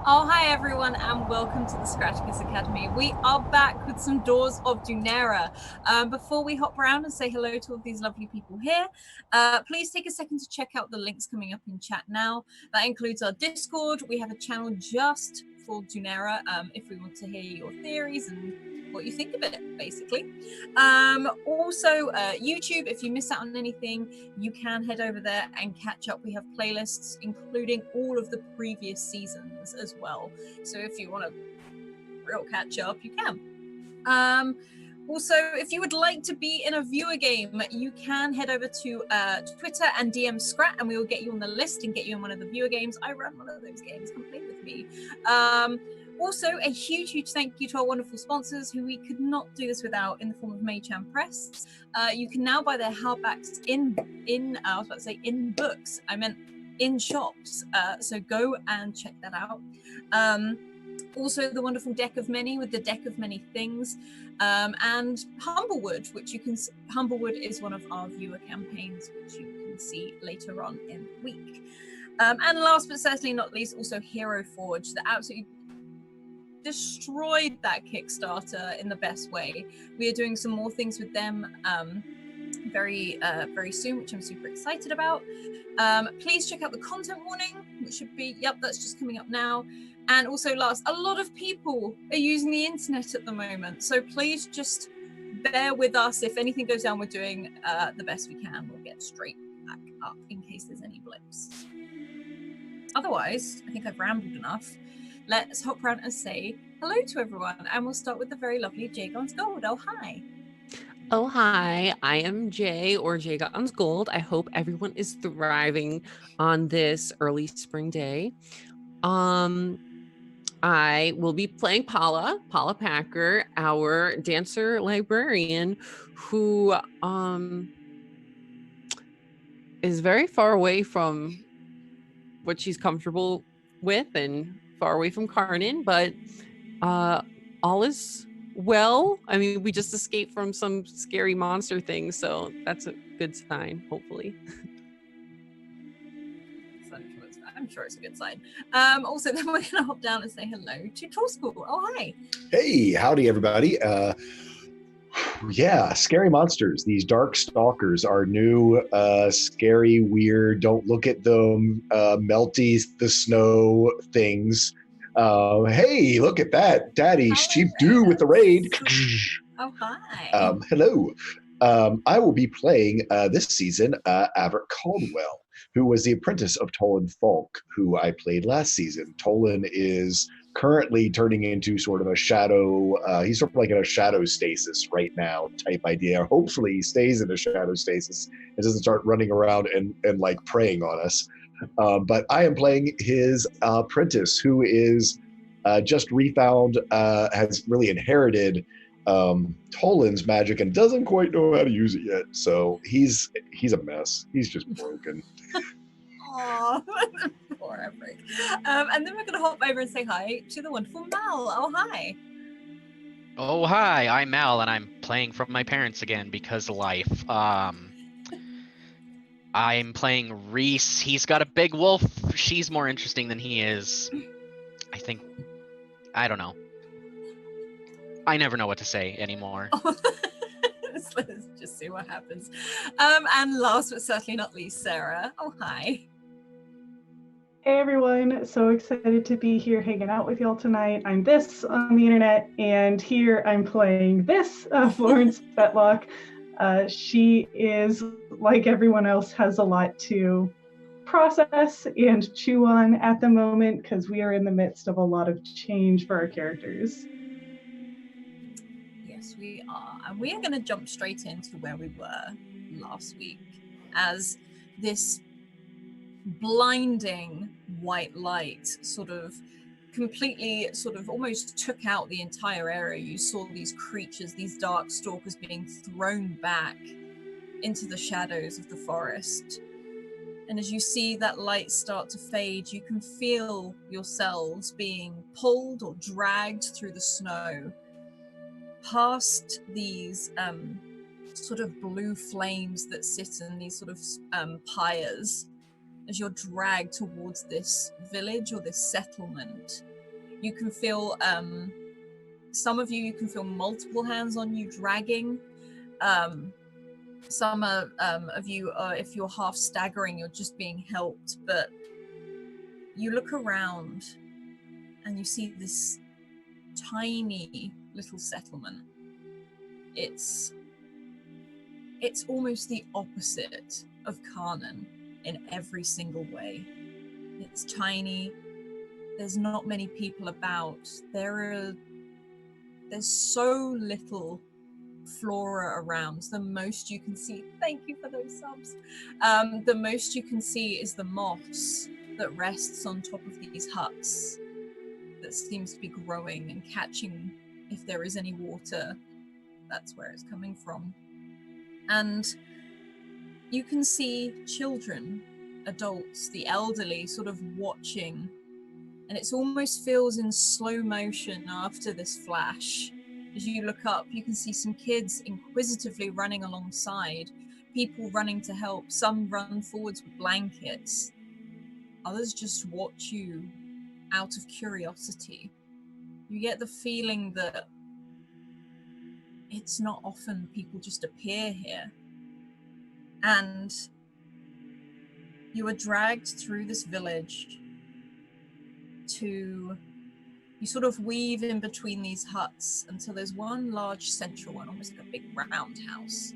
Oh, hi everyone, and welcome to the Scratticus Academy. We are back with some Doors of Dunera. Before we hop around and say hello to all these lovely people here, please take a second to check out the links coming up in chat now. That includes our Discord. We have a channel just for Dunera if we want to hear your theories and what you think of it, basically. Also, YouTube, if you miss out on anything, you can head over there and catch up. We have playlists including all of the previous seasons as well. So if you want to real catch up, you can. Also, if you would like to be in a viewer game, you can head over to Twitter and DM Scrat, and we will get you on the list and get you in one of the viewer games. I run one of those games. Come play with me. Also, a huge thank you to our wonderful sponsors who we could not do this without in the form of Maychan Press. You can now buy their hardbacks I was about to say in books. I meant in shops. So go and check that out. Also, the wonderful Deck of Many with the Deck of Many Things, and Humblewood, which you can. Humblewood is one of our viewer campaigns, which you can see later on in the week. And last but certainly not least, also Hero Forge, that absolutely destroyed that Kickstarter in the best way. We are doing some more things with them very soon, which I'm super excited about. Please check out the content warning, which should be, that's just coming up now. And also last, a lot of people are using the internet at the moment, so please just bear with us. If anything goes down, we're doing the best we can. We'll get straight back up in case there's any blips. Otherwise, I think I've rambled enough. Let's hop around and say hello to everyone, and we'll start with the very lovely Jagon's Gold. Oh, hi. Oh, hi, I am Jay, or Jagon's Gold. I hope everyone is thriving on this early spring day. I will be playing Paula Packer, our dancer librarian, who is very far away from what she's comfortable with and far away from Karnan, but all is well. I mean, we just escaped from some scary monster things, so that's a good sign, hopefully. I'm sure it's a good sign. Also, then we're going to hop down and say hello to Tour School. Oh, hi. Hey, howdy, everybody. Yeah, scary monsters. These dark stalkers are new, scary, weird. Don't look at them. Melty, the snow things. Hey, look at that. Daddy, sheep do with the raid. Oh, hi. Hello. I will be playing this season Averitt Caldwell, who was the apprentice of Tolan Falk, who I played last season. Tolan is currently turning into sort of a shadow, he's sort of like in a shadow stasis right now type idea. Hopefully he stays in a shadow stasis and doesn't start running around and like preying on us. But I am playing his apprentice, who is just refound, has really inherited Tolan's magic and doesn't quite know how to use it yet. So he's a mess. He's just broken. Aww, poor Everett. And then we're going to hop over and say hi to the wonderful Mal. Oh, hi. Oh, hi, I'm Mal, and I'm playing from my parents again because life. I'm playing Reese. He's got a big wolf. She's more interesting than he is. I don't know. I never know what to say anymore. Let's just see what happens. And last but certainly not least, Sarah. Oh, hi. Hey everyone, so excited to be here hanging out with y'all tonight. I'm this on the internet, and here I'm playing this Florence Fetlock. She is, like everyone else, has a lot to process and chew on at the moment because we are in the midst of a lot of change for our characters. Yes, we are. And we are going to jump straight into where we were last week as this blinding white light sort of completely almost took out the entire area. You saw these creatures, these dark stalkers being thrown back into the shadows of the forest. And as you see that light start to fade, you can feel yourselves being pulled or dragged through the snow past these sort of blue flames that sit in these sort of pyres, as you're dragged towards this village or this settlement You can feel, some of you can feel multiple hands on you dragging. Some of you, if you're half staggering, you're just being helped. But you look around and you see this tiny little settlement. It's almost the opposite of Karnan in every single way. It's tiny. There's not many people about. There's so little flora around. The most you can see, thank you for those subs, the most you can see is the moss that rests on top of these huts that seems to be growing and catching, if there is any water, that's where it's coming from. And you can see children, adults, the elderly sort of watching, and it almost feels in slow motion after this flash. As you look up, you can see some kids inquisitively running alongside, people running to help. Some run forwards with blankets. Others just watch you out of curiosity. You get the feeling that it's not often people just appear here. And you are dragged through this village to, you sort of weave in between these huts until there's one large central one, almost like a big roundhouse.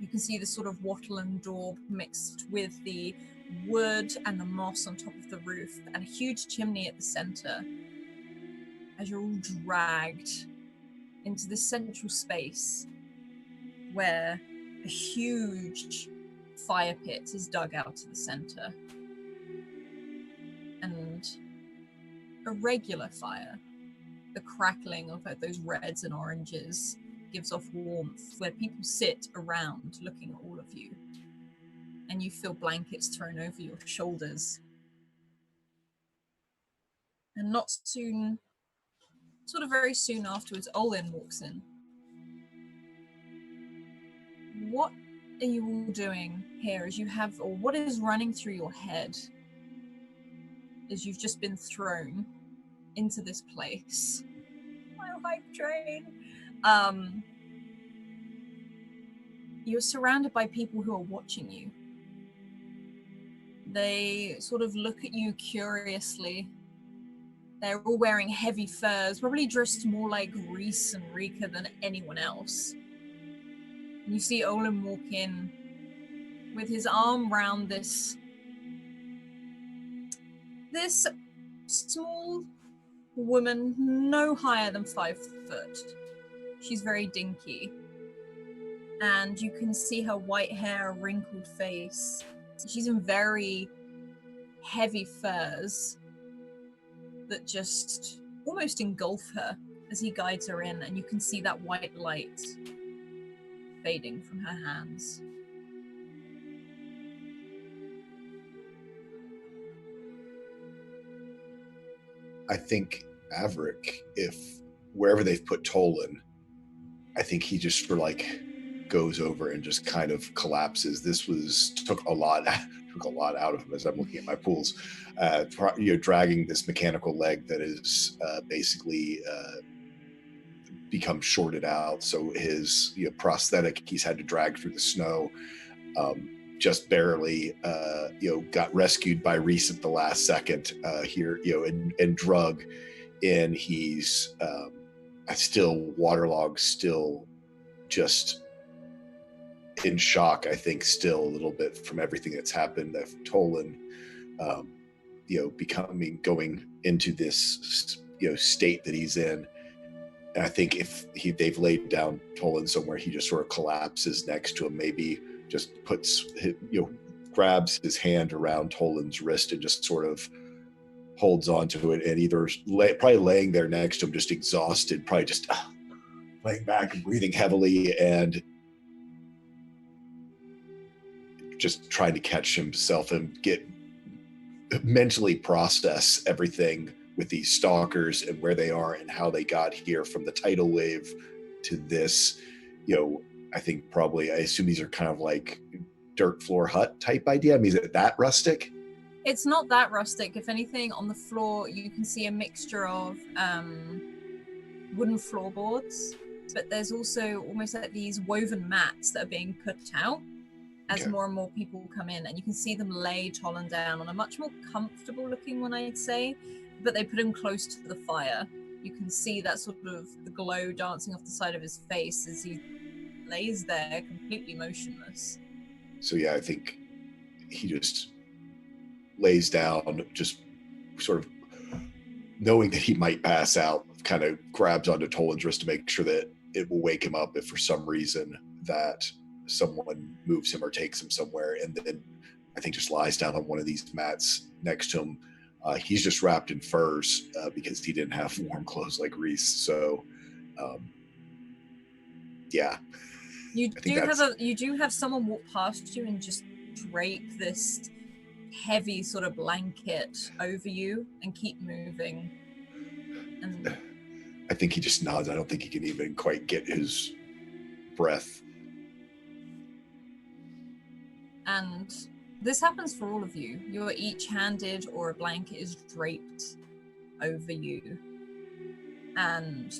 You can see the sort of wattle and daub mixed with the wood and the moss on top of the roof, and a huge chimney at the center. As you're all dragged into this central space where a huge fire pit is dug out to the center. And a regular fire, the crackling of those reds and oranges gives off warmth, where people sit around looking at all of you, and you feel blankets thrown over your shoulders. And not soon, sort of very soon afterwards, Olin walks in. What are you all doing here as you have, or what is running through your head as you've just been thrown into this place? My hype train. You're surrounded by people who are watching you. They sort of look at you curiously. They're all wearing heavy furs, probably dressed more like Reese and Rika than anyone else. And you see Olin walk in with his arm round this small woman, no higher than 5 foot. She's very dinky. And you can see her white hair, wrinkled face. She's in very heavy furs that just almost engulf her as he guides her in, and you can see that white light fading from her hands. I think Averick, if wherever they've put Tolan, I think he just goes over and just kind of collapses. This took a lot out of him as I'm looking at my pools. Dragging this mechanical leg that is basically become shorted out. So his prosthetic he's had to drag through the snow. Just barely got rescued by Reese at the last second here, and drug in. He's still waterlogged, still just in shock, I think, still a little bit from everything that's happened. Tolan, going into this, state that he's in. And I think if they've laid down Tolan somewhere, he just sort of collapses next to him, maybe just grabs his hand around Tolan's wrist and just sort of holds onto it, and either probably laying there next to him, just exhausted, probably just laying back and breathing heavily and just trying to catch himself and get mentally process everything with these stalkers and where they are and how they got here from the tidal wave to this. I think I assume these are kind of like dirt floor hut type idea. I mean, is it that rustic? It's not that rustic. If anything, on the floor you can see a mixture of wooden floorboards, but there's also almost like these woven mats that are being put out as Okay. more and more people come in, and you can see them lay Tolan down on a much more comfortable looking one, I'd say, but they put him close to the fire. You can see that sort of the glow dancing off the side of his face as he lays there completely motionless. So yeah, I think he just lays down, just sort of knowing that he might pass out, kind of grabs onto Tolan's wrist to make sure that it will wake him up if for some reason that someone moves him or takes him somewhere, and then I think just lies down on one of these mats next to him. He's just wrapped in furs because he didn't have warm clothes like Reese. So, yeah. You do have someone walk past you and just drape this heavy sort of blanket over you and keep moving. And I think he just nods. I don't think he can even quite get his breath. And this happens for all of you. You're each handed, or a blanket is draped over you. And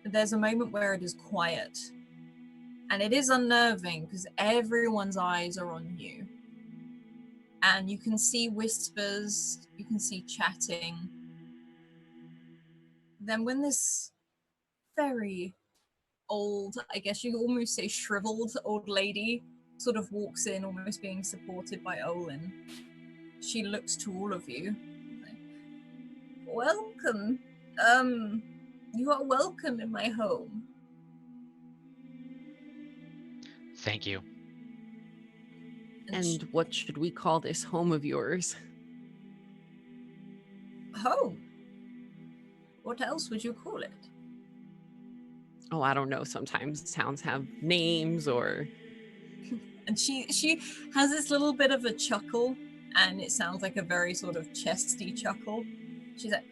there's a moment where it is quiet. And it is unnerving because everyone's eyes are on you. And you can see whispers, you can see chatting. Then when this very old, I guess you could almost say shriveled old lady sort of walks in, almost being supported by Olin, she looks to all of you. Welcome. You are welcome in my home. Thank you. And what should we call this home of yours? Home? What else would you call it? Oh, I don't know. Sometimes towns have names or... And she has this little bit of a chuckle, and it sounds like a very sort of chesty chuckle. She's like,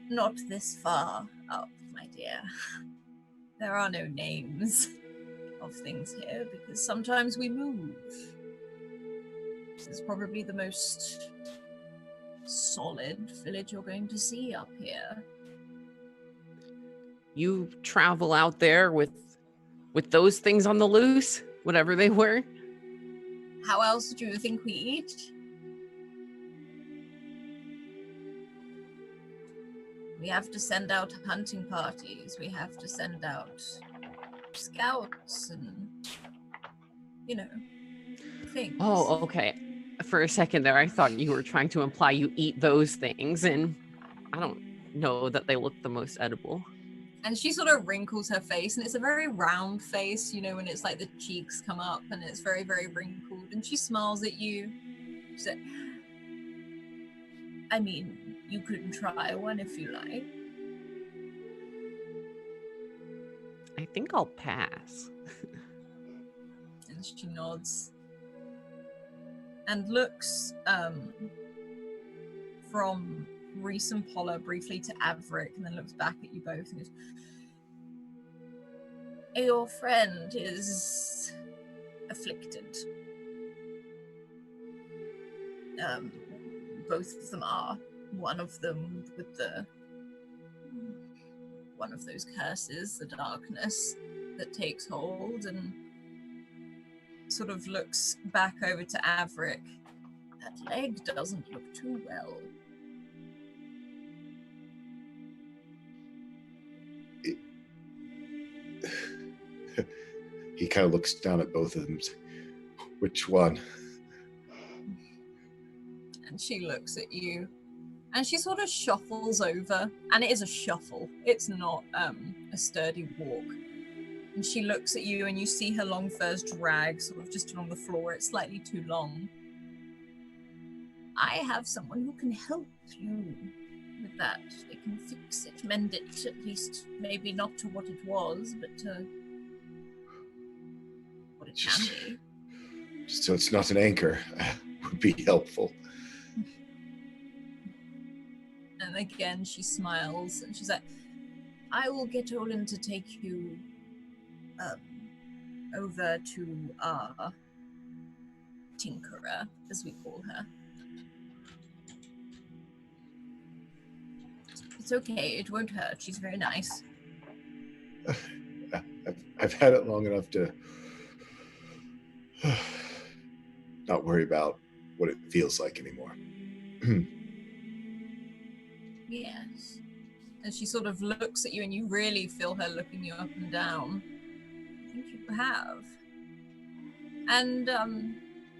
not this far up, my dear. There are no names of things here because sometimes we move. This is probably the most solid village you're going to see up here. You travel out there with those things on the loose, whatever they were? How else do you think we eat? We have to send out hunting parties. We have to send out scouts and, things. Oh, okay. For a second there, I thought you were trying to imply you eat those things, and I don't know that they look the most edible. And she sort of wrinkles her face, and it's a very round face, when it's like the cheeks come up and it's very, very wrinkled. And she smiles at you. She said, I mean, you could try one if you like. I think I'll pass. And she nods. And looks from Reese and Polla briefly to Averick, and then looks back at you both and goes, your friend is afflicted. Both of them are. One of them with one of those curses, the darkness that takes hold, and sort of looks back over to Averick. That leg doesn't look too well. He kind of looks down at both of them. Which one? And she looks at you, and she sort of shuffles over, and it is a shuffle. It's not a sturdy walk. And she looks at you, and you see her long furs drag sort of just along the floor. It's slightly too long. I have someone who can help you with that. They can fix it, mend it, at least maybe not to what it was, but to what it can be. So it's not an anchor. Would be helpful. And again, she smiles, and she's like, I will get Olin to take you over to our tinkerer, as we call her. It's okay, it won't hurt. She's very nice. I've had it long enough to not worry about what it feels like anymore. Yes. And she sort of looks at you, and you really feel her looking you up and down. I think you have. And,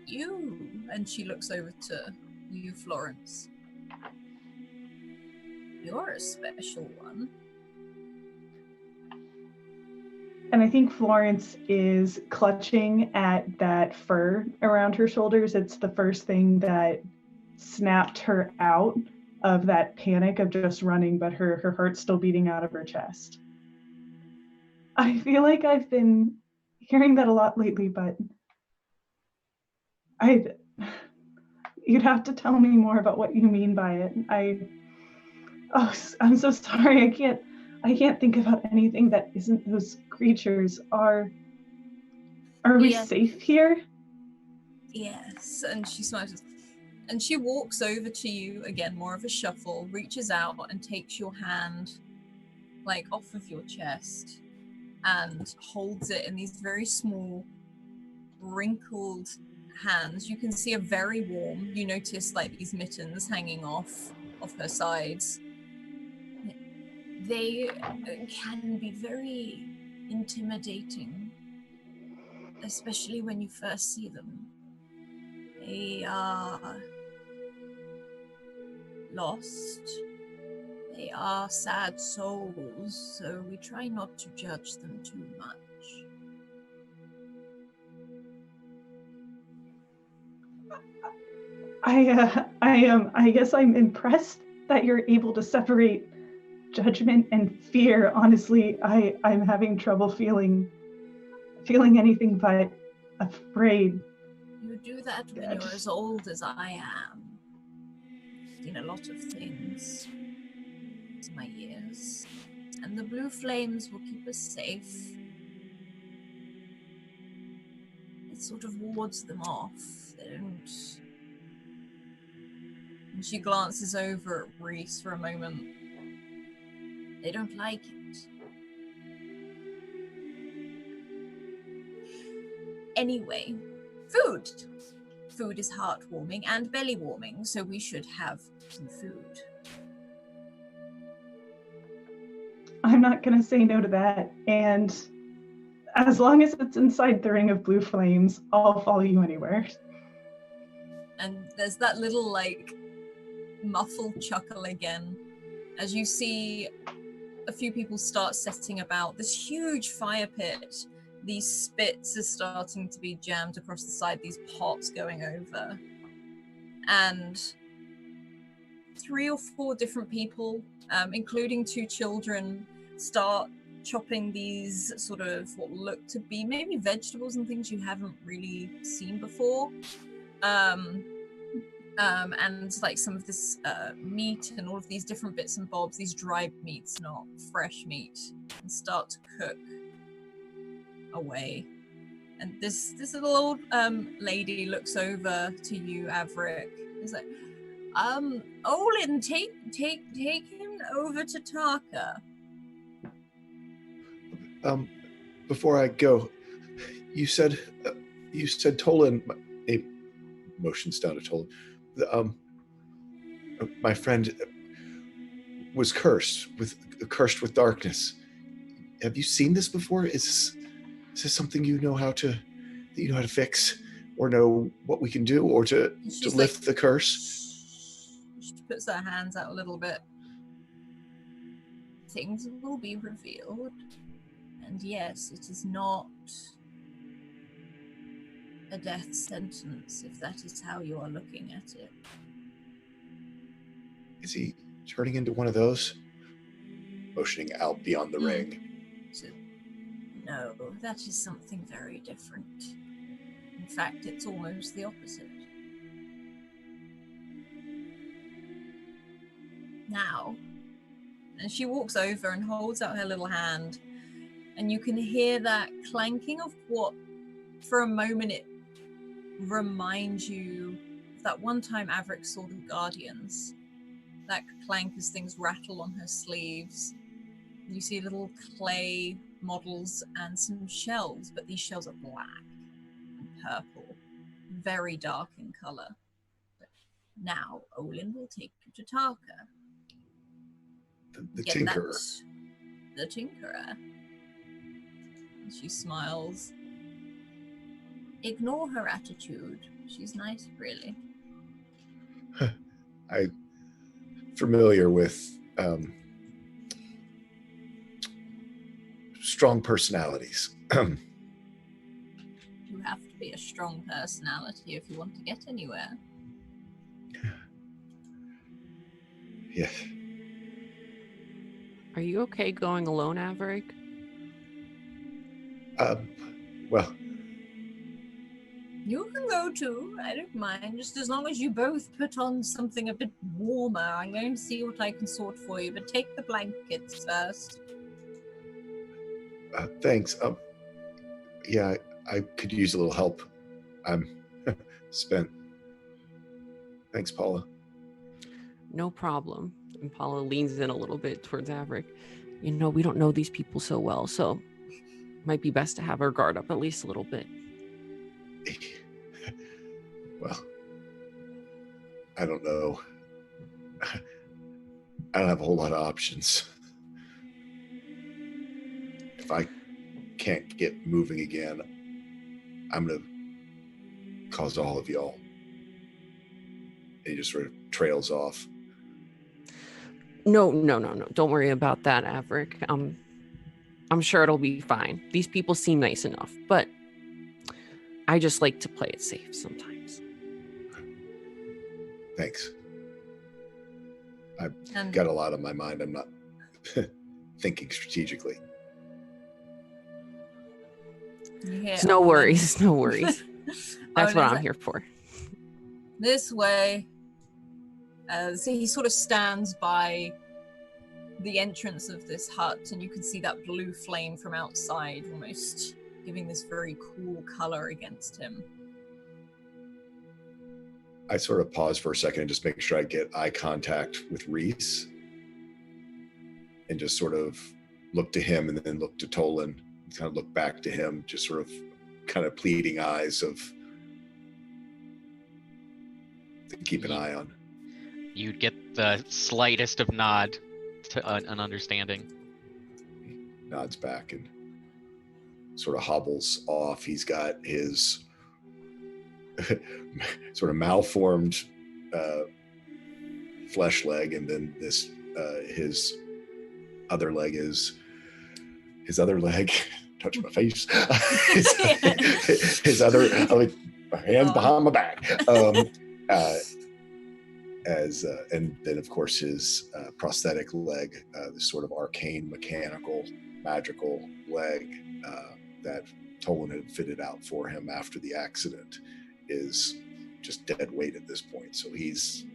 you. And she looks over to you, Florence. You're a special one. And I think Florence is clutching at that fur around her shoulders. It's the first thing that snapped her out of that panic of just running, but her heart's still beating out of her chest. I feel like I've been hearing that a lot lately, but you'd have to tell me more about what you mean by it. I'm so sorry. I can't think about anything that isn't those creatures. Are we safe here? Yes. And she smiles. And she walks over to you again, more of a shuffle, reaches out and takes your hand, like, off of your chest and holds it in these very small, wrinkled hands. You can see are very warm. You notice, like, these mittens hanging off of her sides. They can be very intimidating, especially when you first see them. They are lost. They are sad souls, so we try not to judge them too much. I guess I'm impressed that you're able to separate judgment and fear. Honestly, I'm having trouble feeling anything but afraid. You do that when you're as old as I am. Seen a lot of things in my years, and the blue flames will keep us safe. It sort of wards them off. They don't. And she glances over at Reese for a moment. They don't like it. Anyway, food. Food is heartwarming and belly warming, so we should have some food. I'm not gonna say no to that, and as long as it's inside the ring of blue flames, I'll follow you anywhere. And there's that little, like, muffled chuckle again as you see a few people start setting about this huge fire pit. These spits are starting to be jammed across the side, these pots going over. And 3 or 4 different people, including 2 children, start chopping these sort of what look to be maybe vegetables and things you haven't really seen before. And like some of this meat and all of these different bits and bobs, these dried meats, not fresh meat, and start to cook away. And this little old lady looks over to you, Averick. Is like, Olin, take him over to Taka. Before I go, you said Tolan. A motions down to Tolan. My friend was cursed with darkness. Have you seen this before? Is this something you know how to fix, or know what we can do, or to lift the curse? She puts her hands out a little bit. Things will be revealed, and yes, it is not a death sentence, if that is how you are looking at it. Is he turning into one of those? Motioning out beyond the ring. So, no, that is something very different. In fact, it's almost the opposite. Now, and she walks over and holds out her little hand, and you can hear that clanking of what, for a moment, remind you of that one time Averick saw the Guardians. That clank as things rattle on her sleeves. You see little clay models and some shells, but these shells are black and purple, very dark in color. But now Olin will take you to Tarka. The Get Tinkerer. The Tinkerer. And she smiles. Ignore her attitude. She's nice, really. I'm familiar with strong personalities. You have to be a strong personality if you want to get anywhere. Yeah. Are you okay going alone, Averick? Well, You can go too. I don't mind. Just as long as you both put on something a bit warmer. I'm going to see what I can sort for you, but take the blankets first. thanks. Yeah, I could use a little help. I'm spent. Thanks, Paula. No problem. And Paula leans in a little bit towards Averick. You know, we don't know these people so well, so it might be best to have our guard up at least a little bit. Well, I don't know. I don't have a whole lot of options. If I can't get moving again, I'm going to cause all of y'all. And he just sort of trails off. No. Don't worry about that, Averick. I'm sure it'll be fine. These people seem nice enough, but I just like to play it safe sometimes. Thanks. I've got a lot on my mind. I'm not thinking strategically. No worries. No worries. That's what I'm here for. This way. So he sort of stands by the entrance of this hut, and you can see that blue flame from outside, almost giving this very cool color against him. I sort of pause for a second and just make sure I get eye contact with Reese, and just sort of look to him and then look to Tolan, and kind of look back to him, just sort of kind of pleading eyes of to keep an eye on. You'd get the slightest of nod to an understanding. He nods back and sort of hobbles off. He's got his sort of malformed flesh leg, and then this his other leg is his other leg. Touch my face. his other hands behind my back. And then of course his prosthetic leg, this sort of arcane, mechanical, magical leg that Tolan had fitted out for him after the accident, is just dead weight at this point. So he's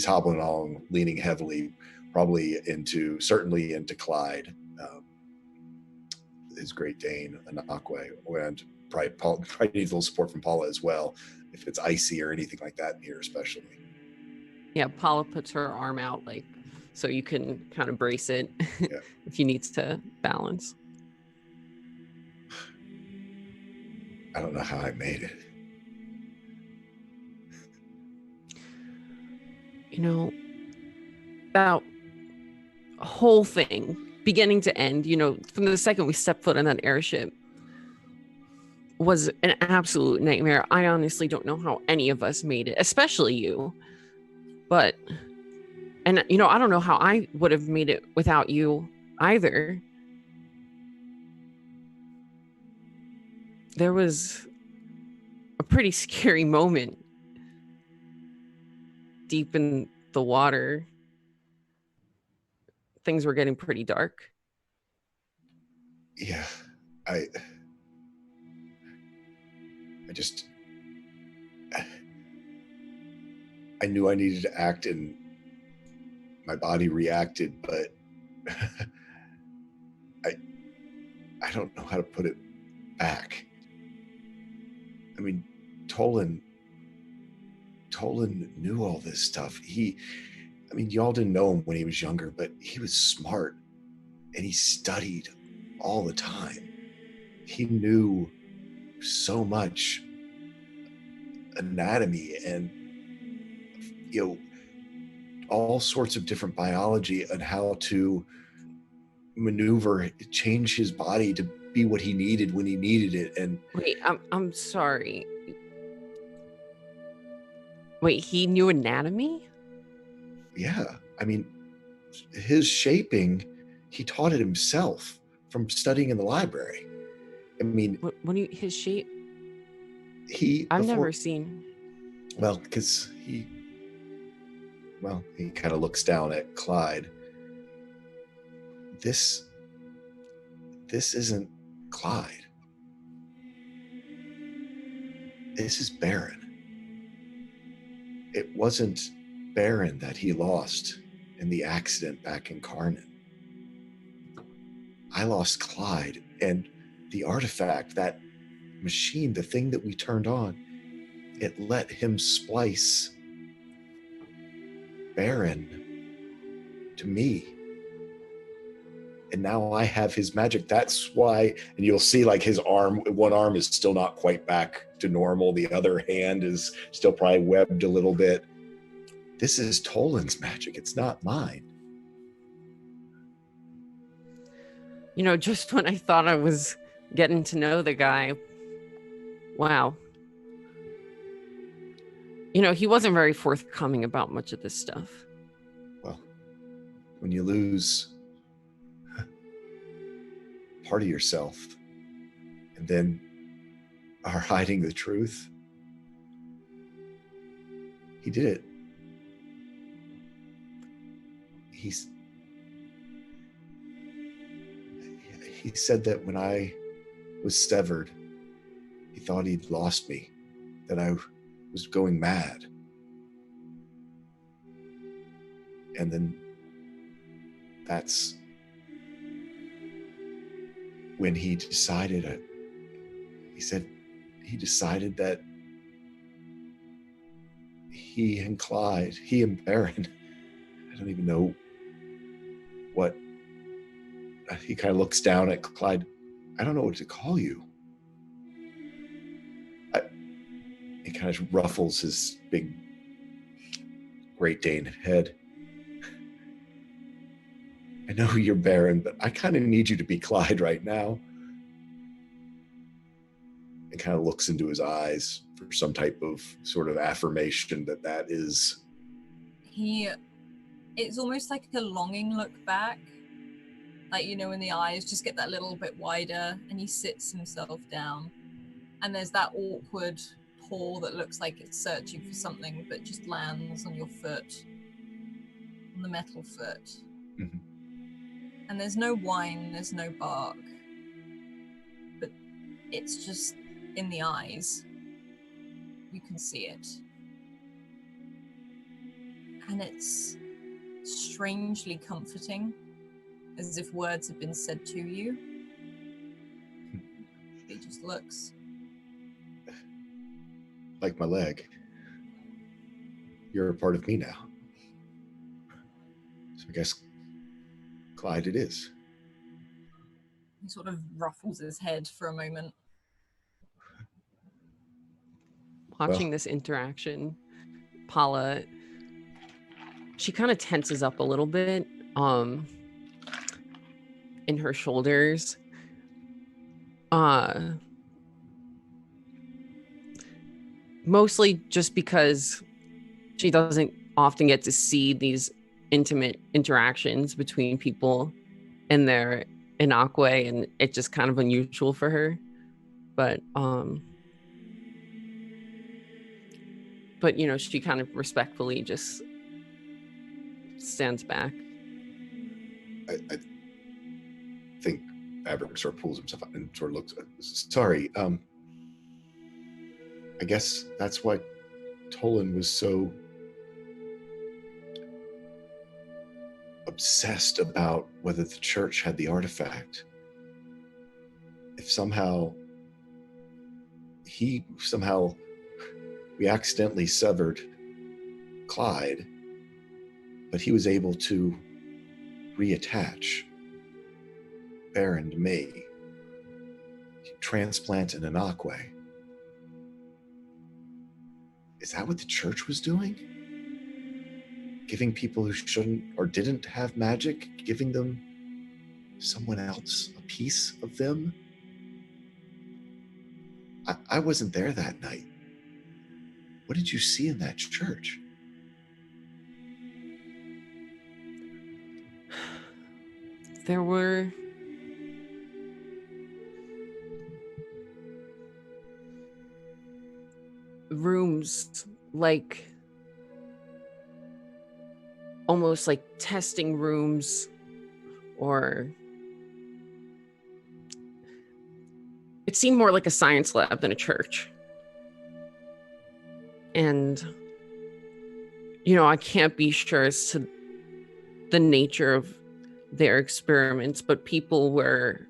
hobbling along, leaning heavily, probably certainly into Clyde, his Great Dane, Anakwe, and probably needs a little support from Paula as well, if it's icy or anything like that in here, especially. Yeah, Paula puts her arm out, like, so you can kind of brace it if he needs to balance. I don't know how I made it. You know, that whole thing, beginning to end, you know, from the second we stepped foot on that airship, was an absolute nightmare. I honestly don't know how any of us made it, especially you. But, and you know, I don't know how I would have made it without you either. There was a pretty scary moment deep in the water. Things were getting pretty dark. Yeah, I knew I needed to act, and my body reacted, but I don't know how to put it back. I mean, Tolan knew all this stuff. Y'all didn't know him when he was younger, but he was smart and he studied all the time. He knew so much anatomy and, all sorts of different biology and how to maneuver, change his body to be what he needed when he needed it. And wait, I'm sorry. Wait, he knew anatomy? yeah, his shaping, he taught it himself from studying in the library. His shape? I've never seen. Well, because he kind of looks down at Clyde. This isn't Clyde. This is Baron. It wasn't Baron that he lost in the accident back in Karnan. I lost Clyde, and the artifact, that machine, the thing that we turned on, it let him splice Baron to me. And now I have his magic. That's why, and you'll see like his arm, one arm is still not quite back to normal. The other hand is still probably webbed a little bit. This is Tolan's magic. It's not mine. Just when I thought I was getting to know the guy, wow. He wasn't very forthcoming about much of this stuff. Well, when you lose part of yourself and then are hiding the truth, he did it. He said that when I was severed, he thought he'd lost me, that I was going mad. And then that's when he decided, he said he decided that he and Clyde, he and Baron, I don't even know what, he kind of looks down at Clyde. I don't know what to call you. He kind of ruffles his big Great Dane head. I know you're Baron, but I kind of need you to be Clyde right now. And kind of looks into his eyes for some type of sort of affirmation that is. It's almost like a longing look back. Like, when the eyes just get that little bit wider, and he sits himself down. And there's that awkward paw that looks like it's searching for something, but just lands on your foot, on the metal foot. Mm-hmm. And there's no whine, there's no bark, but it's just in the eyes. You can see it. And it's strangely comforting, as if words have been said to you. He just looks. Like my leg. You're a part of me now. So I guess Clyde it is. He sort of ruffles his head for a moment. Watching this interaction, Paula, she kind of tenses up a little bit in her shoulders. Mostly just because she doesn't often get to see these intimate interactions between people in their Inakwe, and it's just kind of unusual for her. But she kind of respectfully just stands back. I think Maverick sort of pulls himself up and sort of looks. Sorry, I guess that's why Tolan was so obsessed about whether the church had the artifact. If he somehow We accidentally severed Clyde, but he was able to reattach Baron to me, transplant an Anakwe. Is that what the church was doing? Giving people who shouldn't or didn't have magic, giving them someone else, a piece of them? I wasn't there that night. What did you see in that church? There were rooms, like almost like testing rooms, or it seemed more like a science lab than a church. And, I can't be sure as to the nature of their experiments, but people were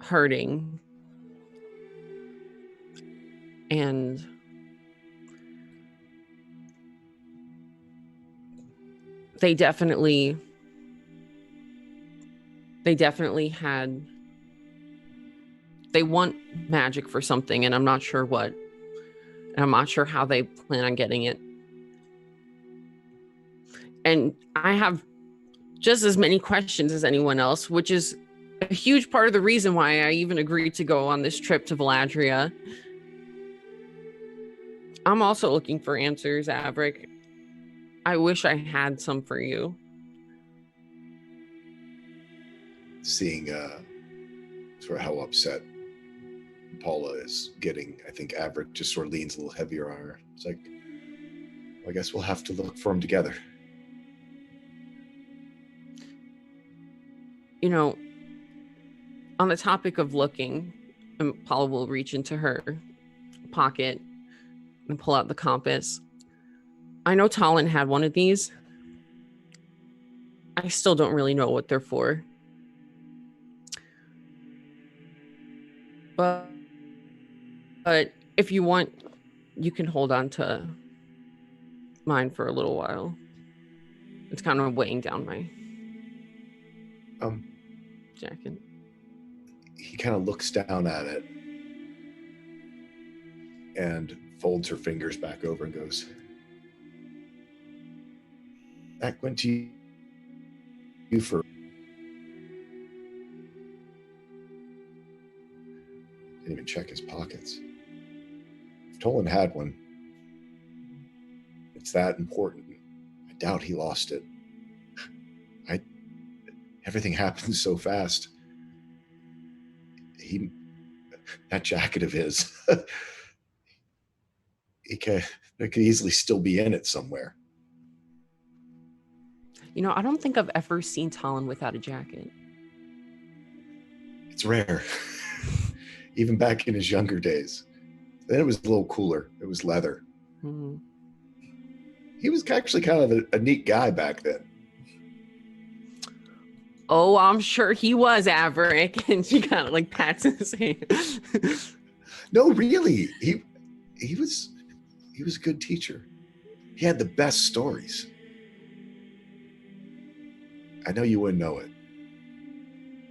hurting. And they definitely had, they want magic for something, and I'm not sure what, and I'm not sure how they plan on getting it. And I have just as many questions as anyone else, which is a huge part of the reason why I even agreed to go on this trip to Valadria. I'm also looking for answers, Averick. I wish I had some for you. Seeing sort of how upset Paula is getting, I think Averick just sort of leans a little heavier on her. It's like, well, I guess we'll have to look for them together. On the topic of looking, Paula will reach into her pocket and pull out the compass. I know Talon had one of these. I still don't really know what they're for. But if you want, you can hold on to mine for a little while. It's kind of weighing down my jacket. He kind of looks down at it and folds her fingers back over and goes, that went to you for... Didn't even check his pockets. If Tolan had one, it's that important. I doubt he lost it. Everything happened so fast. That jacket of his, it could easily still be in it somewhere. I don't think I've ever seen Talon without a jacket. It's rare. Even back in his younger days. Then it was a little cooler. It was leather. Mm-hmm. He was actually kind of a neat guy back then. Oh, I'm sure he was, Averick. And she kind of like pats his hand. No, really. He was a good teacher. He had the best stories. I know you wouldn't know it,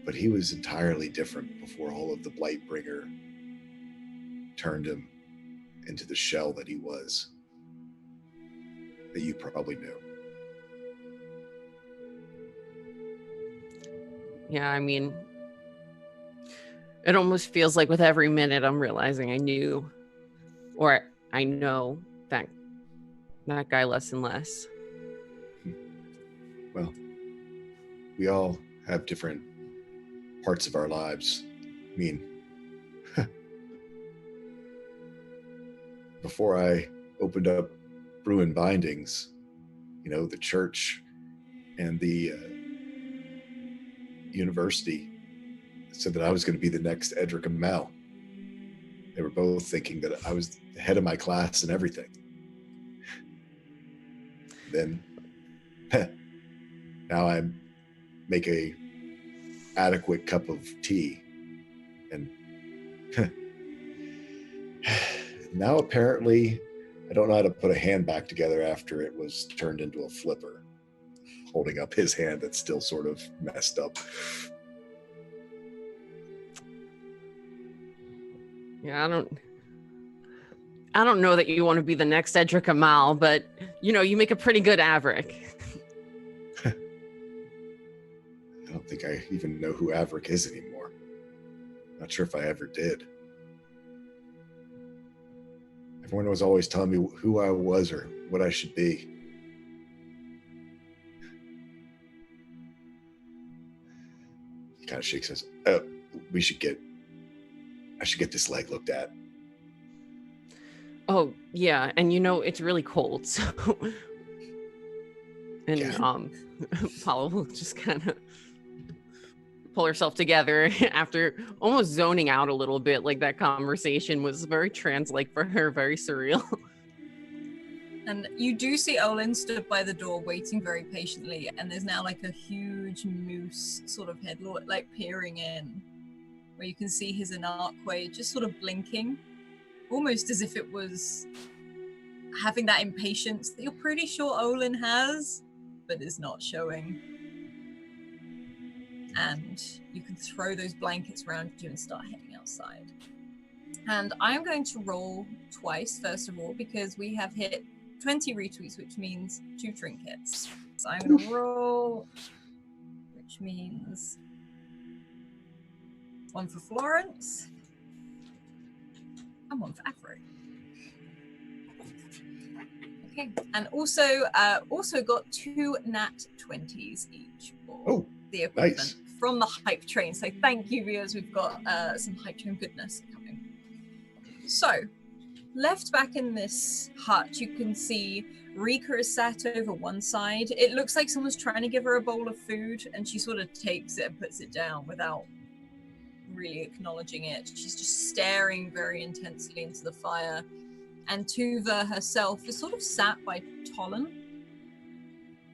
but he was entirely different before all of the Blightbringer turned him into the shell that he was, that you probably knew. Yeah, I mean, it almost feels like with every minute I'm realizing I knew, or I know that guy less and less. Well, we all have different parts of our lives. I mean, before I opened up Bruin Bindings, the church and the university said that I was going to be the next Edric and Mel. They were both thinking that I was the head of my class and everything. Then, now I make a adequate cup of tea, and Now apparently, I don't know how to put a hand back together after it was turned into a flipper. Holding up his hand that's still sort of messed up. Yeah, I don't know that you want to be the next Edric Amal, but you make a pretty good Averick. I don't think I even know who Averick is anymore. Not sure if I ever did. Everyone was always telling me who I was or what I should be. He kind of shakes his. Oh, I should get this leg looked at. Oh yeah, and it's really cold, so. And Yeah. Paula will just kind of pull herself together after almost zoning out a little bit. Like that conversation was very trance-like for her, very surreal. And you do see Olin stood by the door waiting very patiently, and there's now like a huge moose sort of head like peering in, where you can see his Anarquay just sort of blinking, almost as if it was having that impatience that you're pretty sure Olin has, but is not showing. And you can throw those blankets around you and start heading outside. And I'm going to roll twice, first of all, because we have hit 20 retweets, which means 2 trinkets. So I'm going to roll, which means 1 for Florence and 1 for Afro. Okay, and also got 2 nat 20s each for the equipment. Nice. From the hype train. So thank you, viewers. We've got some hype train goodness coming. So, left back in this hut, you can see Rika is sat over one side. It looks like someone's trying to give her a bowl of food, and she sort of takes it and puts it down without really acknowledging it. She's just staring very intensely into the fire. And Tuva herself is sort of sat by Tolan.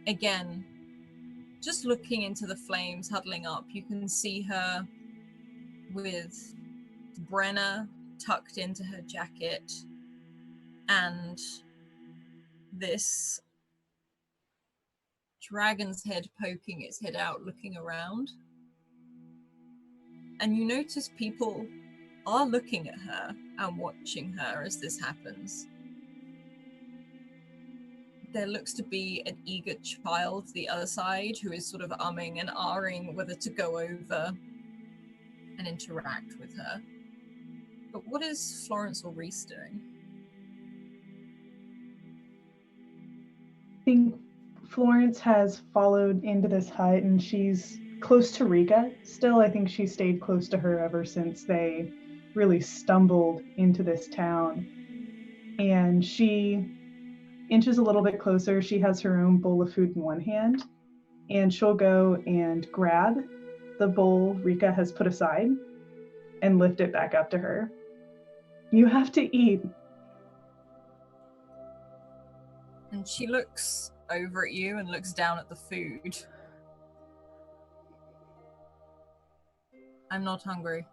Again, just looking into the flames, huddling up. You can see her with Brenna tucked into her jacket and this dragon's head poking its head out, looking around. And you notice people are looking at her and watching her as this happens. There looks to be an eager child to the other side who is sort of umming and ahhing whether to go over and interact with her. But what is Florence or Reese doing? I think Florence has followed into this hut and she's close to Rika. Still, I think she stayed close to her ever since they really stumbled into this town. And she inches a little bit closer. She has her own bowl of food in one hand, and she'll go and grab the bowl Rika has put aside and lift it back up to her. You have to eat. And she looks over at you and looks down at the food. I'm not hungry.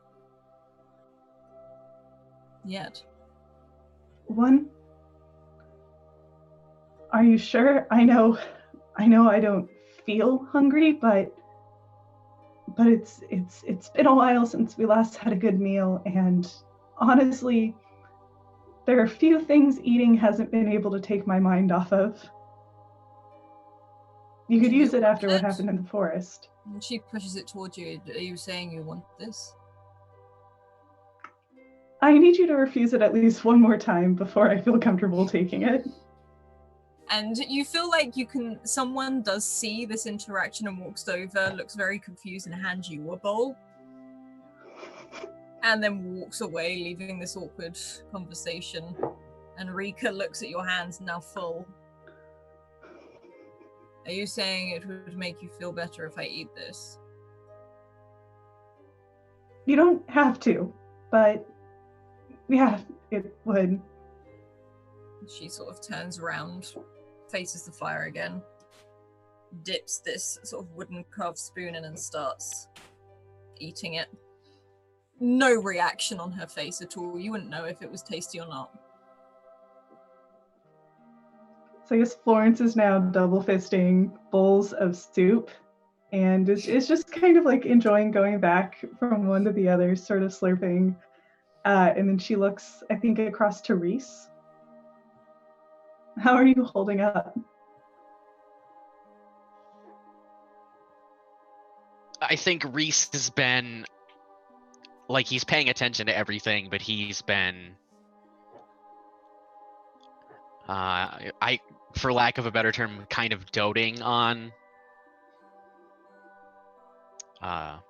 Yet. One? Are you sure? I know I don't feel hungry, but it's been a while since we last had a good meal, and honestly, there are a few things eating hasn't been able to take my mind off of. You could use it after what happened in the forest. And she pushes it towards you. Are you saying you want this? I need you to refuse it at least one more time before I feel comfortable taking it. And you feel like someone does see this interaction and walks over, looks very confused and hands you a bowl. And then walks away, leaving this awkward conversation. And Rika looks at your hands now full. Are you saying it would make you feel better if I eat this? You don't have to, but yeah, it would. She sort of turns around, faces the fire again, dips this sort of wooden carved spoon in and starts eating it. No reaction on her face at all. You wouldn't know if it was tasty or not. So I guess Florence is now double fisting bowls of soup and is just kind of like enjoying going back from one to the other, sort of slurping. And then she looks, I think, across to Reese. How are you holding up? I think Reese has been like he's paying attention to everything, but he's been for lack of a better term, kind of doting on oh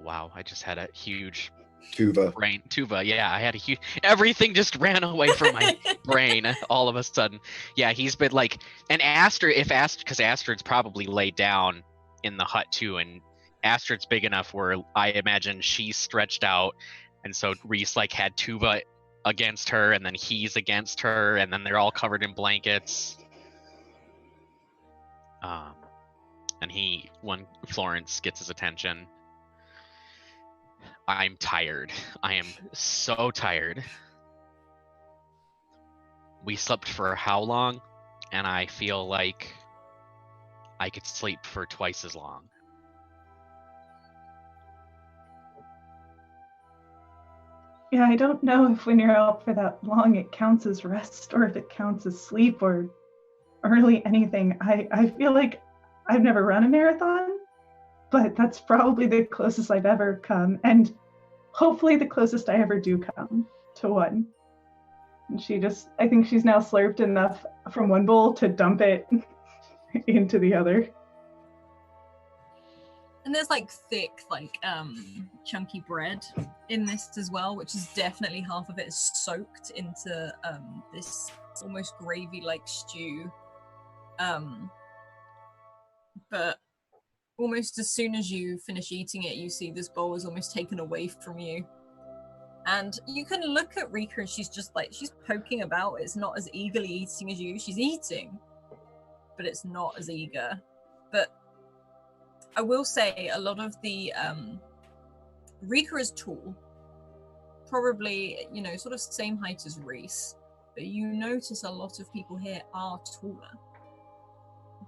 wow, I just had a huge Tuva, yeah, I had a huge everything just ran away from my brain all of a sudden. Yeah, he's been like and because Astrid's probably laid down in the hut too, and Astrid's big enough where I imagine she's stretched out, and so Reese like had Tuva against her, and then he's against her, and then they're all covered in blankets. And when Florence gets his attention, I'm tired. I am so tired. We slept for how long? And I feel like I could sleep for twice as long. Yeah, I don't know if when you're out for that long it counts as rest or if it counts as sleep or really anything. I feel like I've never run a marathon, but that's probably the closest I've ever come, and hopefully the closest I ever do come to one. And I think she's now slurped enough from one bowl to dump it into the other. And there's like thick, like chunky bread in this as well, which is definitely half of it is soaked into this almost gravy-like stew. But almost as soon as you finish eating it, you see this bowl is almost taken away from you. And you can look at Rika and she's just like, she's poking about. It's not as eagerly eating as you. She's eating, but it's not as eager. But I will say a lot of the Rika is tall, probably, sort of same height as Reese, but you notice a lot of people here are taller.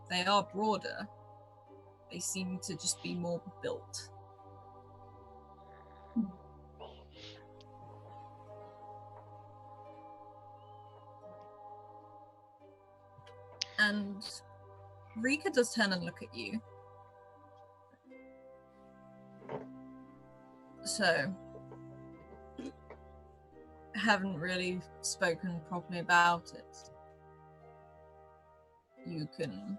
They are broader. They seem to just be more built. And Rika does turn and look at you. So, haven't really spoken properly about it. You can...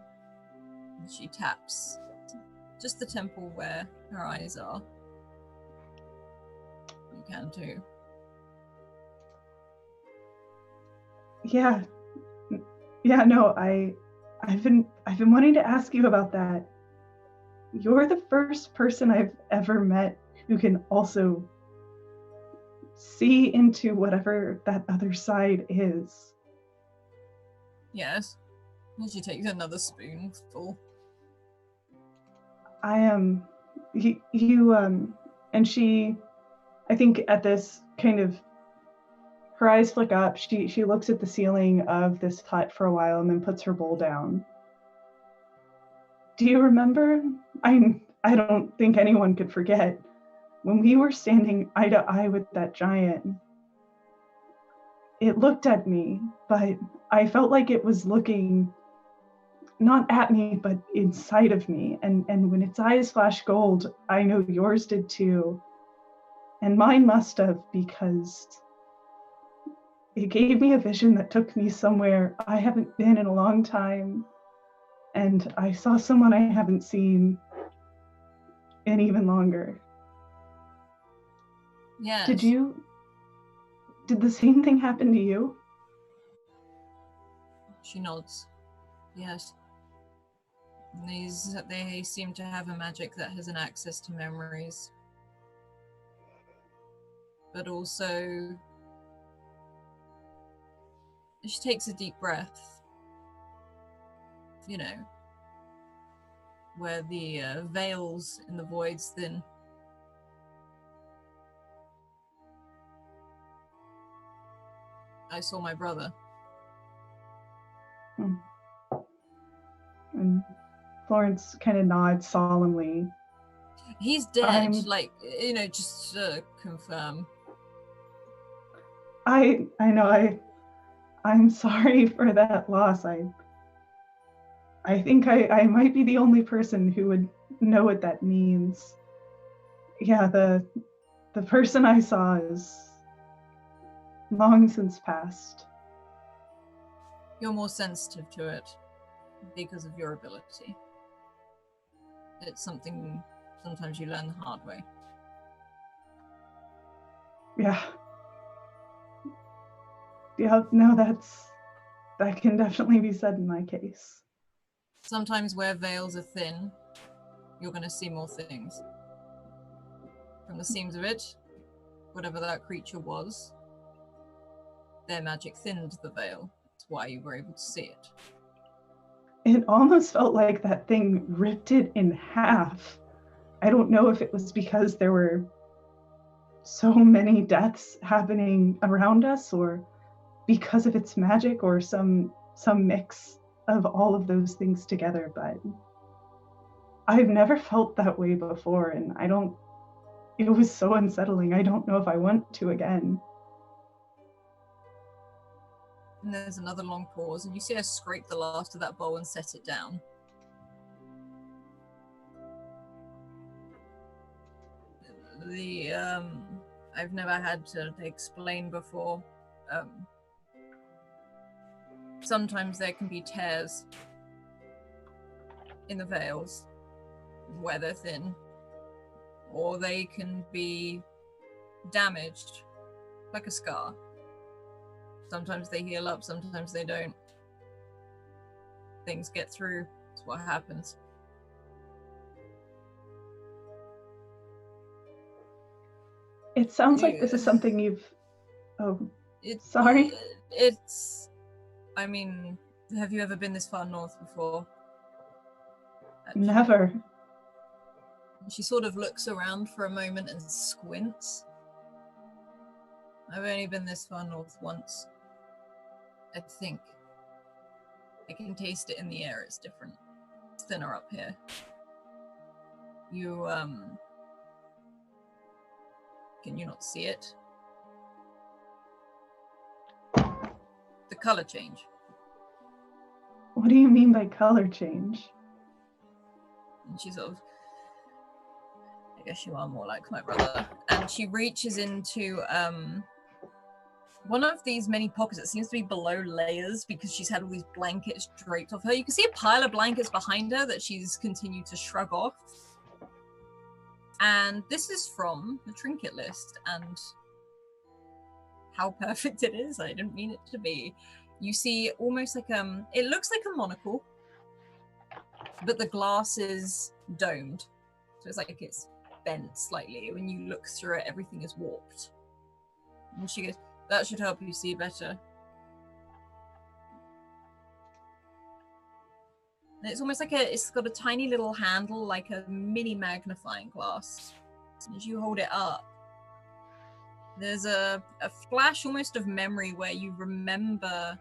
She taps just the temple where her eyes are. You can too. Yeah, no, I've been wanting to ask you about that. You're the first person I've ever met who can also see into whatever that other side is. Yes. And she takes another spoonful. And she, I think at this kind of, her eyes flick up, she looks at the ceiling of this hut for a while and then puts her bowl down. Do you remember? I don't think anyone could forget when we were standing eye to eye with that giant. It looked at me, but I felt like it was looking not at me, but inside of me. And when its eyes flashed gold, I know yours did too. And mine must have, because it gave me a vision that took me somewhere I haven't been in a long time. And I saw someone I haven't seen in even longer. Yeah. Did the same thing happen to you? She nods. Yes. They seem to have a magic that has an access to memories. But also, she takes a deep breath. Where the veils in the voids thin. I saw my brother. And Florence kind of nods solemnly. He's dead, just to confirm. I know, I'm sorry for that loss. I think I might be the only person who would know what that means. Yeah, the person I saw is long since passed. You're more sensitive to it because of your ability. It's something sometimes you learn the hard way. Yeah. Yeah, no, that can definitely be said in my case. Sometimes where veils are thin, you're going to see more things. From the seams of it, whatever that creature was, their magic thinned the veil. That's why you were able to see it. It almost felt like that thing ripped it in half. I don't know if it was because there were so many deaths happening around us, or because of its magic, or some mix of all of those things together, but I've never felt that way before, and it was so unsettling. I don't know if I want to again. And there's another long pause, and you see her scrape the last of that bowl and set it down. I've never had to explain before. Sometimes there can be tears in the veils where they're thin, or they can be damaged, like a scar. Sometimes they heal up, sometimes they don't. Things get through, that's what happens. It sounds like this is something you've... sorry? Have you ever been this far north before? Actually. Never. She sort of looks around for a moment and squints. I've only been this far north once. I think. I can taste it in the air, it's different. It's thinner up here. Can you not see it? The color change. What do you mean by color change? And she sort of, I guess you are more like my brother. And she reaches into one of these many pockets that seems to be below layers because she's had all these blankets draped off her. You can see a pile of blankets behind her that she's continued to shrug off. And this is from the trinket list, and how perfect it is. I didn't mean it to be. You see almost like it looks like a monocle, but the glass is domed. So it's like it's bent slightly. When you look through it, everything is warped. And she goes, that should help you see better. And it's almost like it's got a tiny little handle, like a mini magnifying glass. As you hold it up, there's a flash almost of memory where you remember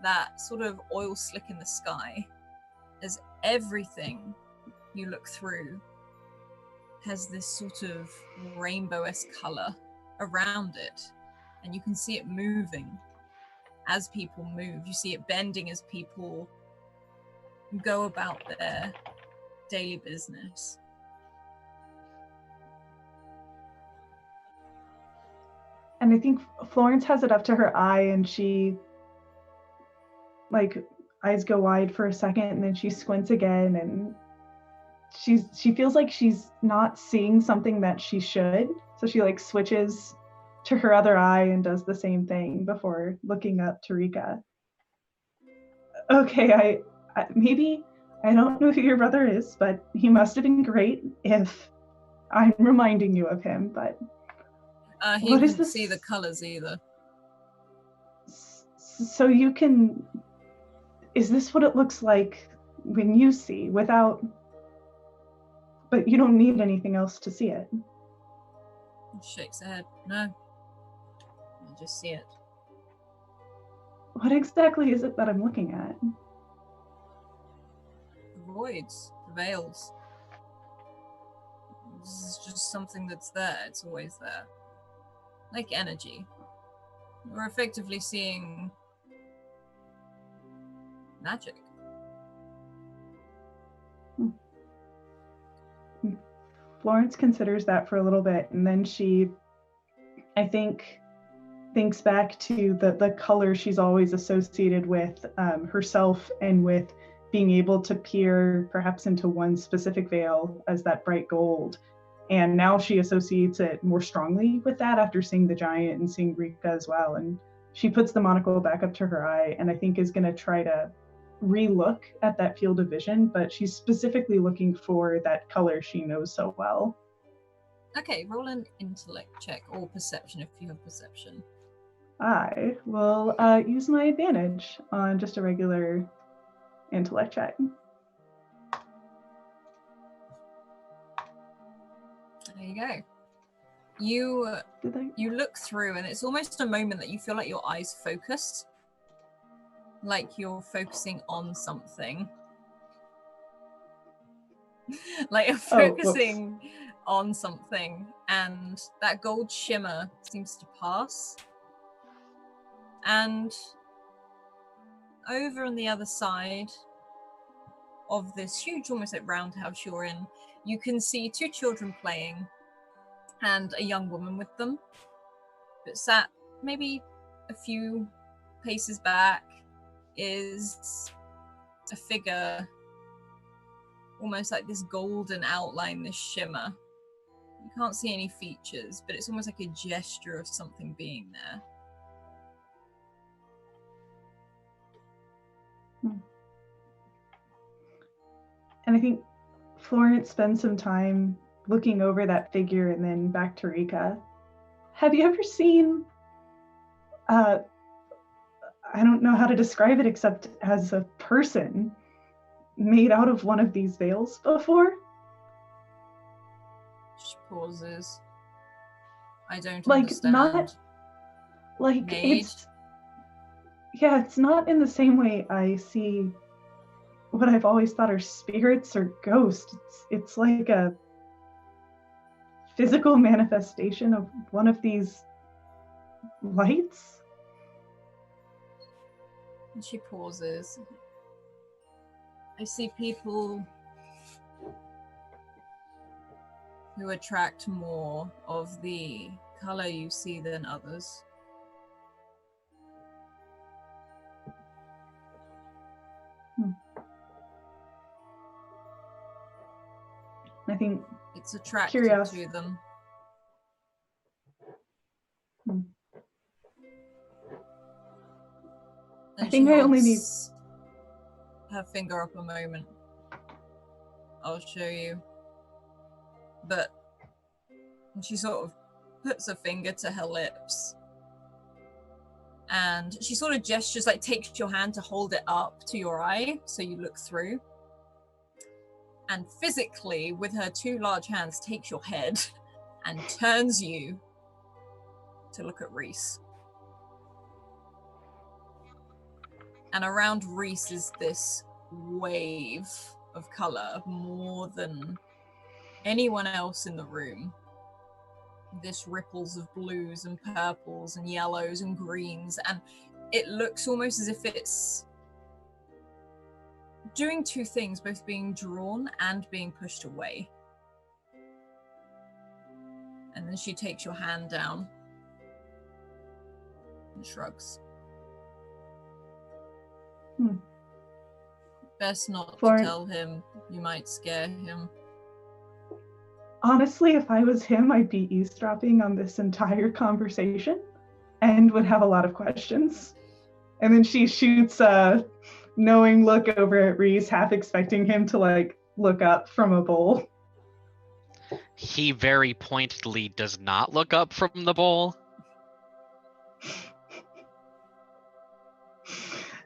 that sort of oil slick in the sky, as everything you look through has this sort of rainbow-esque color around it, and you can see it moving as people move. You see it bending as people go about their daily business. And I think Florence has it up to her eye, and she, eyes go wide for a second, and then she squints again, and she feels like she's not seeing something that she should. So she switches to her other eye and does the same thing before looking up to Rika. Okay, I don't know who your brother is, but he must have been great if I'm reminding you of him, but... He didn't see the colors either. So you can... Is this what it looks like when you see, without... But you don't need anything else to see it? He shakes her head. No. I just see it. What exactly is it that I'm looking at? The voids, the veils. This is just something that's there. It's always there. Like energy. We're effectively seeing magic. Florence considers that for a little bit, and then she, I think, thinks back to the color she's always associated with herself and with being able to peer perhaps into one specific veil as that bright gold. And now she associates it more strongly with that after seeing the giant and seeing Rika as well. And she puts the monocle back up to her eye and I think is going to try to re-look at that field of vision, but she's specifically looking for that color she knows so well. Okay, roll an intellect check or perception if you have perception. I will use my advantage on just a regular intellect check. There you go. You look through and it's almost a moment that you feel like your eyes focus. Like you're focusing on something. Like you're focusing on something and that gold shimmer seems to pass. And over on the other side of this huge, almost like roundhouse you're in, you can see two children playing and a young woman with them. But sat maybe a few paces back is a figure, almost like this golden outline, this shimmer. You can't see any features, but it's almost like a gesture of something being there. And I think Florence spends some time looking over that figure and then back to Rika. Have you ever seen, I don't know how to describe it except as a person made out of one of these veils before? She pauses. I don't like understand. Not like Made? it's not in the same way I see what I've always thought are spirits or ghosts. It's like a physical manifestation of one of these lights. And she pauses. I see people who attract more of the color you see than others. I think it's attractive to them. I think I only need her finger up a moment. I'll show you. But she sort of puts a finger to her lips and she sort of gestures, like takes your hand to hold it up to your eye so you look through, and physically with her two large hands takes your head and turns you to look at Reese. And around Reese is this wave of color, more than anyone else in the room. This ripples of blues and purples and yellows and greens, and it looks almost as if it's doing two things, both being drawn and being pushed away. And then she takes your hand down and shrugs. Best not to tell him. You might scare him. Honestly, if I was him, I'd be eavesdropping on this entire conversation and would have a lot of questions. And then she shoots a knowing look over at Reese, half expecting him to like look up from a bowl. He very pointedly does not look up from the bowl.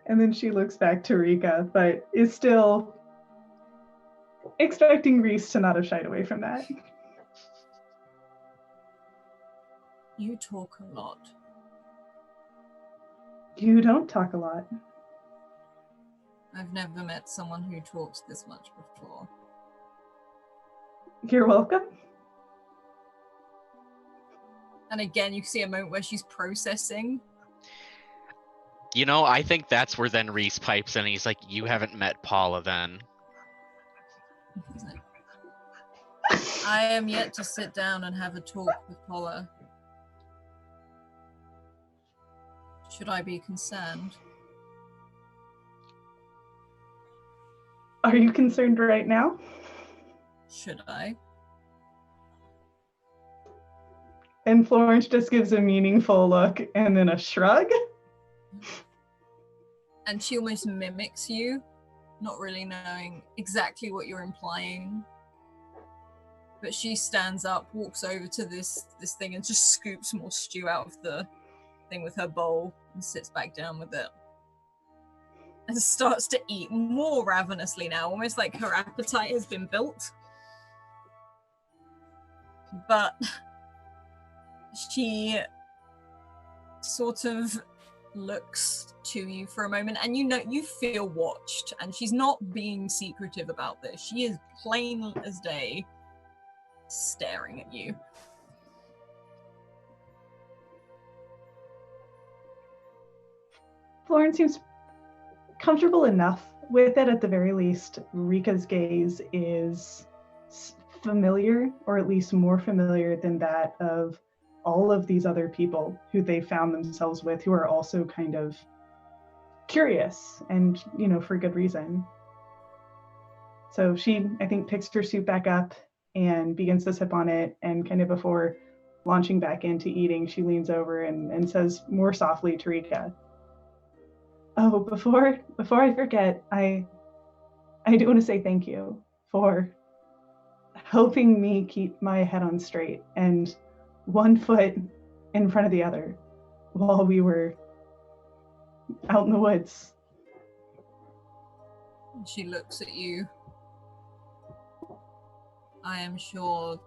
And then she looks back to Rika, but is still expecting Reese to not have shied away from that. You talk a lot. You don't talk a lot. I've never met someone who talks this much before. You're welcome. And again, you see a moment where she's processing. You know, I think that's where then Reese pipes in and he's like, you haven't met Paula then. He's like, I am yet to sit down and have a talk with Paula. Should I be concerned? Are you concerned right now? Should I? And Florence just gives a meaningful look and then a shrug. And she almost mimics you, not really knowing exactly what you're implying. But she stands up, walks over to this thing and just scoops more stew out of the thing with her bowl and sits back down with it. And starts to eat more ravenously now, almost like her appetite has been built. But she sort of looks to you for a moment, and you know you feel watched, and she's not being secretive about this. She is plain as day staring at you. Florence seems comfortable enough with it at the very least. Rika's gaze is familiar, or at least more familiar than that of all of these other people who they found themselves with, who are also kind of curious and, you know, for good reason. So she, I think, picks her soup back up and begins to sip on it, and kind of before launching back into eating, she leans over and says more softly to Rika, "Oh, before I forget, I do want to say thank you for helping me keep my head on straight and one foot in front of the other while we were out in the woods." She looks at you. I am sure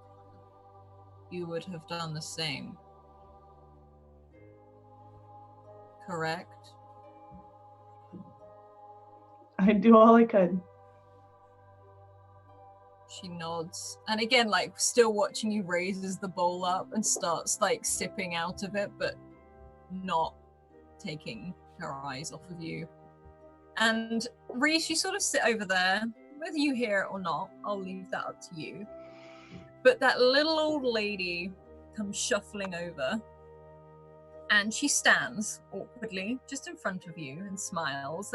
you would have done the same. Correct? I'd do all I could. She nods. And again, like, still watching you, raises the bowl up and starts, like, sipping out of it, but not taking her eyes off of you. And Reese, you sort of sit over there. Whether you hear it or not, I'll leave that up to you. But that little old lady comes shuffling over, and she stands awkwardly just in front of you and smiles.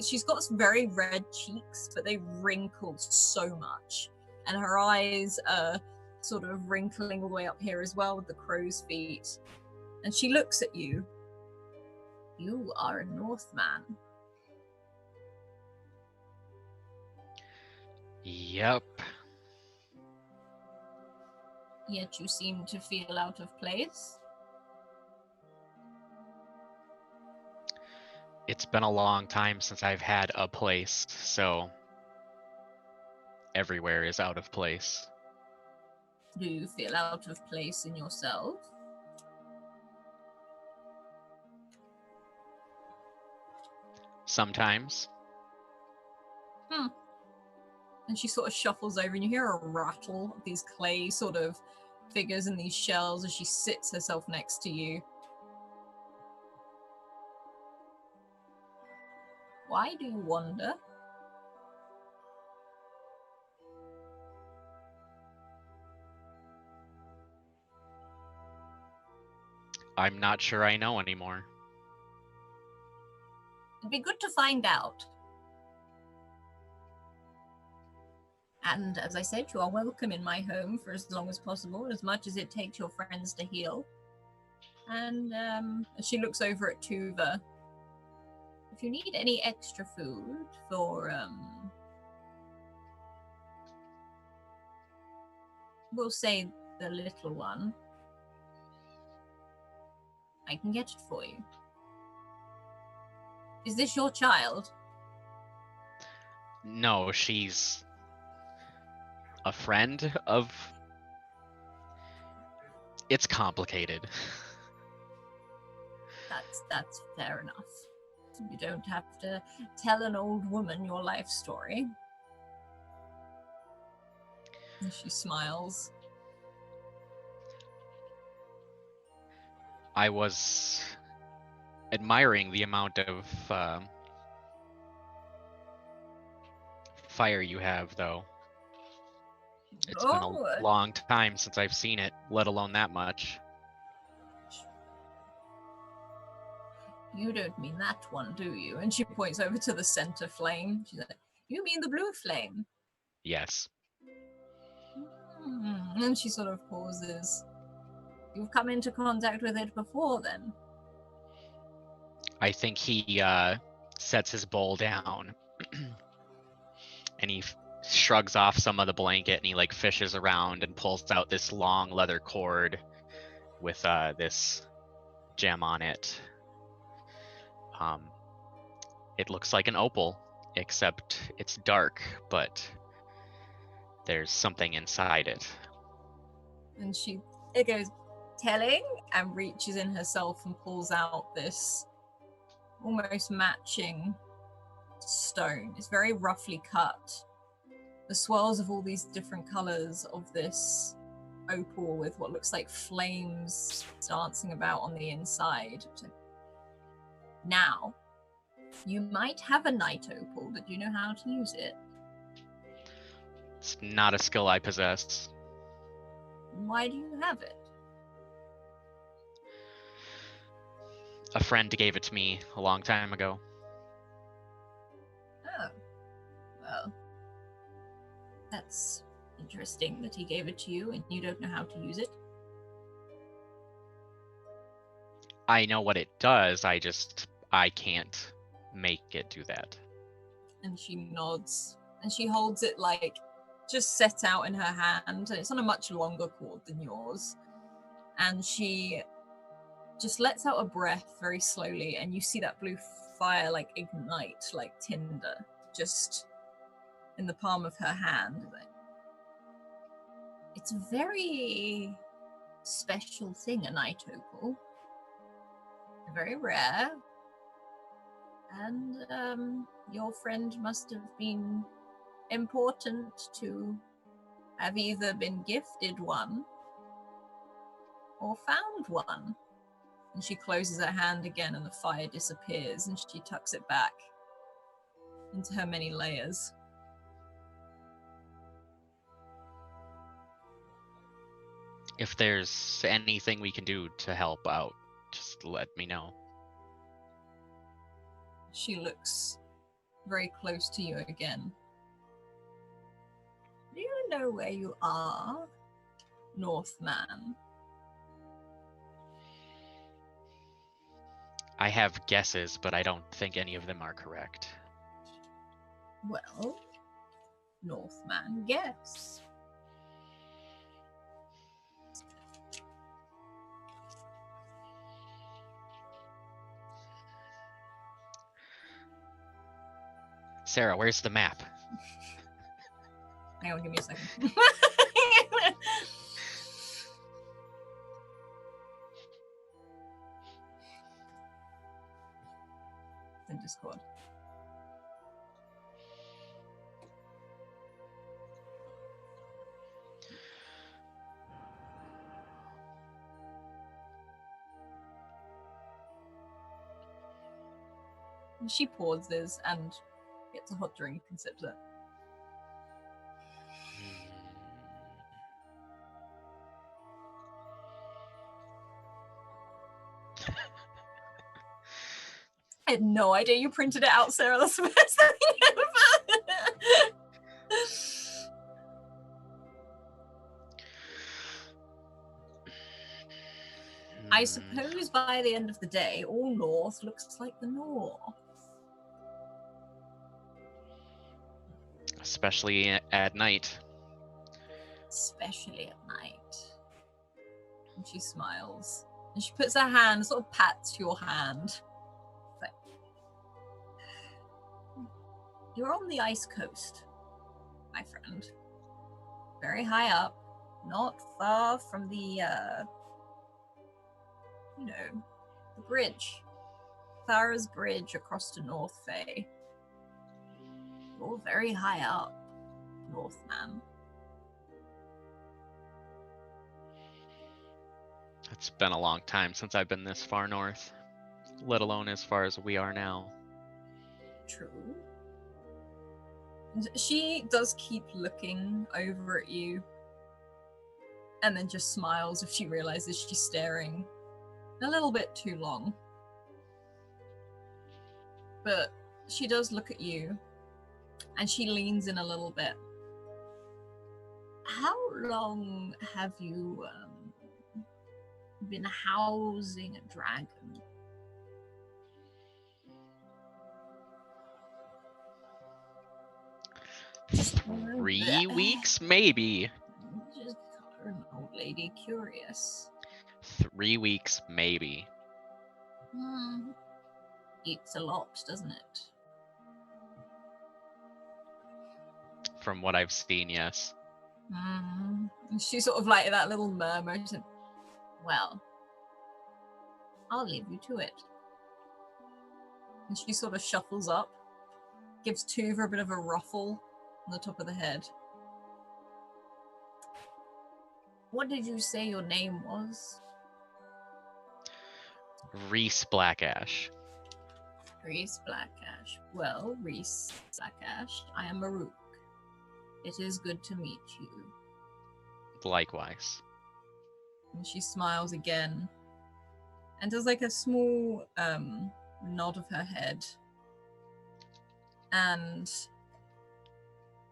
She's got very red cheeks, but they wrinkled so much. And her eyes are sort of wrinkling all the way up here as well with the crow's feet. And she looks at you. You are a Northman. Yep. Yet you seem to feel out of place. It's been a long time since I've had a place, so everywhere is out of place. Do you feel out of place in yourself? Sometimes. And she sort of shuffles over, and you hear a rattle of these clay sort of figures in these shells as she sits herself next to you. Why do you wonder? I'm not sure I know anymore. It'd be good to find out. And as I said, you are welcome in my home for as long as possible, as much as it takes your friends to heal. And she looks over at Tuva. If you need any extra food for, we'll say the little one, I can get it for you. Is this your child? No, she's a friend of... It's complicated. That's fair enough. You don't have to tell an old woman your life story. And she smiles. I was admiring the amount of fire you have, though. It's been a long time since I've seen it, let alone that much. You don't mean that one, do you? And she points over to the center flame. She's like, you mean the blue flame? Yes. And she sort of pauses. You've come into contact with it before, then? I think he sets his bowl down and he shrugs off some of the blanket and he like fishes around and pulls out this long leather cord with this gem on it. It looks like an opal, except it's dark, but there's something inside it. And it goes, telling, and reaches in herself and pulls out this almost matching stone. It's very roughly cut. The swirls of all these different colors of this opal with what looks like flames dancing about on the inside. Now, you might have a night opal, but do you know how to use it? It's not a skill I possess. Why do you have it? A friend gave it to me a long time ago. Oh, well, that's interesting that he gave it to you and you don't know how to use it. I know what it does, I can't make it do that. And she nods, and she holds it like just set out in her hand, and it's on a much longer cord than yours. And she just lets out a breath very slowly, and you see that blue fire like ignite like tinder just in the palm of her hand. It's a very special thing, a night opal. Very rare. And your friend must have been important to have either been gifted one or found one. And she closes her hand again and the fire disappears and she tucks it back into her many layers. If there's anything we can do to help out, just let me know. She looks very close to you again. Do you know where you are, Northman? I have guesses, but I don't think any of them are correct. Well, Northman, guess. Sarah, where's the map? Hang on, give me a second. In Discord. And she pauses and gets a hot drink and sips it. I had no idea you printed it out, Sarah. That's the best thing ever. I suppose by the end of the day, all north looks like the north. Especially at night. Especially at night. And she smiles. And she puts her hand, sort of pats your hand. Like, you're on the ice coast, my friend. Very high up. Not far from the, the bridge Thara's Bridge across to North Fae. You're very high up, Northman. It's been a long time since I've been this far north, let alone as far as we are now. True. She does keep looking over at you and then just smiles if she realizes she's staring a little bit too long. But she does look at you and she leans in a little bit. How long have you been housing a dragon? 3 weeks, maybe. Just an old lady curious. 3 weeks, maybe. Eats a lot, doesn't it? From what I've seen, yes. And she sort of like that little murmur. Said, well, I'll leave you to it. And she sort of shuffles up, gives Tuva a bit of a ruffle on the top of the head. What did you say your name was? Reese Blackash. Reese Blackash. Well, Reese Blackash, I am Maruk. It is good to meet you. Likewise. And she smiles again and does like a small nod of her head. And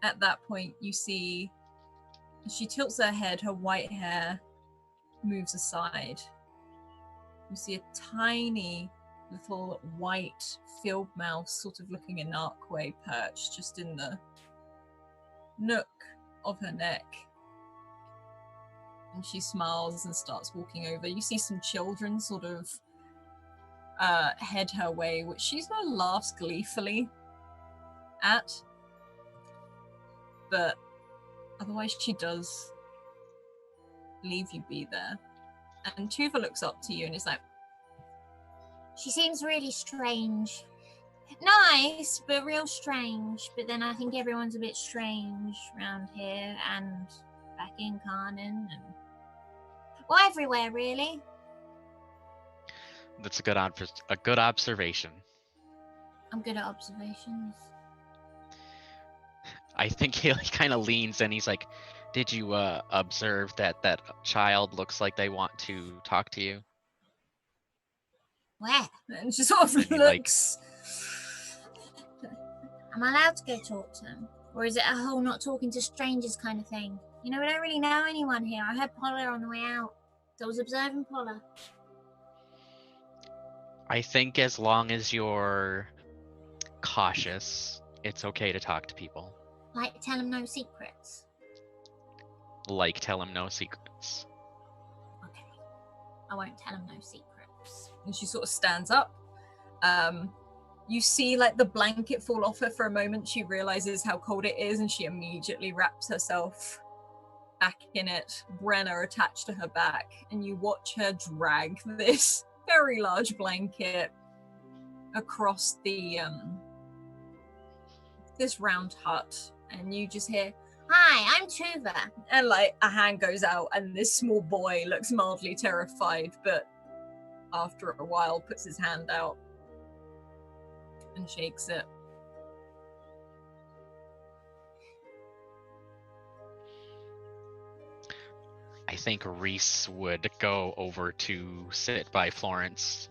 at that point, you see she tilts her head, her white hair moves aside. You see a tiny little white field mouse sort of looking a narc way perched just in the nook of her neck. And she smiles and starts walking over. You see some children sort of head her way, which she's gonna laugh gleefully at. But otherwise she does leave you be there. And Tuva looks up to you and is like, she seems really strange. Nice, but real strange. But then I think everyone's a bit strange around here and back in Karnan and well, everywhere really. That's a good observation. I'm good at observations. I think he kind of leans and he's like, did you observe that child looks like they want to talk to you? Where? and she sort of You looks. Am I allowed to go talk to them? Or is it a whole not talking to strangers kind of thing? You know, we don't really know anyone here. I heard Polar on the way out. So I was observing Polar. I think as long as you're cautious, it's okay to talk to people. Like, tell them no secrets. Like, tell them no secrets. Okay. I won't tell them no secrets. And she sort of stands up. You see like the blanket fall off her for a moment. She realizes how cold it is and she immediately wraps herself back in it, Brenna attached to her back, and you watch her drag this very large blanket across the this round hut, and you just hear, Hi, I'm Tuva. and like a hand goes out and this small boy looks mildly terrified, but after a while puts his hand out and shakes it. I think Reese would go over to sit by Florence.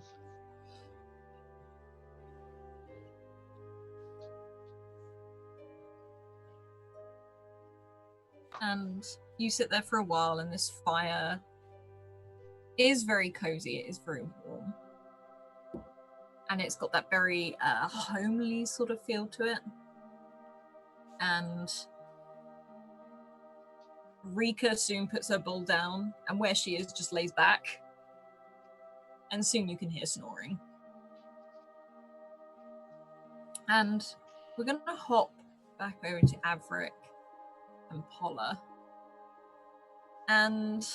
And you sit there for a while, and this fire is very cozy. It is very warm. And it's got that very homely sort of feel to it. And Rika soon puts her bowl down, and where she is just lays back. And soon you can hear snoring. And we're going to hop back over to Averick and Polla. And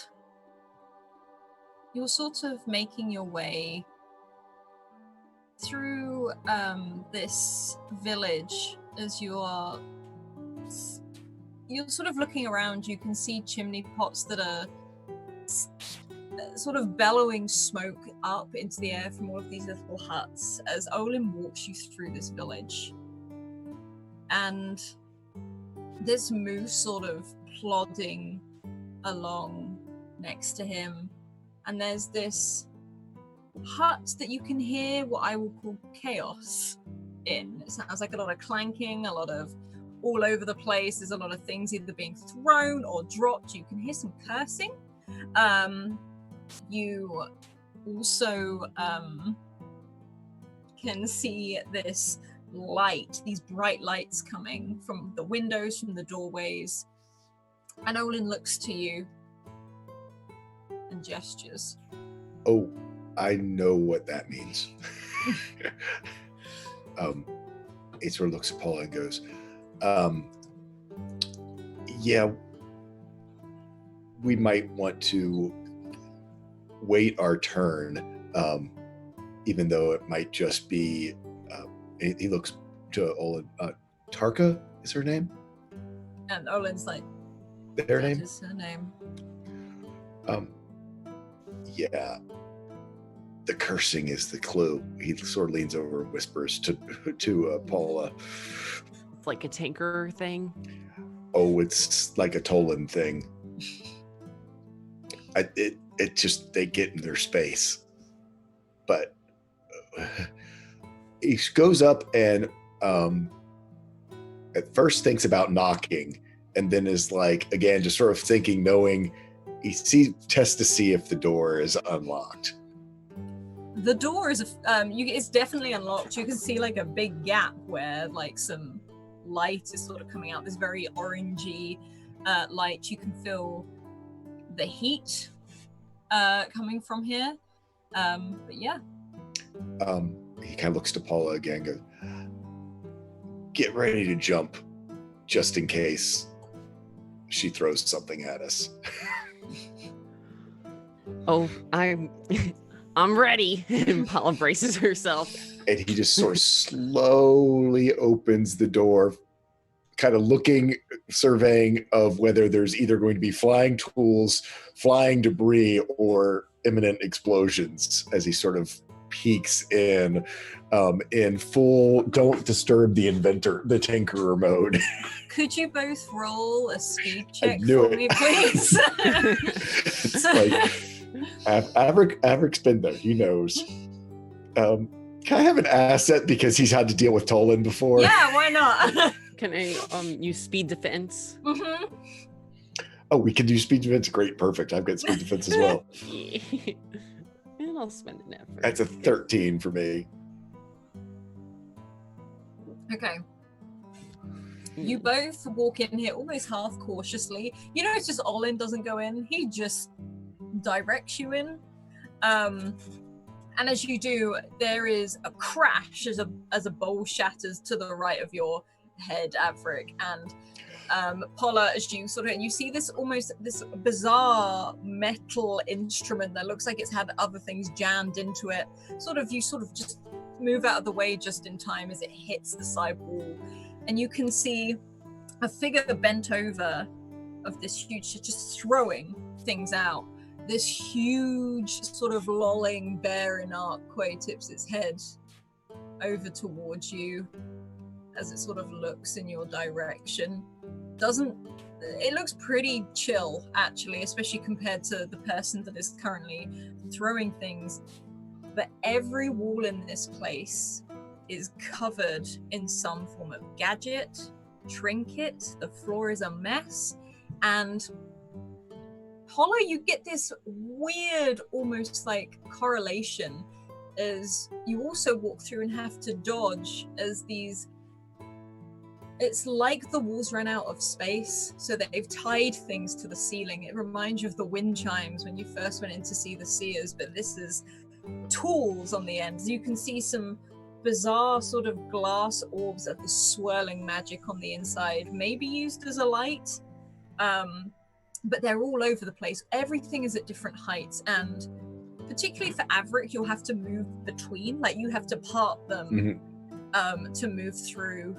you're sort of making your way through this village, as you're sort of looking around, you can see chimney pots that are sort of bellowing smoke up into the air from all of these little huts as Olin walks you through this village. And this moose sort of plodding along next to him, and there's this hut that you can hear what I will call chaos in. It sounds like a lot of clanking, a lot of all over the place. There's a lot of things either being thrown or dropped. You can hear some cursing. You also can see this light, these bright lights coming from the windows, from the doorways. And Olin looks to you and gestures. Oh, I know what that means. He sort of looks at Paula and goes, yeah, we might want to wait our turn, even though it might just be, he looks to Olin, Tarka is her name? And Olin's like, their name? That is her name. Yeah. The cursing is the clue. He sort of leans over and whispers to Paula. It's like a tanker thing. Oh, it's like a Tolan thing. It just, they get in their space. But he goes up and at first thinks about knocking, and then is like, again, just sort of thinking, knowing, tests to see if the door is unlocked. The door is it's definitely unlocked. You can see like a big gap where like some light is sort of coming out, this very orangey light. You can feel the heat coming from here. But yeah. He kind of looks to Paula again and goes, get ready to jump just in case she throws something at us. Oh, I'm ready. And Paula braces herself. And he just sort of slowly opens the door, kind of looking, surveying of whether there's either going to be flying tools, flying debris, or imminent explosions as he sort of peeks in full don't disturb the inventor, the tinkerer mode. Could you both roll a speed check knew for it. me, please? It's like Averick's been there, he knows. Can I have an asset because he's had to deal with Tolan before? Yeah, why not? Can I use speed defense? Mm-hmm. Oh, we can do speed defense. Great, perfect. I've got speed defense as well. And I'll spend an effort. That's a 13 for me. Okay. You both walk in here almost half cautiously. You know, it's just Olin doesn't go in. He just directs you in. And as you do, there is a crash as a bowl shatters to the right of your head, Averick. And Paula, as you you see this bizarre metal instrument that looks like it's had other things jammed into it. You just move out of the way just in time as it hits the side wall. And you can see a figure bent over of this huge, just throwing things out. This huge sort of lolling bear in Arquay tips its head over towards you as it sort of looks in your direction. It looks pretty chill, actually, especially compared to the person that is currently throwing things. But every wall in this place is covered in some form of gadget, trinket. The floor is a mess. And Paula, you get this weird, almost like correlation as you also walk through and have to dodge as it's like the walls ran out of space, so they've tied things to the ceiling. It reminds you of the wind chimes when you first went in to see the seers, but this is tools on the ends. You can see some bizarre sort of glass orbs of the swirling magic on the inside, maybe used as a light, but they're all over the place. Everything is at different heights, and particularly for Averick, you'll have to move between, like you have to part them to move through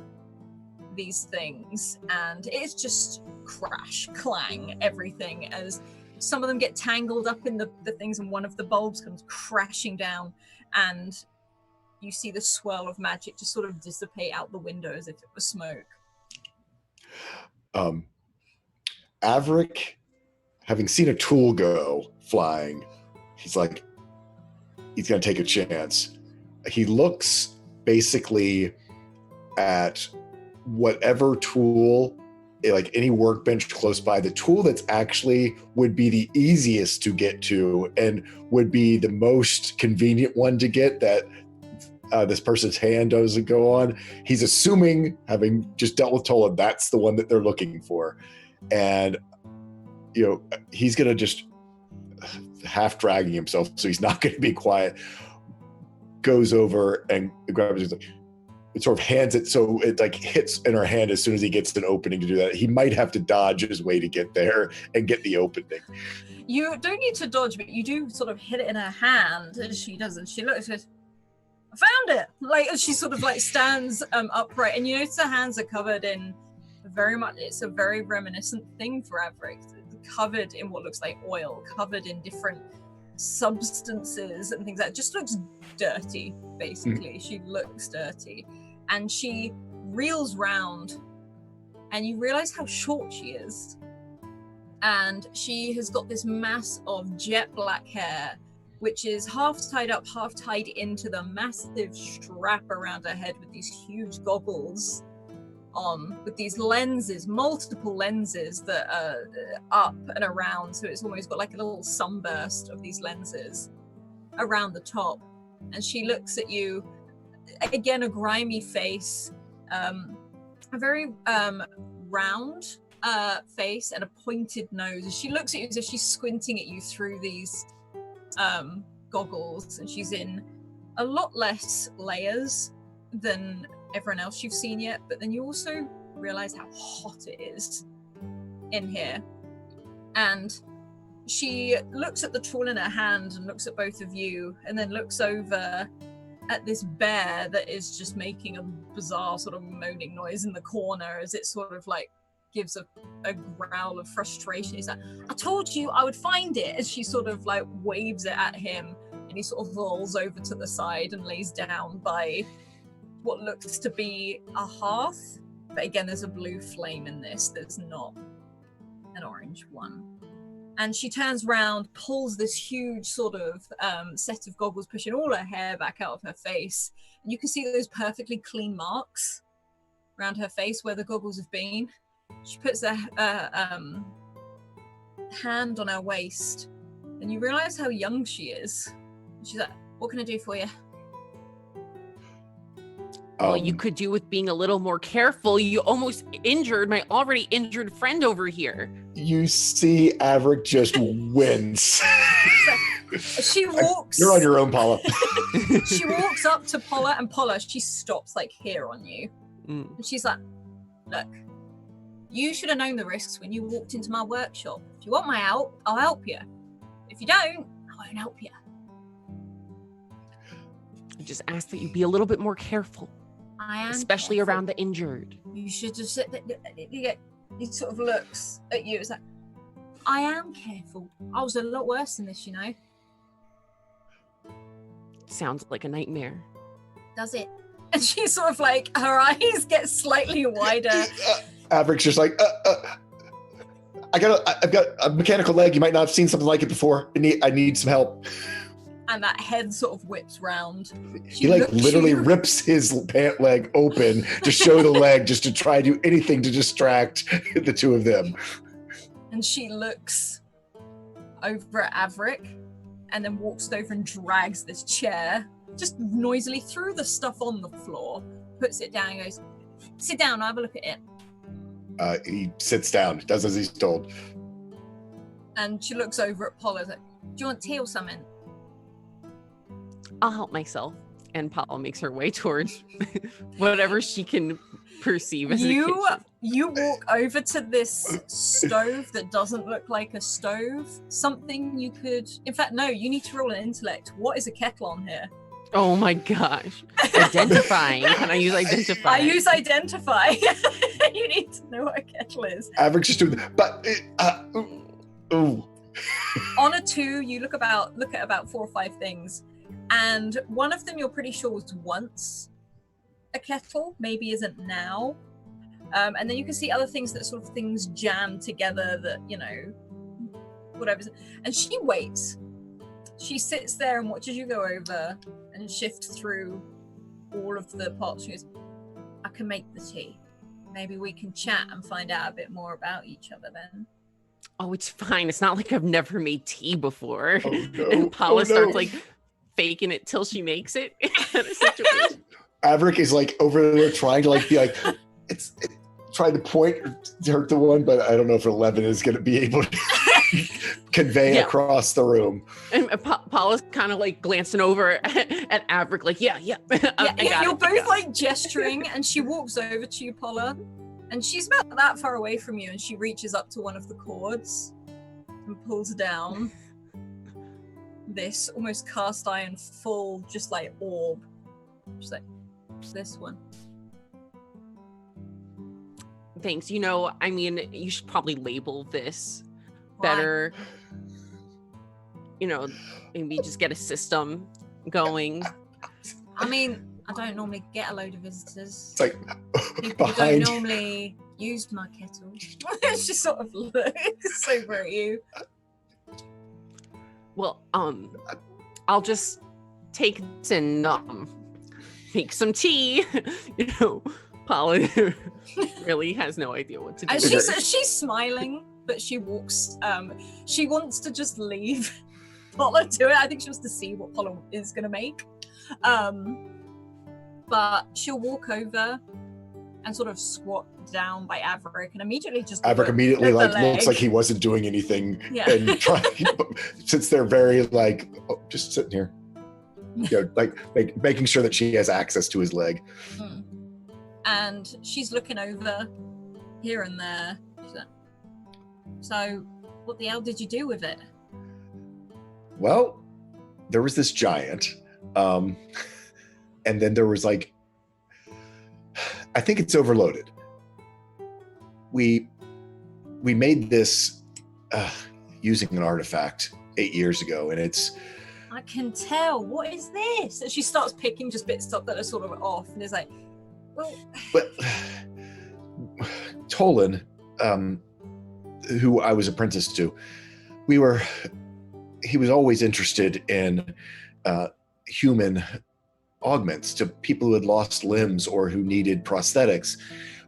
these things, and it's just crash, clang, everything as some of them get tangled up in the things, and one of the bulbs comes crashing down, and you see the swirl of magic just sort of dissipate out the window as if it was smoke. Averick, having seen a tool go flying, he's like, he's going to take a chance. He looks basically at whatever tool, like any workbench close by, the tool that's actually would be the easiest to get to and would be the most convenient one to get that this person's hand doesn't go on. He's assuming, having just dealt with Tola, that's the one that they're looking for. And, you know, he's going to just half dragging himself, so he's not going to be quiet, goes over and grabs it, it sort of hands it so it like hits in her hand as soon as he gets an opening to do that. He might have to dodge his way to get there and get the opening. You don't need to dodge, but you do sort of hit it in her hand as she does, and she looks and says, I found it! Like, as she sort of like stands upright, and you notice her hands are covered in it's a very reminiscent thing for Averick, covered in what looks like oil, covered in different substances and things that just looks dirty, basically. She looks dirty, and she reels round, and you realize how short she is, and she has got this mass of jet black hair, which is half tied up, half tied into the massive strap around her head with these huge goggles on, with these lenses, multiple lenses that are up and around, so it's almost got like a little sunburst of these lenses around the top. And she looks at you, again, a grimy face, a very round face and a pointed nose. And she looks at you as if she's squinting at you through these goggles, and she's in a lot less layers than everyone else you've seen yet, but then you also realize how hot it is in here. And she looks at the tool in her hand and looks at both of you, and then looks over at this bear that is just making a bizarre sort of moaning noise in the corner as it sort of like gives a growl of frustration. He's like, I told you I would find it, as she sort of like waves it at him, and he sort of rolls over to the side and lays down by what looks to be a hearth, but again, there's a blue flame in this, there's not an orange one. And she turns around, pulls this huge sort of set of goggles, pushing all her hair back out of her face, and you can see those perfectly clean marks around her face where the goggles have been. She puts her hand on her waist, and you realize how young she is. She's like, what can I do for you? Well, you could do with being a little more careful. You almost injured my already injured friend over here. You see Averick just wince. She walks. You're on your own, Paula. She walks up to Paula, and Paula, she stops like here on you. And she's like, look, you should have known the risks when you walked into my workshop. If you want my help, I'll help you. If you don't, I won't help you. I just ask that you be a little bit more careful. I am especially careful. Around the injured. You should just sit there. He sort of looks at you. It's like, I am careful. I was a lot worse than this, you know. Sounds like a nightmare. Does it? And she's sort of like, her eyes get slightly wider. Averick's just like, I've got a mechanical leg. You might not have seen something like it before. I need some help. And that head sort of whips round. He like literally rips his pant leg open to show the leg, just to try to do anything to distract the two of them. And she looks over at Averick and then walks over and drags this chair just noisily through the stuff on the floor, puts it down and goes, sit down, I'll have a look at it. He sits down, does as he's told. And she looks over at Paula, like, do you want tea or something? I'll help myself. And Paula makes her way towards whatever she can perceive as a kitchen. You walk over to this stove that doesn't look like a stove. Something you could... In fact, no, you need to roll an intellect. What is a kettle on here? Oh my gosh. Identifying. Can I use identify? I use identify. You need to know what a kettle is. Average just doing that. But, ooh. On a 2, you look at about 4 or 5 things. And one of them you're pretty sure was once a kettle, maybe isn't now. And then you can see other things that sort of things jam together that, you know, whatever. And she waits. She sits there and watches you go over and shift through all of the pots. She goes, I can make the tea. Maybe we can chat and find out a bit more about each other then. Oh, it's fine. It's not like I've never made tea before. Oh, no. And Paula Oh, starts no. like faking it till she makes it. Averick is like over there trying to like be like, it's trying to point to hurt the one, but I don't know if 11 is going to be able to convey across the room. And Paula's kind of like glancing over at Averick, like, yeah. You're both like gesturing, and she walks over to you, Paula, and she's about that far away from you, and she reaches up to one of the cords and pulls down this almost cast iron full, just like orb. She's like, this one. Thanks. You know, I mean, you should probably label this better. You know, maybe just get a system going. I mean, I don't normally get a load of visitors. It's like People behind. don't normally use my kettle. She sort of looks over at you. Well, I'll just take this and make some tea. You know, Paula really has no idea what to do. And she's smiling, but she walks. She wants to just leave Paula to it. I think she wants to see what Paula is going to make. But she'll walk over and sort of squat down by Averick, and immediately just Averick immediately like leg. looks like he wasn't doing anything, Yeah. and since they're very like just sitting here, you know, like making sure that she has access to his leg. And she's looking over here and there. She's like, so, what the hell did you do with it? Well, there was this giant, and then there was like, I think it's overloaded. We made this using an artifact 8 years ago, and it's... I can tell. What is this? And she starts picking just bits up that are sort of off, and is like, well... But Tolan, who I was apprenticed to, he was always interested in human augments to people who had lost limbs or who needed prosthetics.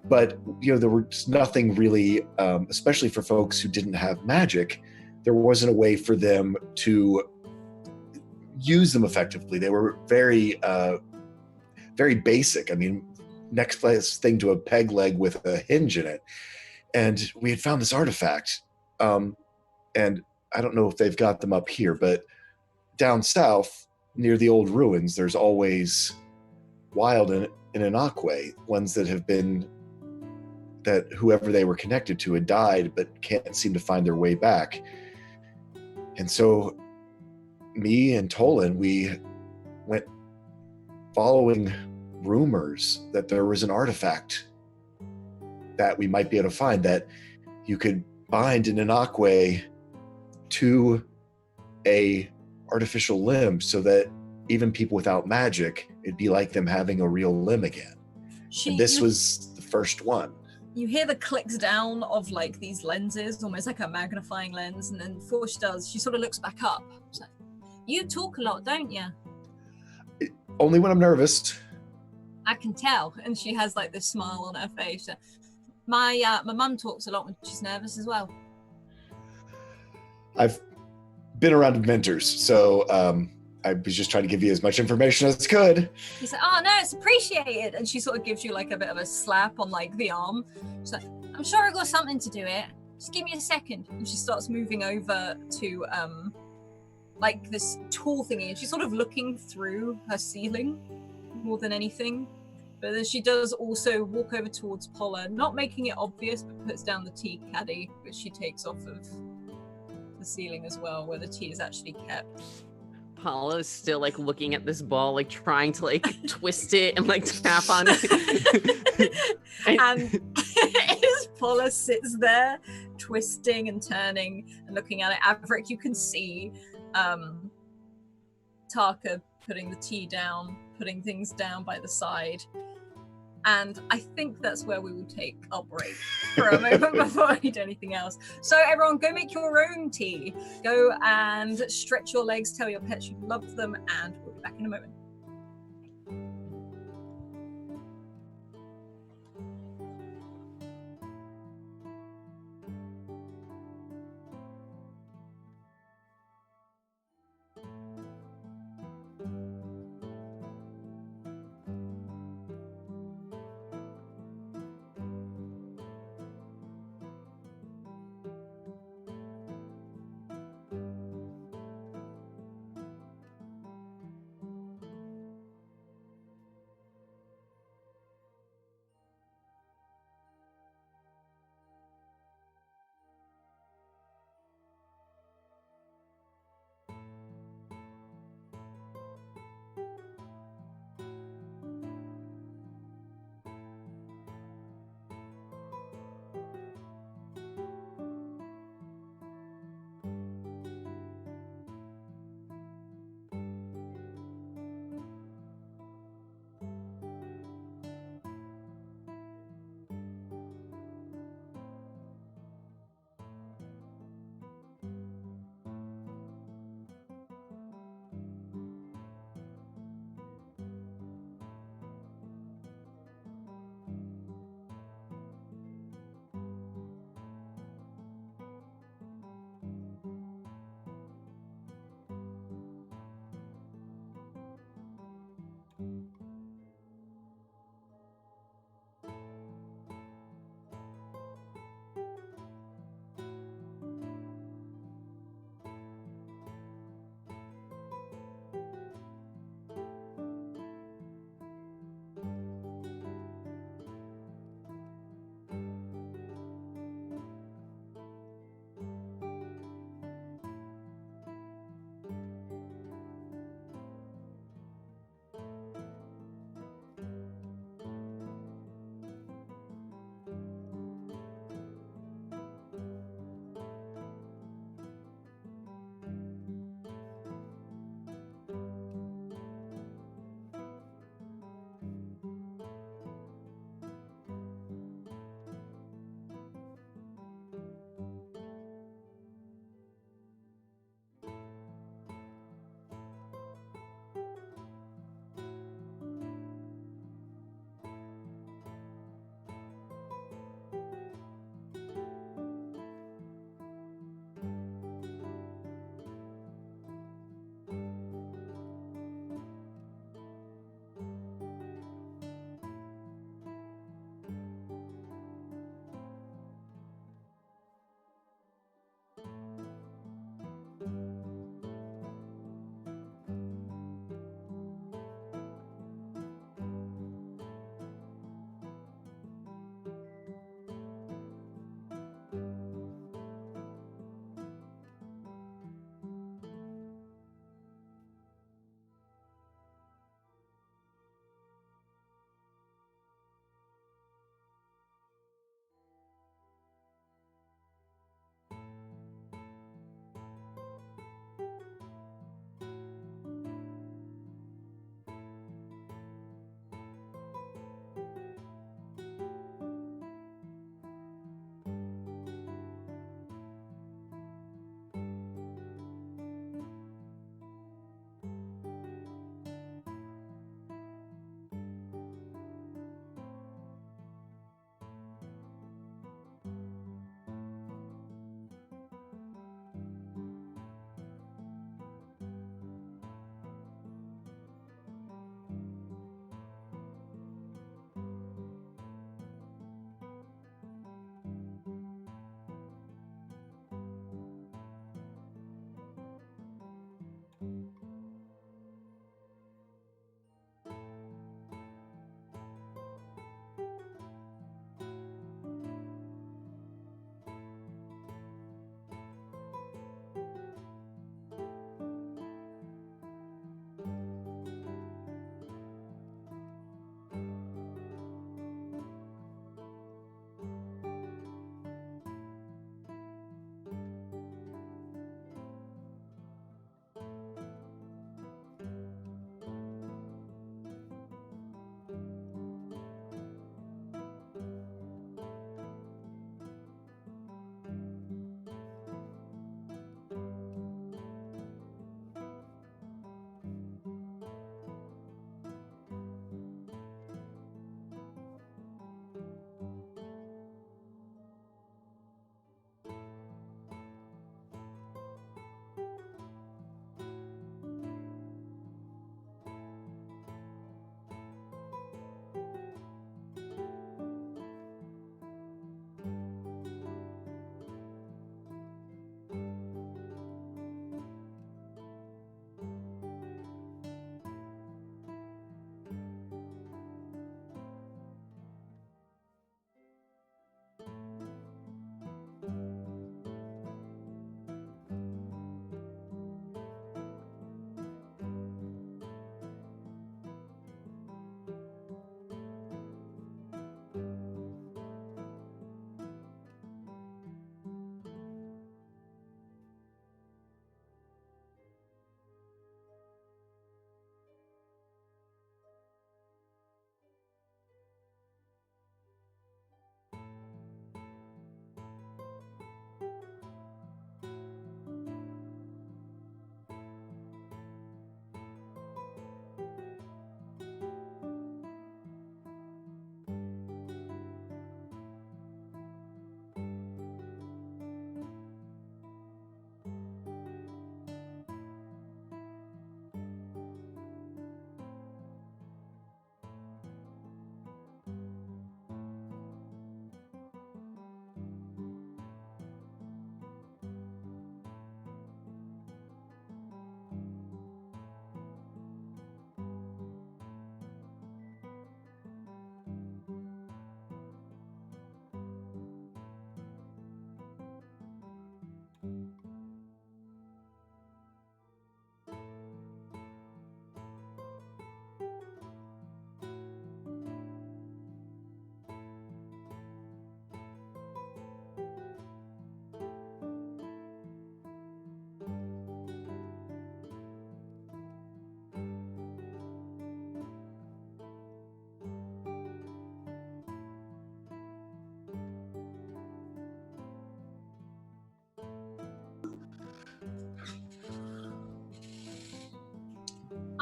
But, you know, there was nothing really, especially for folks who didn't have magic, there wasn't a way for them to use them effectively. They were very, very basic. I mean, next best thing to a peg leg with a hinge in it. And we had found this artifact. And I don't know if they've got them up here, but down south near the old ruins, there's always wild and Inakwe, ones that have been, that whoever they were connected to had died, but can't seem to find their way back. And so me and Tolan, we went following rumors that there was an artifact that we might be able to find, that you could bind an Inakwe to a artificial limb so that even people without magic, it'd be like them having a real limb again. And this was the first one. You hear the clicks down of like these lenses, almost like a magnifying lens, and then before she does, she sort of looks back up. She's like, you talk a lot, don't you? Only when I'm nervous. I can tell. And she has like this smile on her face. My mum talks a lot when she's nervous as well. I've been around inventors, so I was just trying to give you as much information as I could. He's like, oh no, it's appreciated. And she sort of gives you like a bit of a slap on like the arm. She's like, I'm sure I got something to do it. Just give me a second. And she starts moving over to like this tall thingy, and she's sort of looking through her ceiling more than anything. But then she does also walk over towards Polla, not making it obvious, but puts down the tea caddy, which she takes off of the ceiling as well, where the tea is actually kept. Paula is still like looking at this ball, like trying to like twist it and like tap on it. And as Paula sits there, twisting and turning and looking at it, Averick, you can see Tarka putting the tea down, putting things down by the side. And I think that's where we will take our break for a moment before we do anything else. So everyone, go make your own tea. Go and stretch your legs, tell your pets you love them, and we'll be back in a moment.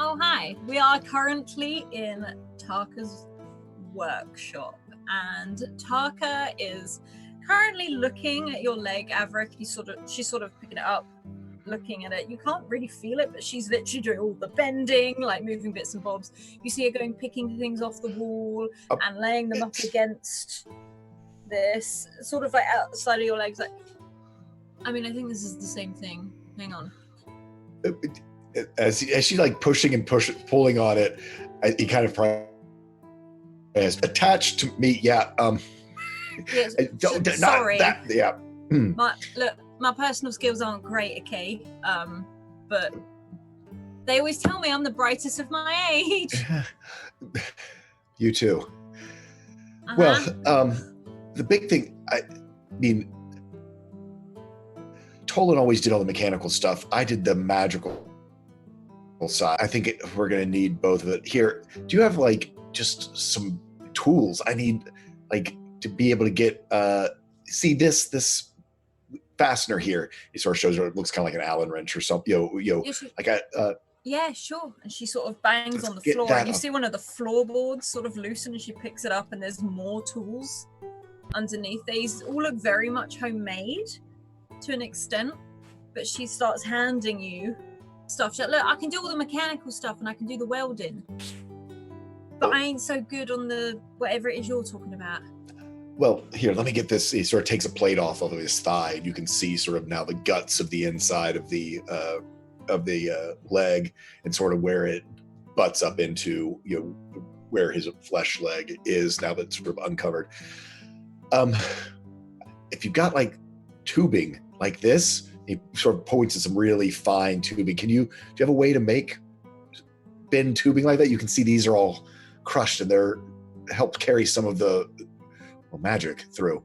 Oh, hi. We are currently in Tarka's workshop, and Tarka is currently looking at your leg, Averick. She's sort of picking it up, looking at it. You can't really feel it, but she's literally doing all the bending, like moving bits and bobs. You see her going, picking things off the wall and laying them up against this, sort of like outside of your legs. Like, I mean, I think this is the same thing. Hang on. As she like pushing and pulling on it, he kind of as attached to me. Yeah. Yes, sorry. Not that, yeah. My personal skills aren't great, okay? But they always tell me I'm the brightest of my age. You too. Uh-huh. Well, the big thing, I mean, Tolan always did all the mechanical stuff. I did the magical side. I think we're going to need both of it. Here, do you have like just some tools? I need like to be able to get, see this fastener here. He sort of shows her, it looks kind of like an Allen wrench or something. Yeah, sure. And she sort of bangs on the floor, and you see one of the floorboards sort of loosen, and she picks it up, and there's more tools underneath. These all look very much homemade to an extent, but she starts handing you stuff. She's like, look, I can do all the mechanical stuff, and I can do the welding, but I ain't so good on the whatever it is you're talking about. Well, here, let me get this. He sort of takes a plate off of his thigh, and you can see sort of now the guts of the inside of the leg, and sort of where it butts up into, where his flesh leg is now that's sort of uncovered. If you've got like tubing like this, he sort of points at some really fine tubing. Do you have a way to make bend tubing like that? You can see these are all crushed, and they're helped carry some of the magic through.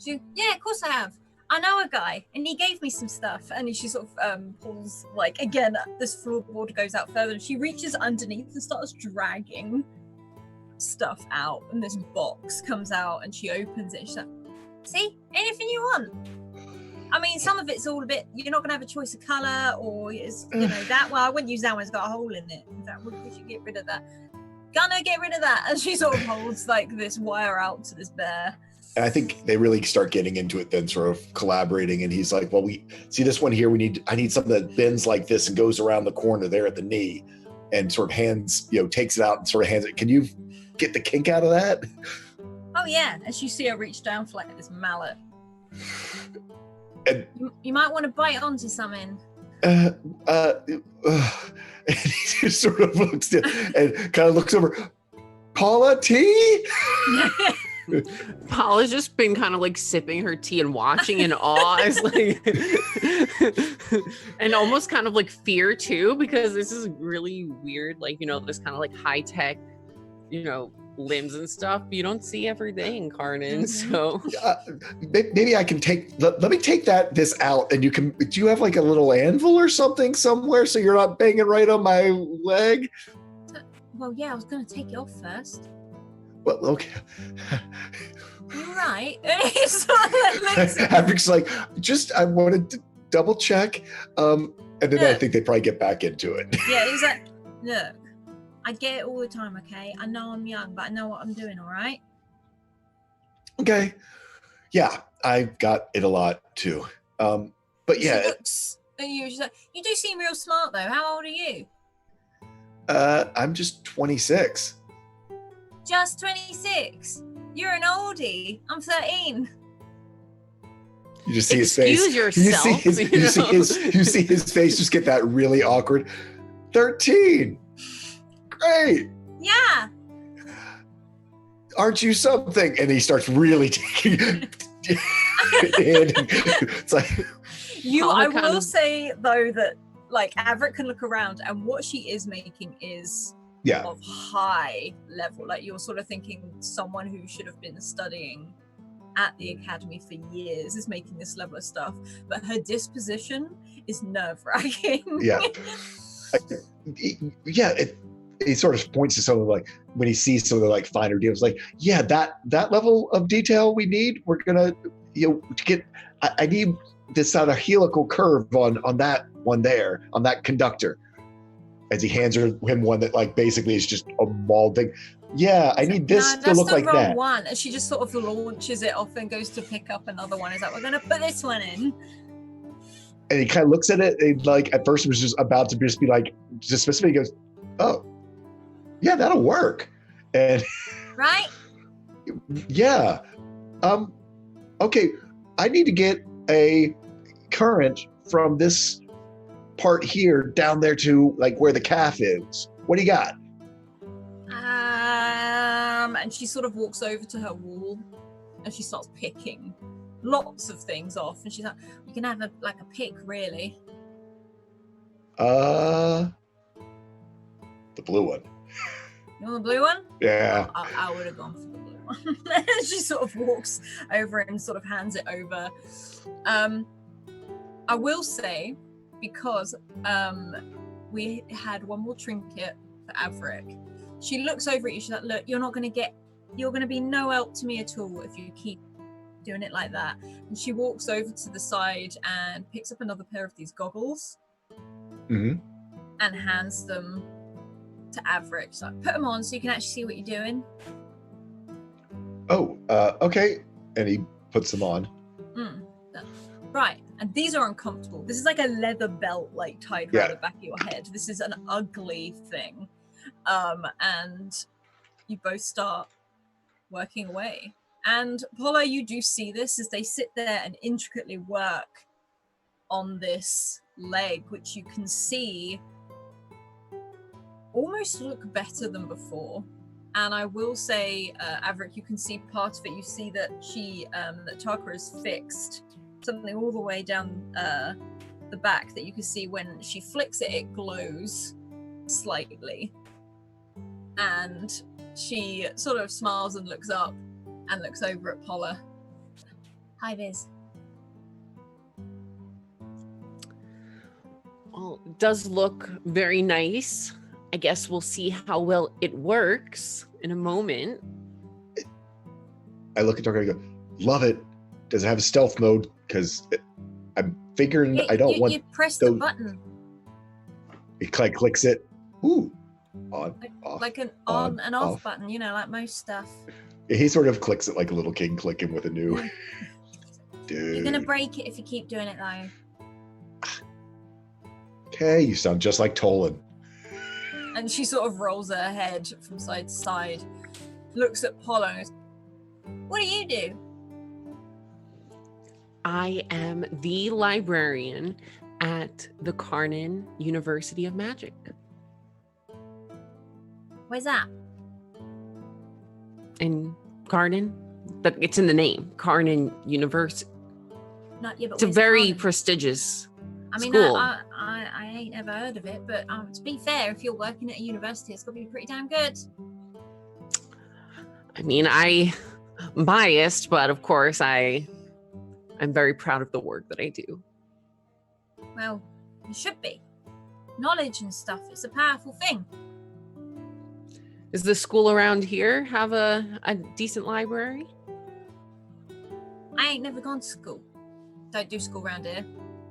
Yeah, of course I have. I know a guy, and he gave me some stuff. And she sort of pulls, like, again, this floorboard goes out further, and she reaches underneath and starts dragging stuff out. And this box comes out, and she opens it. And she's like, see, anything you want. I mean, some of it's all a bit, you're not going to have a choice of colour, or it's, that. Well, I wouldn't use that one, it's got a hole in it. In fact, we should get rid of that. Gonna get rid of that. And she sort of holds, like, this wire out to this bear. And I think they really start getting into it then, sort of collaborating. And he's like, well, we see this one here. I need something that bends like this and goes around the corner there at the knee, and sort of hands, takes it out and sort of hands it. Can you get the kink out of that? Oh, yeah. As you see her reach down for like this mallet. And you might want to bite onto something. And he just sort of looks down and kind of looks over. Paula, tea? Paula's just been kind of like sipping her tea and watching in awe. It's like, and almost kind of like fear too, because this is really weird. Like, this kind of like high tech, limbs and stuff. You don't see everything, Karnan. So maybe I can let me take this out, and do you have like a little anvil or something somewhere so you're not banging right on my leg? Well, yeah, I was going to take it off first. Well, okay. You're right. Averick's like, I wanted to double check. And then I think they probably get back into it. Yeah, he's like, look, I get it all the time, okay? I know I'm young, but I know what I'm doing, all right? Okay. Yeah, I've got it a lot too. But yeah. You do seem real smart though. How old are you? I'm just 26. Just 26? You're an oldie. I'm 13. You just see his face. Excuse yourself. You see his face just get that really awkward. 13. Great. Yeah. Aren't you something? And he starts really taking it's like I will say though that like Averick can look around, and what she is making is of high level. Like, you're sort of thinking someone who should have been studying at the academy for years is making this level of stuff, but her disposition is nerve-wracking. He sort of points to some of like, when he sees some of the like finer deals, like, that level of detail we need, we're gonna to get, I need this on a helical curve on that one there, on that conductor. as he hands him one that like basically is just a mauled thing. Yeah, I need this to look like that. That's the wrong one. And she just sort of launches it off and goes to pick up another one. Is like, we're going to put this one in. And he kind of looks at it and like at first was just about to just be like, just specifically goes, oh, yeah, that'll work. And right? Yeah. Okay, I need to get a current from this part here down there to like where the calf is. What do you got? And she sort of walks over to her wall and she starts picking lots of things off. And she's like, "You can have a pick, really." The blue one. You want the blue one? Yeah. I would have gone for the blue one. She sort of walks over and sort of hands it over. I will say, because we had one more trinket for Averick, she looks over at you. She's like, "Look, you're going to be no help to me at all if you keep doing it like that." And she walks over to the side and picks up another pair of these goggles and hands them to Averick. She's like, "Put them on so you can actually see what you're doing." Oh, okay. And he puts them on. Right, and these are uncomfortable. This is like a leather belt tied around the back of your head. This is an ugly thing. And you both start working away. And Paula, you do see this as they sit there and intricately work on this leg, which you can see almost look better than before. And I will say, Averick, you can see part of it. You see that that Taka has fixed something all the way down the back that you can see when she flicks it, it glows slightly. And she sort of smiles and looks up and looks over at Paula. "Hi, Viz." Well, it does look very nice. I guess we'll see how well it works in a moment. I look at Dark and I go, "Love it. Does it have a stealth mode? Because I'm figuring I don't want." You press the button. He clicks it. Ooh. On, off. Like an on and off button, like most stuff. He sort of clicks it like a little king clicking with a new. Dude. You're going to break it if you keep doing it, though. Okay, you sound just like Tolan. And she sort of rolls her head from side to side, looks at Paula and goes, "What do you do?" I am the librarian at the Karnan University of Magic. Where's that? In Karnan? It's in the name, Karnan University. It's a very prestigious school. I ain't ever heard of it, but to be fair, if you're working at a university, it's got to be pretty damn good. I mean, I'm biased, but of course I'm very proud of the work that I do. Well, you should be. Knowledge and stuff, it's a powerful thing. Does the school around here have a decent library? I ain't never gone to school. Don't do school around here.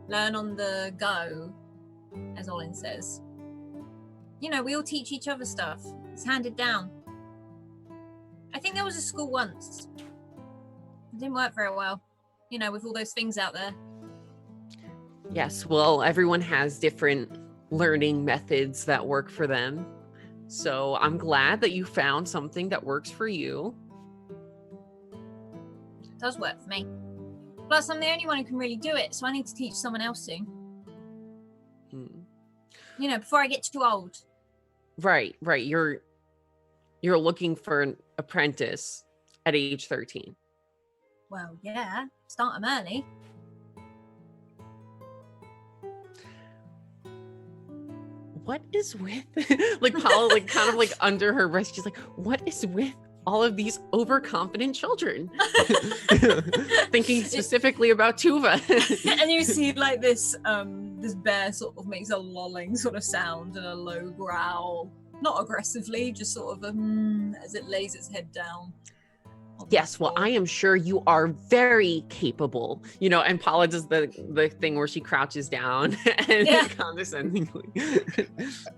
Learn on the go, as Olin says. We all teach each other stuff. It's handed down. I think there was a school once. It didn't work very well, with all those things out there. Yes, well, everyone has different learning methods that work for them. So I'm glad that you found something that works for you. It does work for me. Plus, I'm the only one who can really do it, so I need to teach someone else soon. Before I get too old. Right. You're looking for an apprentice at age 13. Well, yeah. Start them early. What is with Paula kind of under her breath, she's like, what is with all of these overconfident children? Thinking specifically about Tuva. And you see this bear sort of makes a lolling sort of sound and a low growl, not aggressively, just sort of as it lays its head down. Yes, well, I am sure you are very capable, and Paula does the thing where she crouches down and condescendingly.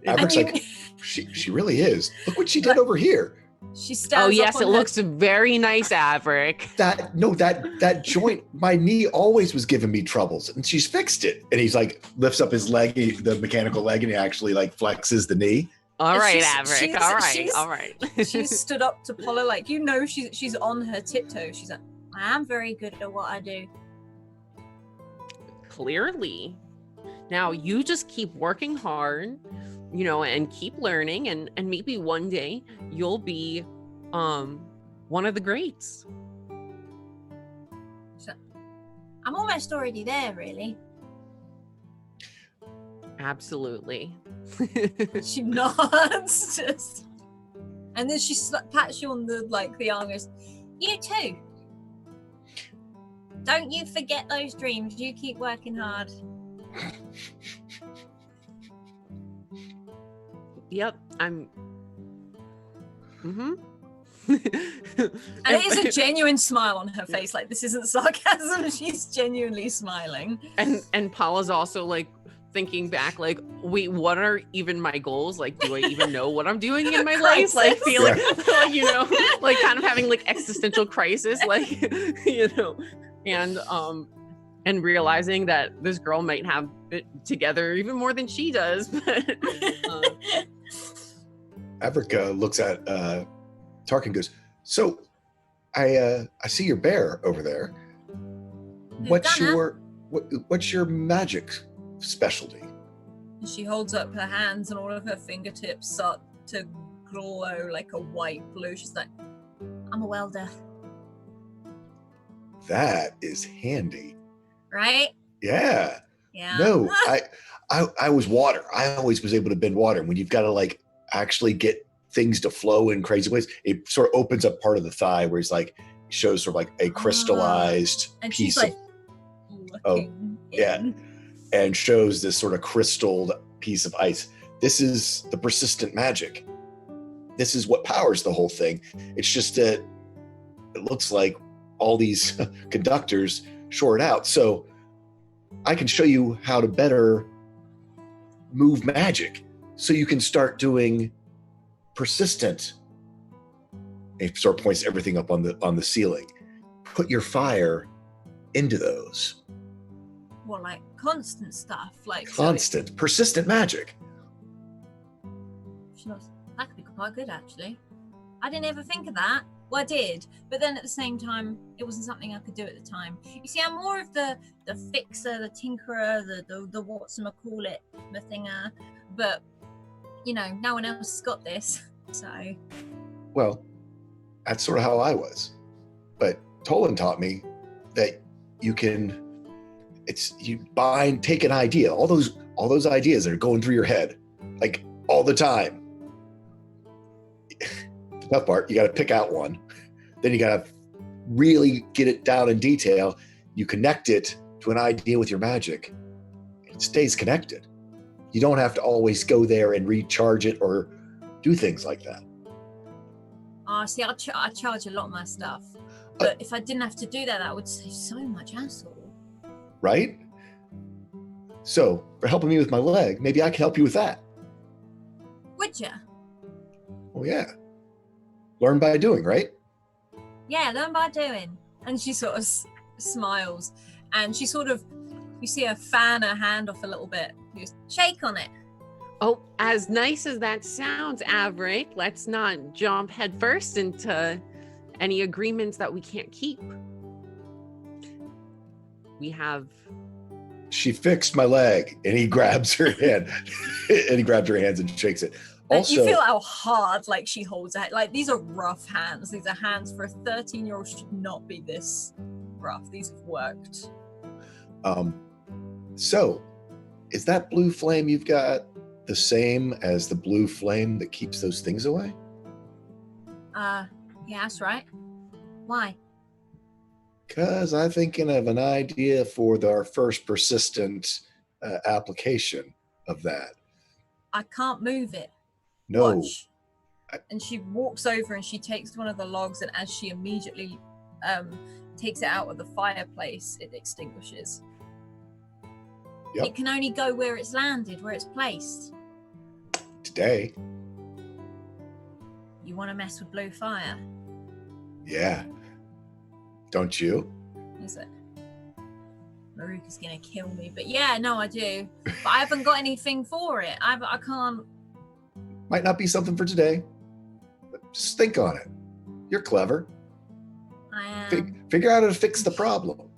Averick's like, she really is. Look what she did over here. She stands Oh yes, up it on her- looks very nice, Averick. That joint, my knee always was giving me troubles, and she's fixed it. And he's like, lifts up his leg, the mechanical leg, and he actually like flexes the knee. All right, she's- Averick. All right. She's stood up to Paula, like, she's on her tiptoes. She's like, I am very good at what I do. Clearly. Now you just keep working hard, and keep learning, and maybe one day you'll be one of the greats. So, I'm almost already there, really. Absolutely. She nods, just, and then she pats you on the arm and goes, You too. Don't you forget those dreams. You keep working hard. Yep, I'm. And it is a genuine smile on her face. Like, this isn't sarcasm. She's genuinely smiling. And Paula's also like thinking back, like, wait, what are even my goals? Like, do I even know what I'm doing in my life? Like, feeling like kind of having like existential crisis, like, and realizing that this girl might have it together even more than she does. But Averick looks at Tark and goes, so I see your bear over there. What's your magic specialty? She holds up her hands and all of her fingertips start to glow like a white blue. She's like, I'm a welder. That is handy. Right? Yeah. Yeah. No, I was water. I always was able to bend water. And when you've got to like actually get things to flow in crazy ways, it sort of opens up part of the thigh where it's like, shows sort of like a crystallized and piece she's like, yeah, and shows this sort of crystalled piece of ice. This is the persistent magic. This is what powers the whole thing. It's just that it looks like all these conductors short out. So I can show you how to better move magic so you can start doing persistent. It sort of points everything up on the ceiling. Put your fire into those. Well, like constant stuff, like Constant, persistent magic. That could be quite good, actually. I didn't ever think of that. Well, I did, but then at the same time, it wasn't something I could do at the time. You see, I'm more of the fixer, the tinkerer, the what's-call-it, the thinger. But no one else has got this, so. Well, that's sort of how I was, but Tolan taught me that you can. Take an idea, all those ideas that are going through your head, like all the time. The tough part, you got to pick out one. Then you got to really get it down in detail. You connect it to an idea with your magic. It stays connected. You don't have to always go there and recharge it or do things like that. See, I charge a lot of my stuff. But if I didn't have to do that, that would save so much hassle. Right? So, for helping me with my leg, maybe I can help you with that. Would you? Oh, yeah. Learn by doing, right? Yeah, learn by doing. And she sort of smiles. And she sort of, you see her fan her hand off a little bit. You just shake on it. Oh, as nice as that sounds, Averick, let's not jump headfirst into any agreements that we can't keep. We have. She fixed my leg, and he grabs her hand, and he grabs her hands and shakes it. Also, you feel how hard she holds it. Like, these are rough hands. These are hands for a 13-year-old should not be this rough. These have worked. So, is that blue flame you've got the same as the blue flame that keeps those things away? Yeah, that's right. Why? Because I'm thinking of an idea for our first persistent application of that. I can't move it. No. Watch. And she walks over and she takes one of the logs, and as she immediately takes it out of the fireplace, it extinguishes. Yep. It can only go where it's landed, where it's placed. Today. You want to mess with blue fire? Yeah. Don't you? Is it? Maruka's gonna kill me, but yeah, no, I do. But I haven't got anything for it. I can't. Might not be something for today, but just think on it. You're clever. I Figure out how to fix the problem.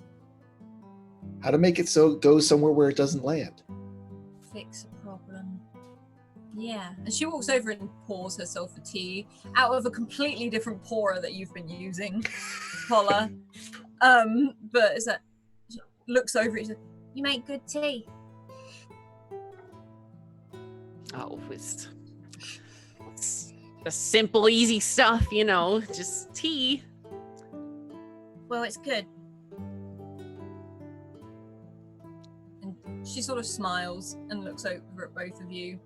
How to make it so it goes somewhere where it doesn't land. Fix a problem. Yeah. And she walks over and pours herself a tea out of a completely different pourer that you've been using, Paula. But is that looks over it. You make good tea. Oh, it's the simple, easy stuff, you know, just tea. Well, it's good. And she sort of smiles and looks over at both of you.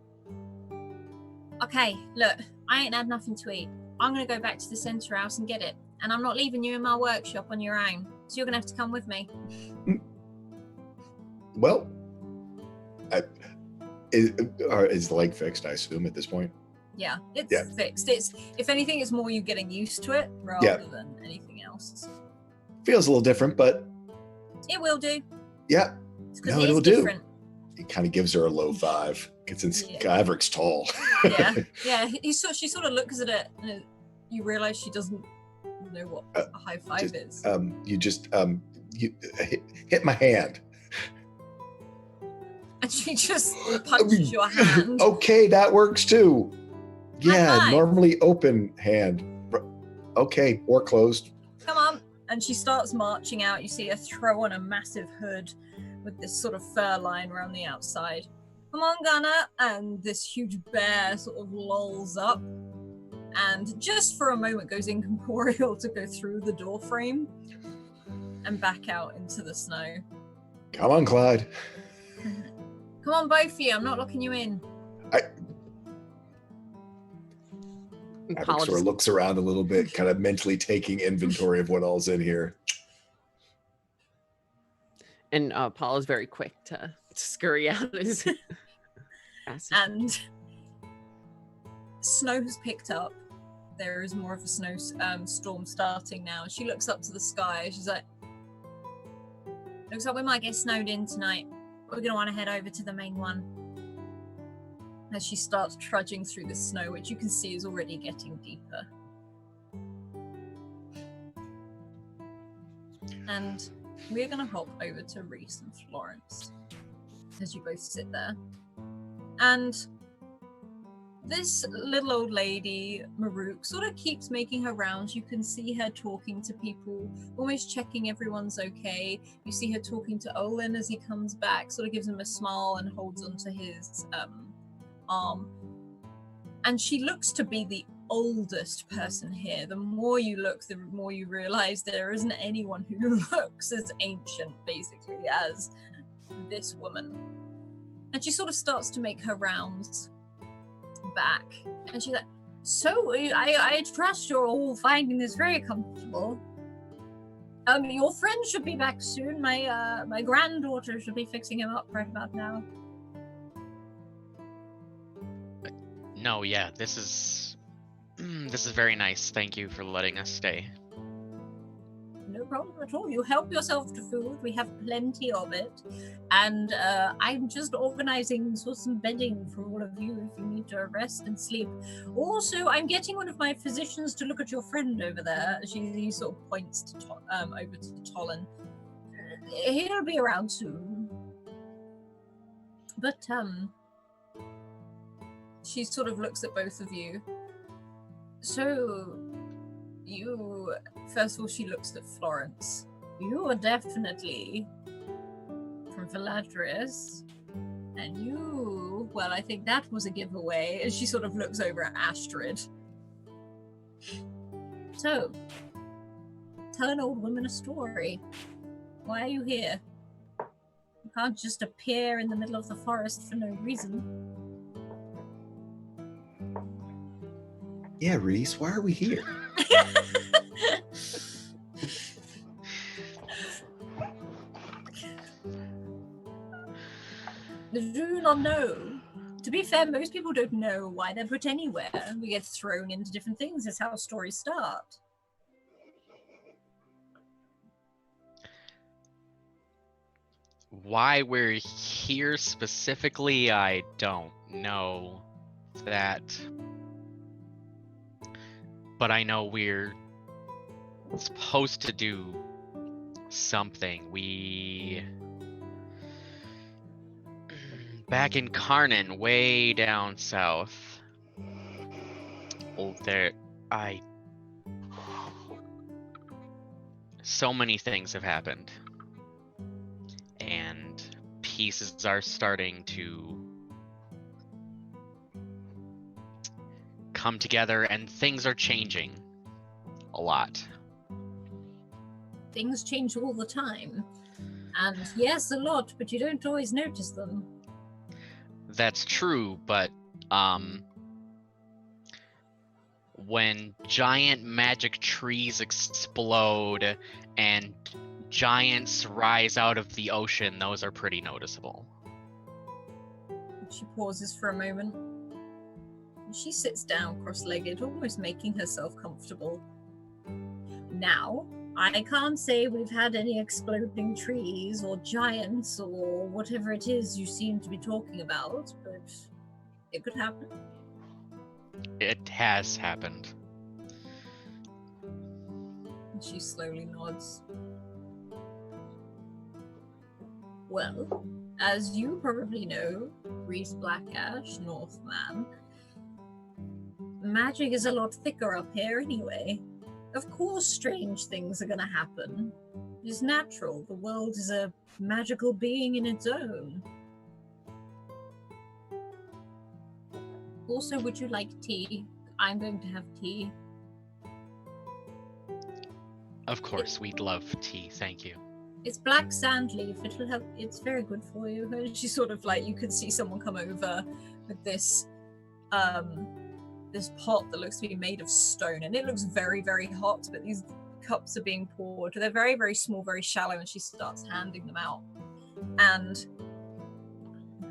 Okay, look, I ain't had nothing to eat. I'm going to go back to the center house and get it. And I'm not leaving you in my workshop on your own. So you're going to have to come with me. Well, is the leg fixed, I assume, at this point? Yeah, it's fixed. It's, if anything, it's more you getting used to it rather than anything else. Feels a little different, but... It will do. Yeah. No, it'll do. He kind of gives her a low 5. Since Averick's tall. Yeah. She sort of looks at it, and you realize she doesn't know what a high 5 is. You just you hit my hand. And she just punches your hand. Okay, that works too. Yeah, normally open hand. Okay, or closed. Come on. And she starts marching out. You see her throw on a massive hood with this sort of fur line around the outside. Come on, Gunner. And this huge bear sort of lolls up and just for a moment goes incorporeal to go through the door frame and back out into the snow. Come on, Clyde. Come on, both of you. I'm not locking you in. Averick sort of looks around a little bit, kind of mentally taking inventory of what all's in here. And Paul is very quick to scurry out. And snow has picked up. There is more of a snow storm starting now. She looks up to the sky. She's like, looks like we might get snowed in tonight. We're going to want to head over to the main one. As she starts trudging through the snow, which you can see is already getting deeper. And we're going to hop over to Reese and Florence as you both sit there. And this little old lady, Maruk, sort of keeps making her rounds. You can see her talking to people, almost checking everyone's okay. You see her talking to Olin as he comes back, sort of gives him a smile and holds onto his arm. And she looks to be the oldest person here. The more you look, the more you realize there isn't anyone who looks as ancient, basically, as this woman. And she sort of starts to make her rounds back. And she's like, so I trust you're all finding this very comfortable. Your friend should be back soon. My granddaughter should be fixing him up right about now. No, yeah, this is very nice. Thank you for letting us stay. No problem at all. You help yourself to food. We have plenty of it. And I'm just organizing some bedding for all of you if you need to rest and sleep. Also, I'm getting one of my physicians to look at your friend over there. He sort of points to over to Tolan. He'll be around soon. But she sort of looks at both of you. So, you... First of all, she looks at Florence. You are definitely from Philadris. And you... Well, I think that was a giveaway. And she sort of looks over at Astrid. So, tell an old woman a story. Why are you here? You can't just appear in the middle of the forest for no reason. Yeah, Reese, why are we here? Do you not know? To be fair, most people don't know why they're put anywhere. We get thrown into different things. That's how stories start. Why we're here specifically, I don't know that. But I know we're supposed to do something. Back in Karnan, way down south. Oh, so many things have happened. And pieces are starting to come together, and things are changing a lot. Things change all the time. And yes, a lot, but you don't always notice them. That's true, but when giant magic trees explode and giants rise out of the ocean, those are pretty noticeable. She pauses for a moment. She sits down cross-legged, almost making herself comfortable. Now, I can't say we've had any exploding trees or giants or whatever it is you seem to be talking about, but it could happen. It has happened. She slowly nods. Well, as you probably know, Reese Blackash, Northman, magic is a lot thicker up here anyway. Of course strange things are gonna happen. It's natural. The world is a magical being in its own. Also, would you like tea? I'm going to have tea. Of course, we'd love tea, thank you. It's black sand leaf. It'll help. It's very good for you. And she sort of like, you could see someone come over with this this pot that looks to be made of stone, and it looks very, very hot, but these cups are being poured. They're very, very small, very shallow, and she starts handing them out. And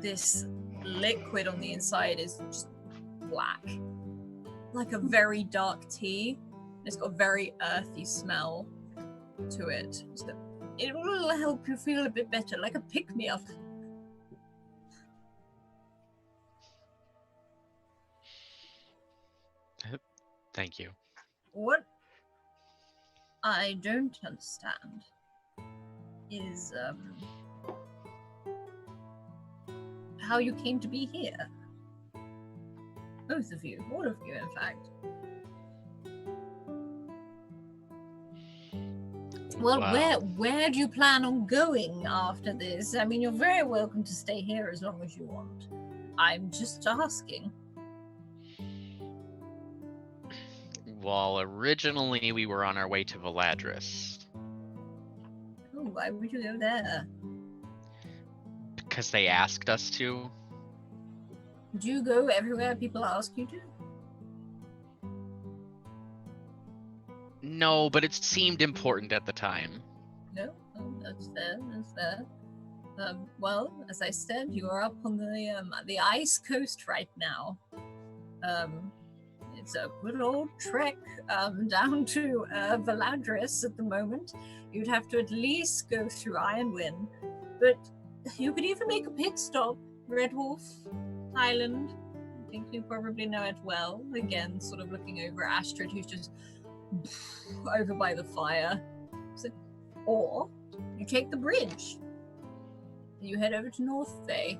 this liquid on the inside is just black, like a very dark tea. It's got a very earthy smell to it. So it will help you feel a bit better, like a pick-me-up. Thank you. What I don't understand is how you came to be here. Both of you, all of you, in fact. Well, where do you plan on going after this? I mean, you're very welcome to stay here as long as you want. I'm just asking. Well, originally we were on our way to Valadris. Oh, why would you go there? Because they asked us to. Do you go everywhere people ask you to? No, but it seemed important at the time. No, oh, that's fair. That's fair. Well, as I said, you are up on the ice coast right now. It's a good old trek down to Valadris at the moment. You'd have to at least go through Ironwind, but you could even make a pit stop, Red Wolf Island. I think you probably know it well. Again, sort of looking over Astrid, who's just over by the fire. So, or you take the bridge. You head over to North Fae.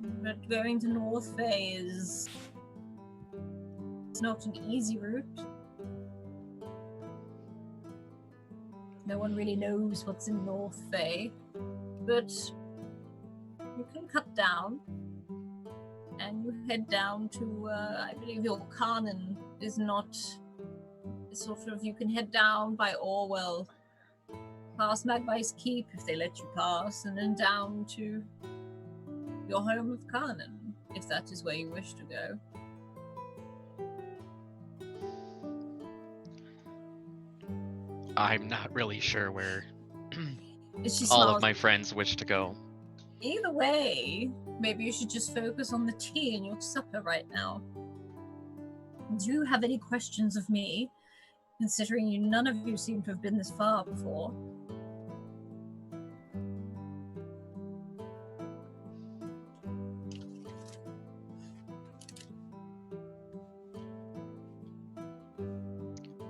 But going to North Fae is not an easy route. No one really knows what's in North Fae, but you can cut down and you head down to, I believe your Karnan is not sort of, you can head down by Orwell, past Magpie's Keep if they let you pass, and then down to your home of Karnan, if that is where you wish to go. I'm not really sure where She all smiles. of my friends wish to go. Either way, maybe you should just focus on the tea and your supper right now. Do you have any questions of me, considering none of you seem to have been this far before?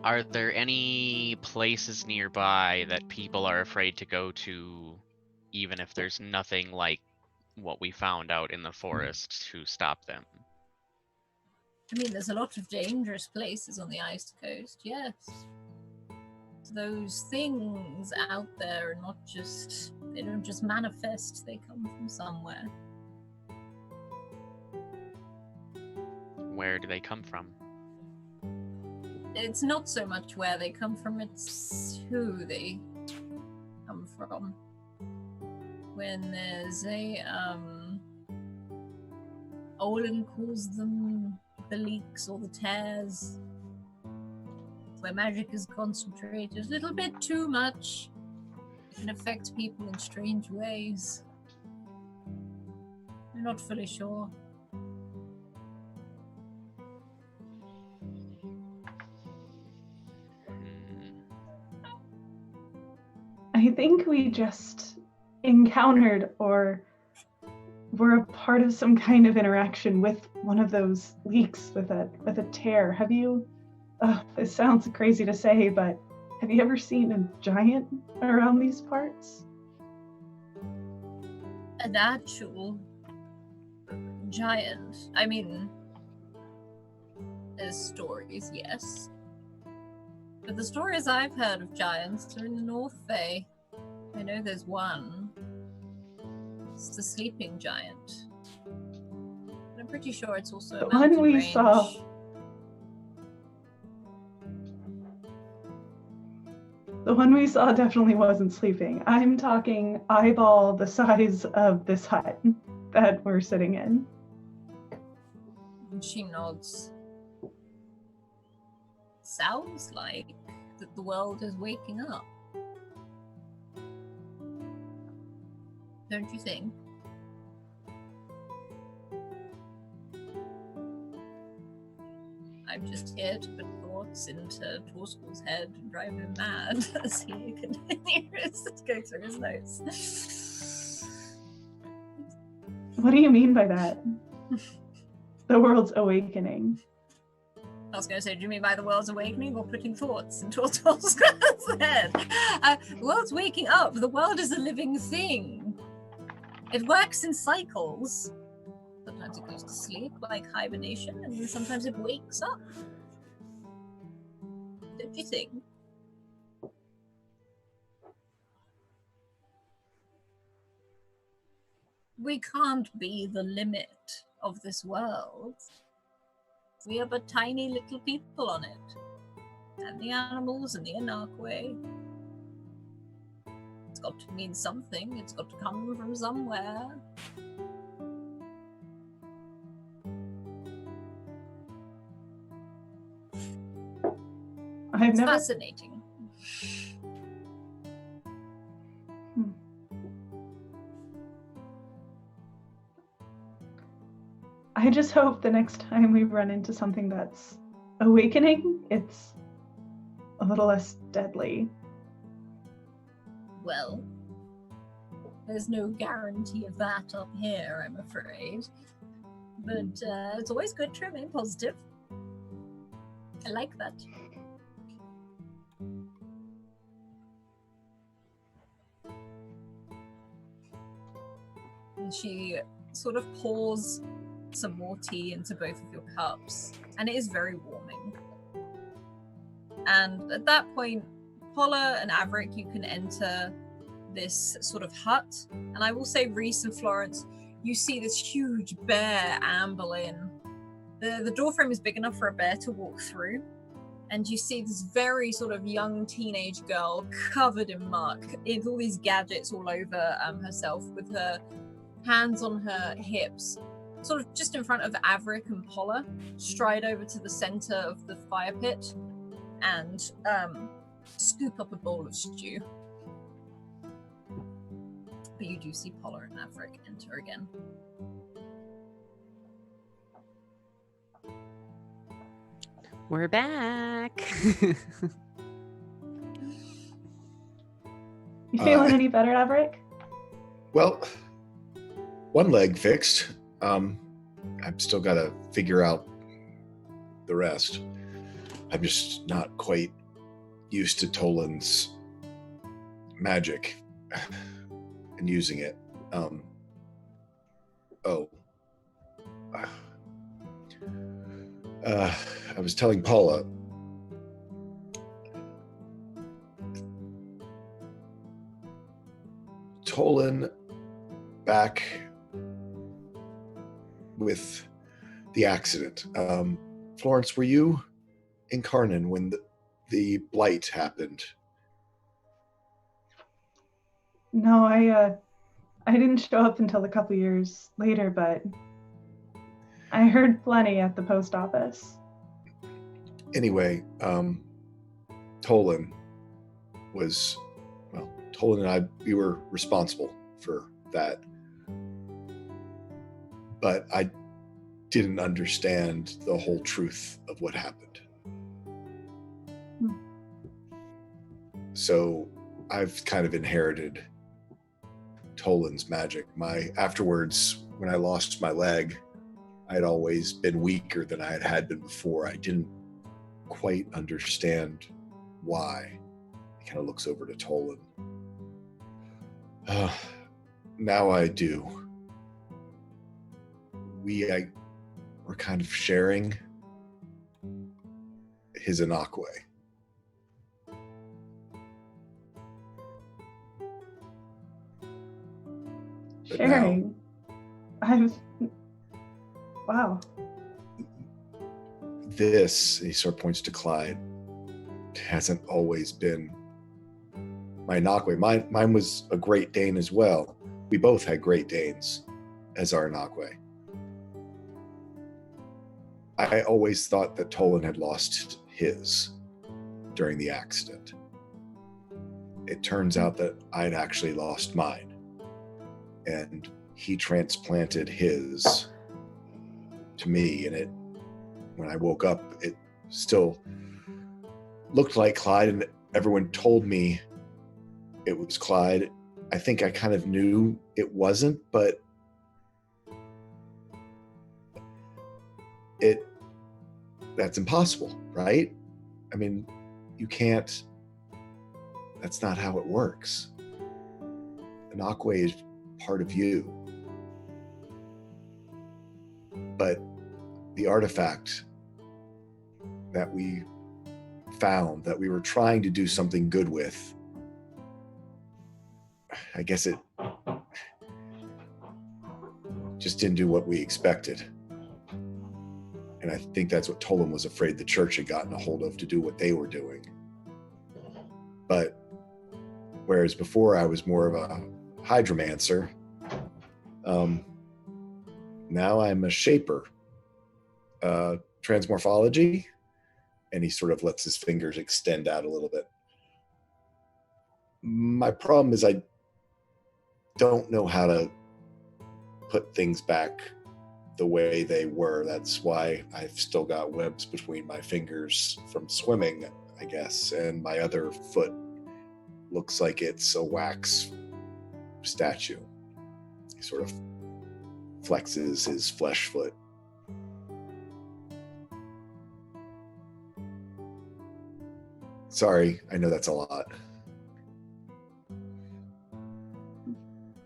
Are there any places nearby that people are afraid to go to, even if there's nothing like what we found out in the forest to stop them? I mean, there's a lot of dangerous places on the Ice Coast, yes. Those things out there are not just, they don't just manifest, they come from somewhere. Where do they come from? It's not so much where they come from, it's who they come from. When there's Olin calls them the leaks or the tears, where magic is concentrated a little bit too much, it can affect people in strange ways. I'm not fully sure. I think we just encountered or were a part of some kind of interaction with one of those leaks with a tear. Have you, it sounds crazy to say, but have you ever seen a giant around these parts? An actual giant. I mean, there's stories, yes. But the stories I've heard of giants are in the North Bay. I know there's one. It's the sleeping giant. But I'm pretty sure it's also a The one mountain we range. saw. The one we saw definitely wasn't sleeping. I'm talking eyeball the size of this hut that we're sitting in. And she nods. Sounds like that the world is waking up. Don't you think? I'm just here to put thoughts into Torskel's head and drive him mad as he continues to go through his notes. What do you mean by that? The world's awakening. I was going to say, do you mean by the world's awakening or putting thoughts into Torskel's head? The world's waking up. The world is a living thing. It works in cycles. Sometimes it goes to sleep, like hibernation, and then sometimes it wakes up. Don't you think? We can't be the limit of this world. We are but tiny little people on it. And the animals and the Anakwe. It's got to mean something. It's got to come from somewhere. It's fascinating. I just hope the next time we run into something that's awakening, it's a little less deadly. Well, there's no guarantee of that up here, I'm afraid. But it's always good to remain positive. I like that. And she sort of pours some more tea into both of your cups, and it is very warming. And at that point, Paula and Averick, you can enter this sort of hut. And I will say, Reese and Florence, you see this huge bear amble in. The doorframe is big enough for a bear to walk through. And you see this very sort of young teenage girl covered in muck, with all these gadgets all over herself, with her hands on her hips, sort of just in front of Averick and Paula, stride over to the center of the fire pit and scoop up a bowl of stew. But you do see Paula and Maverick enter again. We're back. You feeling any better, Maverick? Well, one leg fixed. I've still got to figure out the rest. I'm just not quite used to Toland's magic and using it. I was telling Paula, Toland back with the accident. Florence, were you in Karnan when the blight happened? No, I didn't show up until a couple years later, but I heard plenty at the post office. Anyway, Toland and I, we were responsible for that. But I didn't understand the whole truth of what happened. So I've kind of inherited Toland's magic. Afterwards, when I lost my leg, I'd always been weaker than I had been before. I didn't quite understand why. He kind of looks over to Toland. Now I do. We're kind of sharing his Anakwe. Sharing. Wow. This, he sort of points to Clyde, hasn't always been my Anakwe. Mine was a Great Dane as well. We both had Great Danes as our Anakwe. I always thought that Toland had lost his during the accident. It turns out that I'd actually lost mine. And he transplanted his to me, and when I woke up, it still looked like Clyde, and everyone told me it was Clyde. I think I kind of knew it wasn't, but that's impossible, right? I mean, you can't, that's not how it works. Anakwe is part of you. But the artifact that we found, that we were trying to do something good with, I guess it just didn't do what we expected. And I think that's what Toland was afraid the church had gotten a hold of to do what they were doing. But whereas before I was more of a hydromancer, now I'm a shaper. Transmorphology, and he sort of lets his fingers extend out a little bit. My problem is I don't know how to put things back the way they were. That's why I've still got webs between my fingers from swimming, I guess, and my other foot looks like it's a wax statue. He sort of flexes his flesh foot. Sorry, I know that's a lot.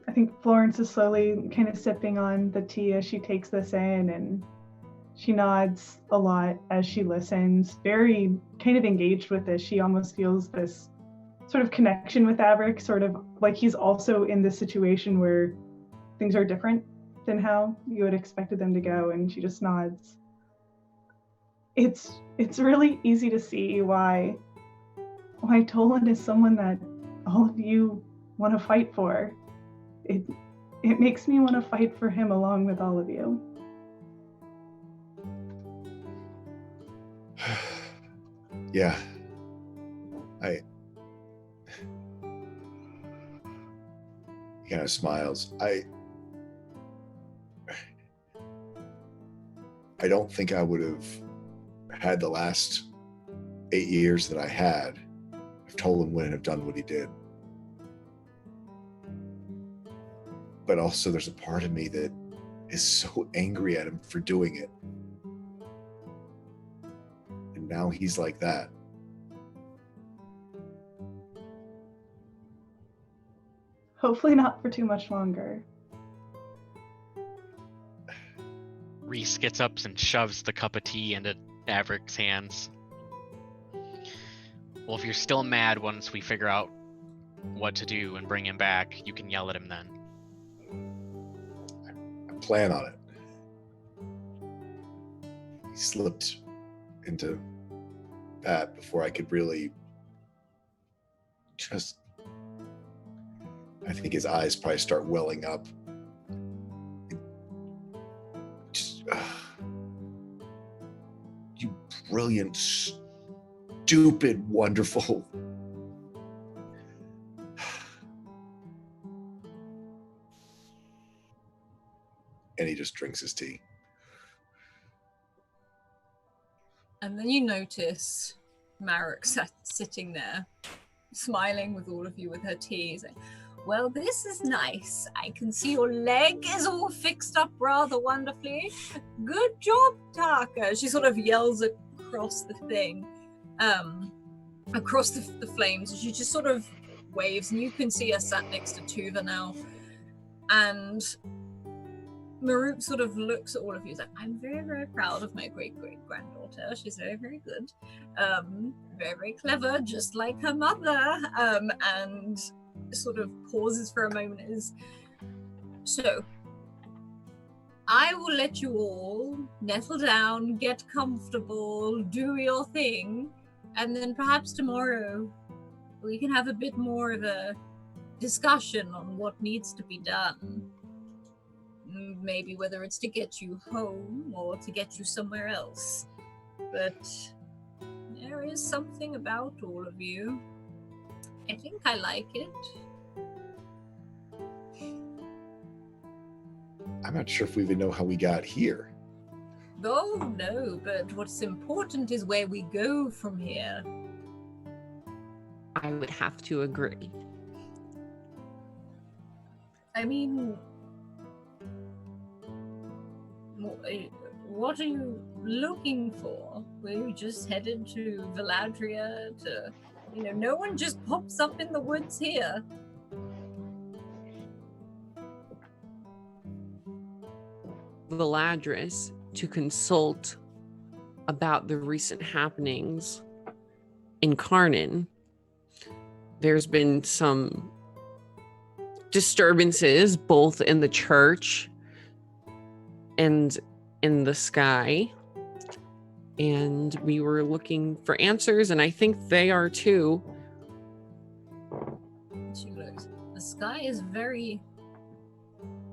I think Florence is slowly kind of sipping on the tea as she takes this in, and she nods a lot as she listens, very kind of engaged with this. She almost feels this sort of connection with Averick, sort of like he's also in this situation where things are different than how you had expected them to go, and she just nods. It's really easy to see why Toland is someone that all of you want to fight for. It makes me want to fight for him along with all of you. Yeah. He kind of smiles. I don't think I would have had the last 8 years that I had if Tolan wouldn't have done what he did. But also there's a part of me that is so angry at him for doing it. And now he's like that. Hopefully not for too much longer. Reese gets up and shoves the cup of tea into Maverick's hands. Well, if you're still mad once we figure out what to do and bring him back, you can yell at him then. I plan on it. He slipped into that before I could really just... I think his eyes probably start welling up. Just, you brilliant, stupid, wonderful. And he just drinks his tea. And then you notice Marek sitting there, smiling with all of you with her tea, saying, well, this is nice. I can see your leg is all fixed up rather wonderfully. Good job, Taka. She sort of yells across the thing, across the flames. She just sort of waves, and you can see her sat next to Tuva now. And Maruk sort of looks at all of you. He's like, I'm very, very proud of my great-great-granddaughter. She's very, very good. Very, very clever, just like her mother. And sort of pauses for a moment. So, I will let you all nettle down, get comfortable, do your thing, and then perhaps tomorrow we can have a bit more of a discussion on what needs to be done. Maybe whether it's to get you home or to get you somewhere else. But there is something about all of you. I think I like it. I'm not sure if we even know how we got here. Oh, no, but what's important is where we go from here. I would have to agree. I mean, what are you looking for? Were you just headed to Valadria to... no one just pops up in the woods here. Valadris to consult about the recent happenings in Karnan. There's been some disturbances both in the church and in the sky. And we were looking for answers, and I think they are too. She looks. The sky is very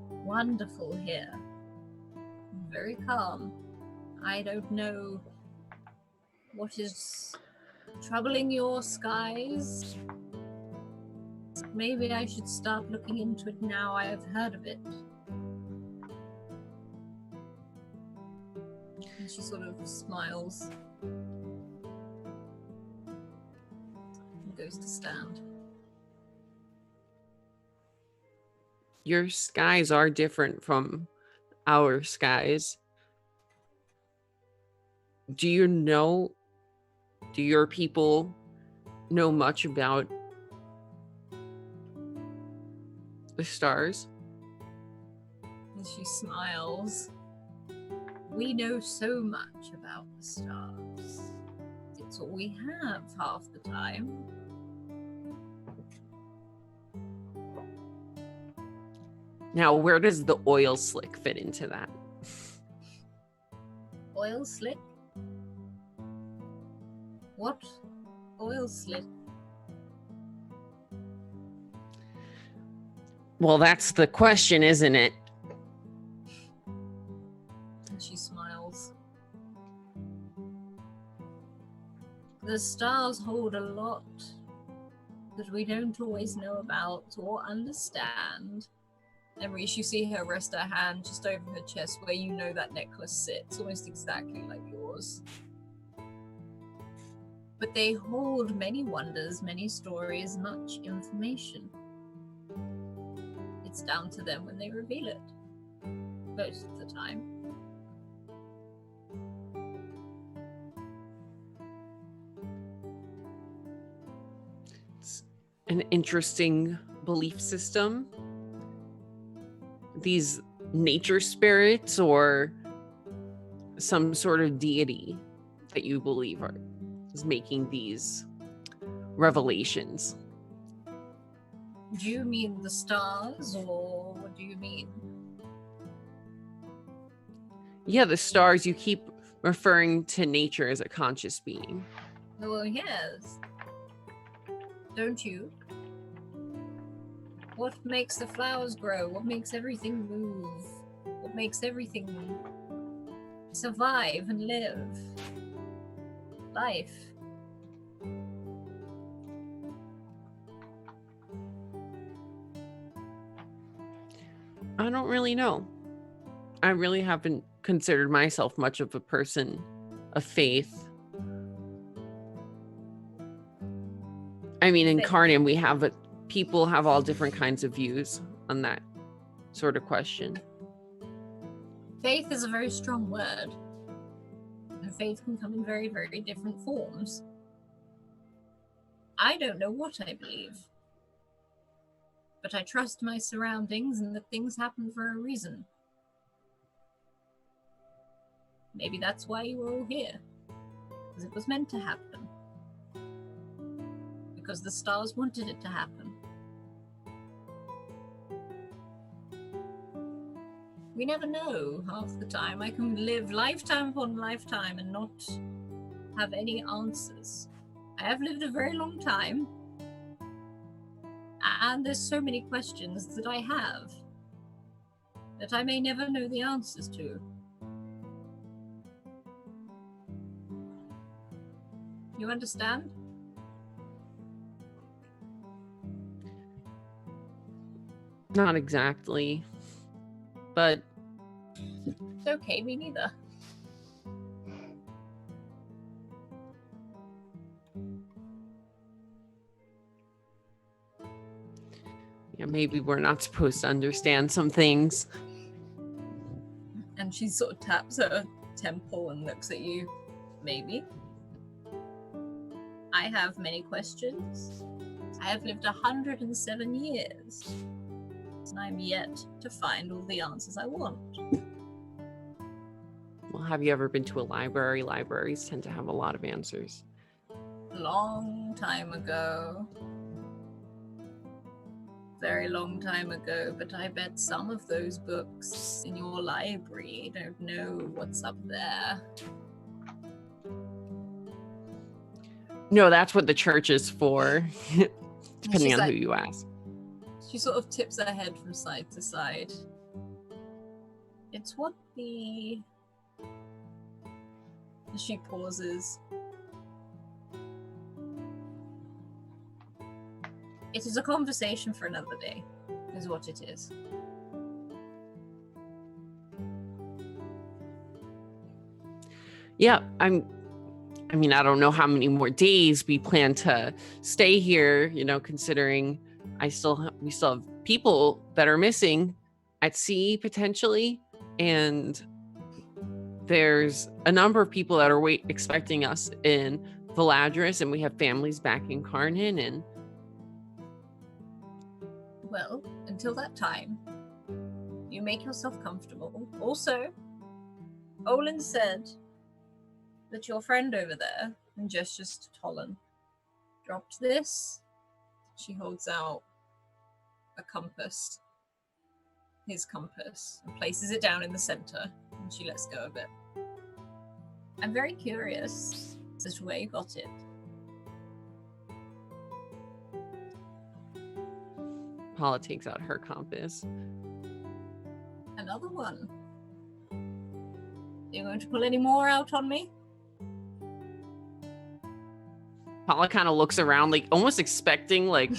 wonderful here. Very calm. I don't know what is troubling your skies. Maybe I should start looking into it now I have heard of it. And she sort of smiles and goes to stand. Your skies are different from our skies. Do your people know much about the stars? And she smiles. We know so much about the stars. It's all we have half the time. Now, where does the oil slick fit into that? Oil slick? What oil slick? Well, that's the question, isn't it? And she smiles. The stars hold a lot. that we don't always know about or understand. And Reese, you see her rest her hand just over her chest where you know that necklace sits, almost exactly like yours. But they hold many wonders, many stories, much information. It's down to them when they reveal it. Most of the time. It's an interesting belief system. These nature spirits or some sort of deity that you believe is making these revelations. Do you mean the stars, or what do you mean? Yeah, the stars. You keep referring to nature as a conscious being. Well, yes. Don't you? What makes the flowers grow? What makes everything move? What makes everything survive and live? Life. I don't really know. I really haven't considered myself much of a person of faith. I mean, in Karnan, we have it. People have all different kinds of views on that sort of question. Faith is a very strong word. And faith can come in very, very different forms. I don't know what I believe. But I trust my surroundings and that things happen for a reason. Maybe that's why you were all here. Because it was meant to happen. Because the stars wanted it to happen. We never know half the time. I can live lifetime upon lifetime and not have any answers. I have lived a very long time. And there's so many questions that I have that I may never know the answers to. You understand? Not exactly. But it's okay, me neither. Yeah, maybe we're not supposed to understand some things. And she sort of taps her temple and looks at you. Maybe. I have many questions. I have lived 107 years. And I'm yet to find all the answers I want. Well, have you ever been to a library? Libraries tend to have a lot of answers. Long time ago. Very long time ago, but I bet some of those books in your library don't know what's up there. No, that's what the church is for, depending on who you ask. She sort of tips her head from side to side. It's what the... She pauses. It is a conversation for another day, is what it is. Yeah, I mean, I don't know how many more days we plan to stay here, considering we still have people that are missing at sea potentially, and there's a number of people that are expecting us in Valadris, and we have families back in Karnan, and well, until that time, you make yourself comfortable. Also, Olin said that your friend over there, and gestures to Tolan, dropped this. She holds out a compass, his compass, and places it down in the center, and she lets go of it. I'm very curious as to where you got it. Paula takes out her compass. Another one. Are you going to pull any more out on me? Paula kind of looks around, like almost expecting, like,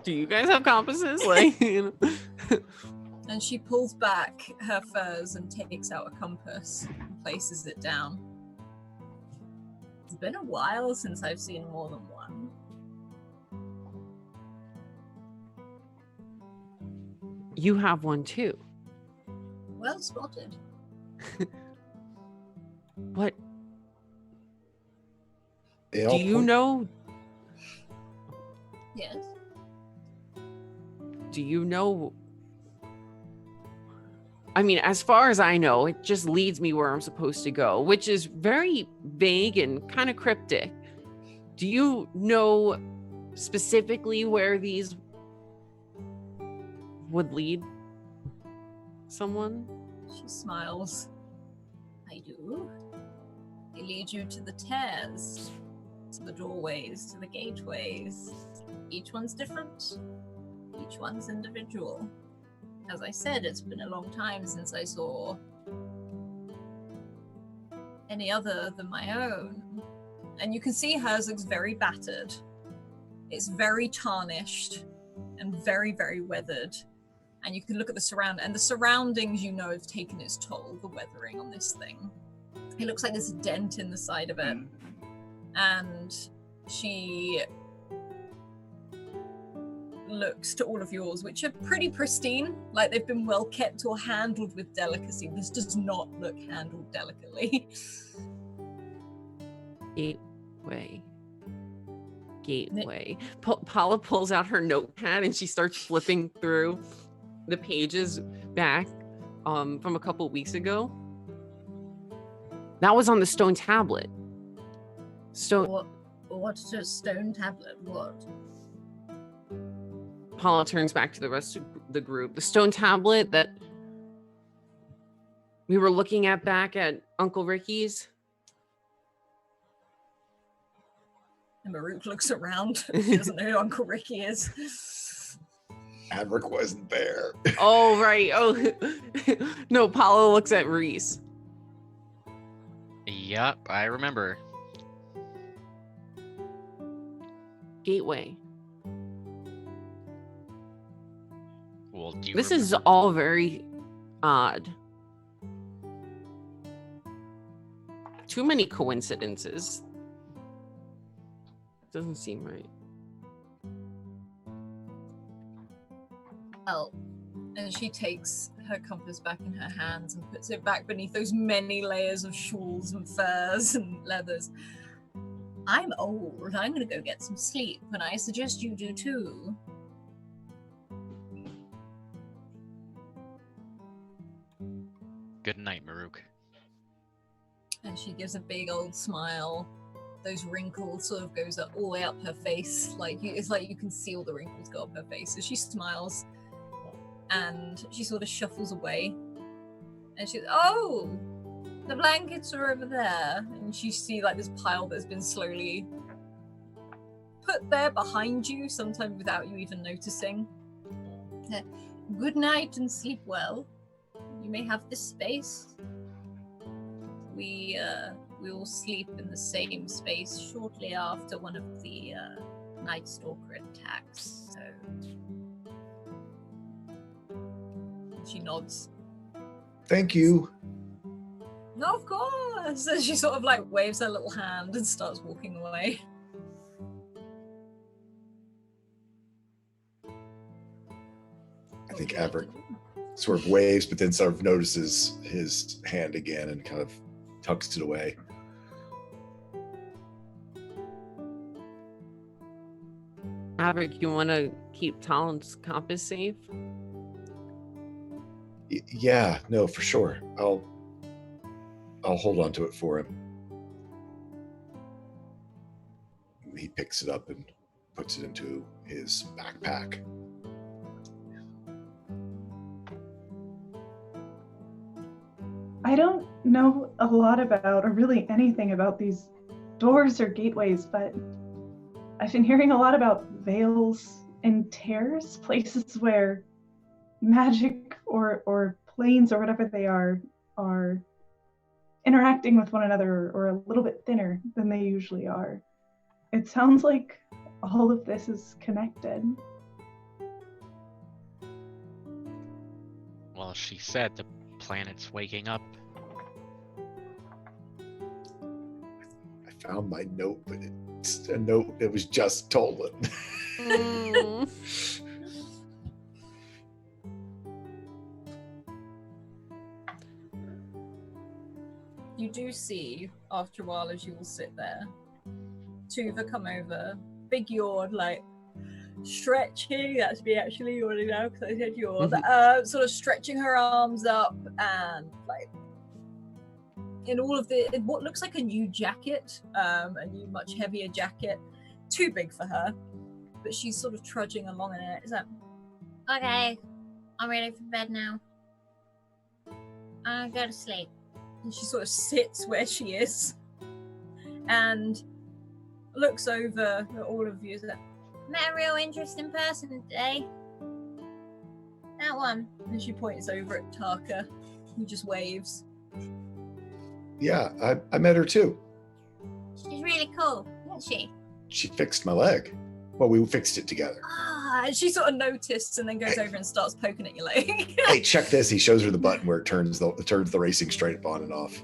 do you guys have compasses? Like, you know. And she pulls back her furs and takes out a compass and places it down. It's been a while since I've seen more than one. You have one too. Well spotted. What? They Do all you point- know? Yes. Do you know? I mean, as far as I know, it just leads me where I'm supposed to go, which is very vague and kind of cryptic. Do you know specifically where these would lead someone? She smiles. I do. They lead you to the tears, to the doorways, to the gateways. Each one's different. Each one's individual. As I said, it's been a long time since I saw any other than my own. And you can see hers looks very battered. It's very tarnished and very, very weathered. And you can look at the surroundings, you know, have taken its toll, the weathering on this thing. It looks like there's a dent in the side of it. And she looks to all of yours, which are pretty pristine, like they've been well kept or handled with delicacy. This does not look handled delicately. Gateway. Paula pulls out her notepad and she starts flipping through the pages back from a couple weeks ago. That was on the stone tablet. What's a stone tablet? What? Paula turns back to the rest of the group. The stone tablet that we were looking at back at Uncle Ricky's. And Maruk looks around. She doesn't know who Uncle Ricky is. Adric wasn't there. Oh, right. Oh, no, Paula looks at Reese. Yep, I remember. Gateway. Well, do you This remember? is all very odd. Too many coincidences. Doesn't seem right. Well, and she takes her compass back in her hands and puts it back beneath those many layers of shawls and furs and leathers. I'm old. I'm gonna go get some sleep, and I suggest you do too. Good night, Maruk. And she gives a big old smile. Those wrinkles sort of goes up all the way up her face. It's like you can see all the wrinkles go up her face. So she smiles and she sort of shuffles away. And she's, oh, the blankets are over there. And you see like this pile that's been slowly put there behind you, sometimes without you even noticing. Good night and sleep well. You may have this space. We will sleep in the same space shortly after one of the Night Stalker attacks. So she nods. Thank you. No, of course. And she sort of like waves her little hand and starts walking away. I think Adric sort of waves, but then sort of notices his hand again and kind of tucks it away. Averick, you want to keep Talon's compass safe? Yeah, no, for sure. I'll hold on to it for him. He picks it up and puts it into his backpack. I don't know a lot about, or really anything about these doors or gateways, but I've been hearing a lot about veils and tears, places where magic or planes or whatever they are interacting with one another or a little bit thinner than they usually are. It sounds like all of this is connected. Well, she said the planet's waking up. I found my note, but it's a note that was just Tolan. You do see, after a while, as you all sit there, Tuva come over, big yawn, like stretching. That's me actually yawning now because I said yawn. Sort of stretching her arms up and like in all of what looks like a new jacket, a new much heavier jacket, too big for her, but she's sort of trudging along in it. Is that Okay, I'm ready for bed now. I'll go to sleep. and she sort of sits where she is and looks over at all of you. Met a real interesting person today. That one. And she points over at Taka, who just waves. Yeah, I met her too. She's really cool, isn't she? She fixed my leg. Well, we fixed it together. And she sort of noticed and then goes over and starts poking at your leg. Hey, check this. He shows her the button where it turns the racing straight on and off.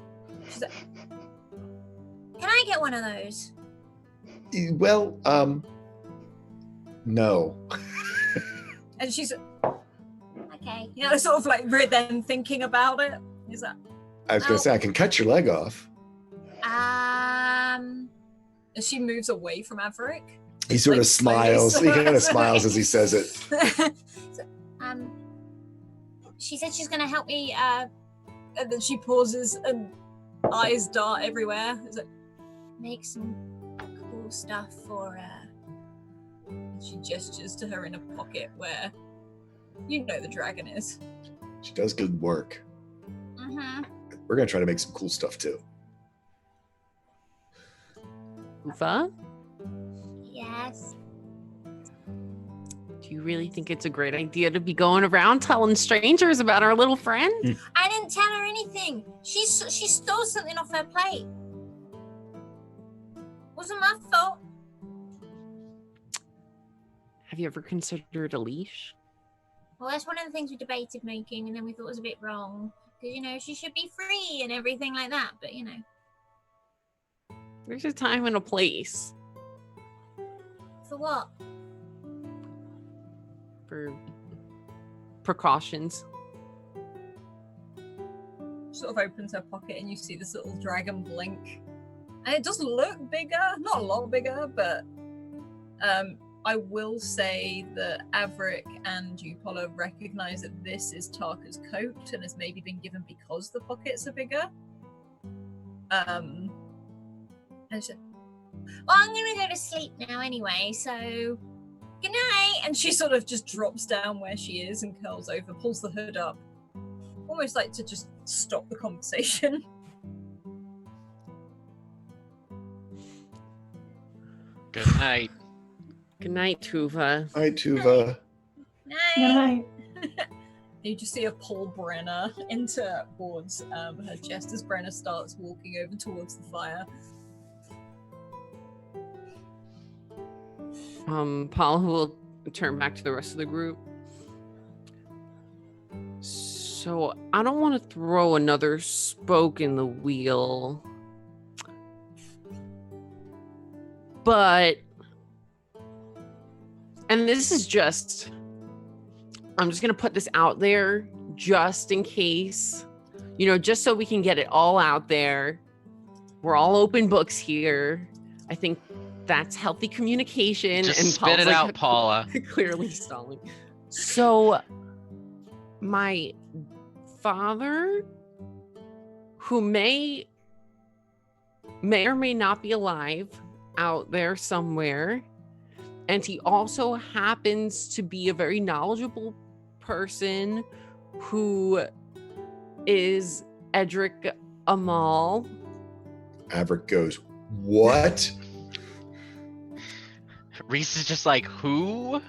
She's like, Can I get one of those? Well, no. and she's, Okay. sort of like then thinking about it. Is that? I was going to say, I can cut your leg off. And she moves away from Averick. He sort of smiles. He kind of smiles as he says it. So, she said she's gonna help me. And then she pauses and eyes dart everywhere. Is it? Make some cool stuff for. And she gestures to her in a pocket where you know the dragon is. She does good work. Mm-hmm. We're going to try to make some cool stuff too. Ufa, Yes. do you really think it's a great idea to be going around telling strangers about our little friend? I didn't tell her anything. She stole something off her plate. Wasn't my fault. Have you ever considered a leash? Well, that's one of the things we debated making, and then we thought it was a bit wrong. Because, she should be free and everything like that. But, There's a time and a place for what? for precautions. Sort of opens her pocket and you see this little dragon blink. And it does look bigger, not a lot bigger, but I will say that Averick and Upolo recognize that this is Tarka's coat and has maybe been given because the pockets are bigger. And she, Well, I'm going to go to sleep now anyway, so good night. and she sort of just drops down where she is and curls over, pulls the hood up, almost like to just stop the conversation. Good night. Good night, Tuva. Hi, Tuva. Night. Good night. You just see her pull Brenna towards her chest as Brenna starts walking over towards the fire. Paul will turn back to the rest of the group. So I don't want to throw another spoke in the wheel, but, and this is just, I'm just going to put this out there just in case, just so we can get it all out there. We're all open books here. I think that's healthy communication. Just and spit it out, Paula. Clearly stalling. So my father, who may or may not be alive out there somewhere, and he also happens to be a very knowledgeable person who is Edric Amal. Averick goes, what? Reese is just like, who?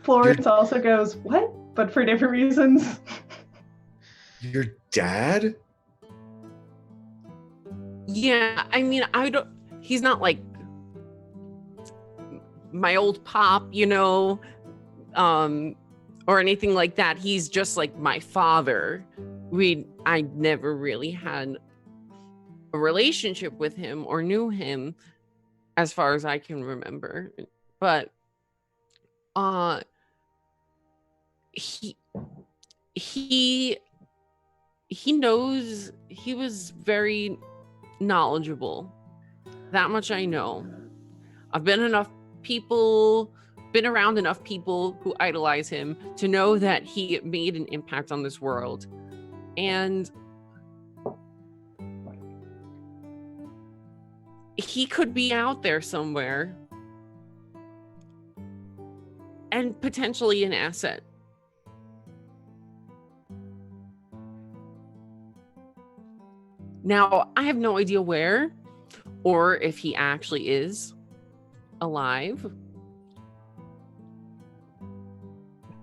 Florence also goes, what? But for different reasons. Your dad? Yeah, I mean, he's not like my old pop, or anything like that. He's just like my father. I never really had a relationship with him or knew him as far as I can remember. But he knows, he was very knowledgeable. That much I know. I've been around enough people who idolize him to know that he made an impact on this world. And he could be out there somewhere and potentially an asset. Now, I have no idea where or if he actually is alive.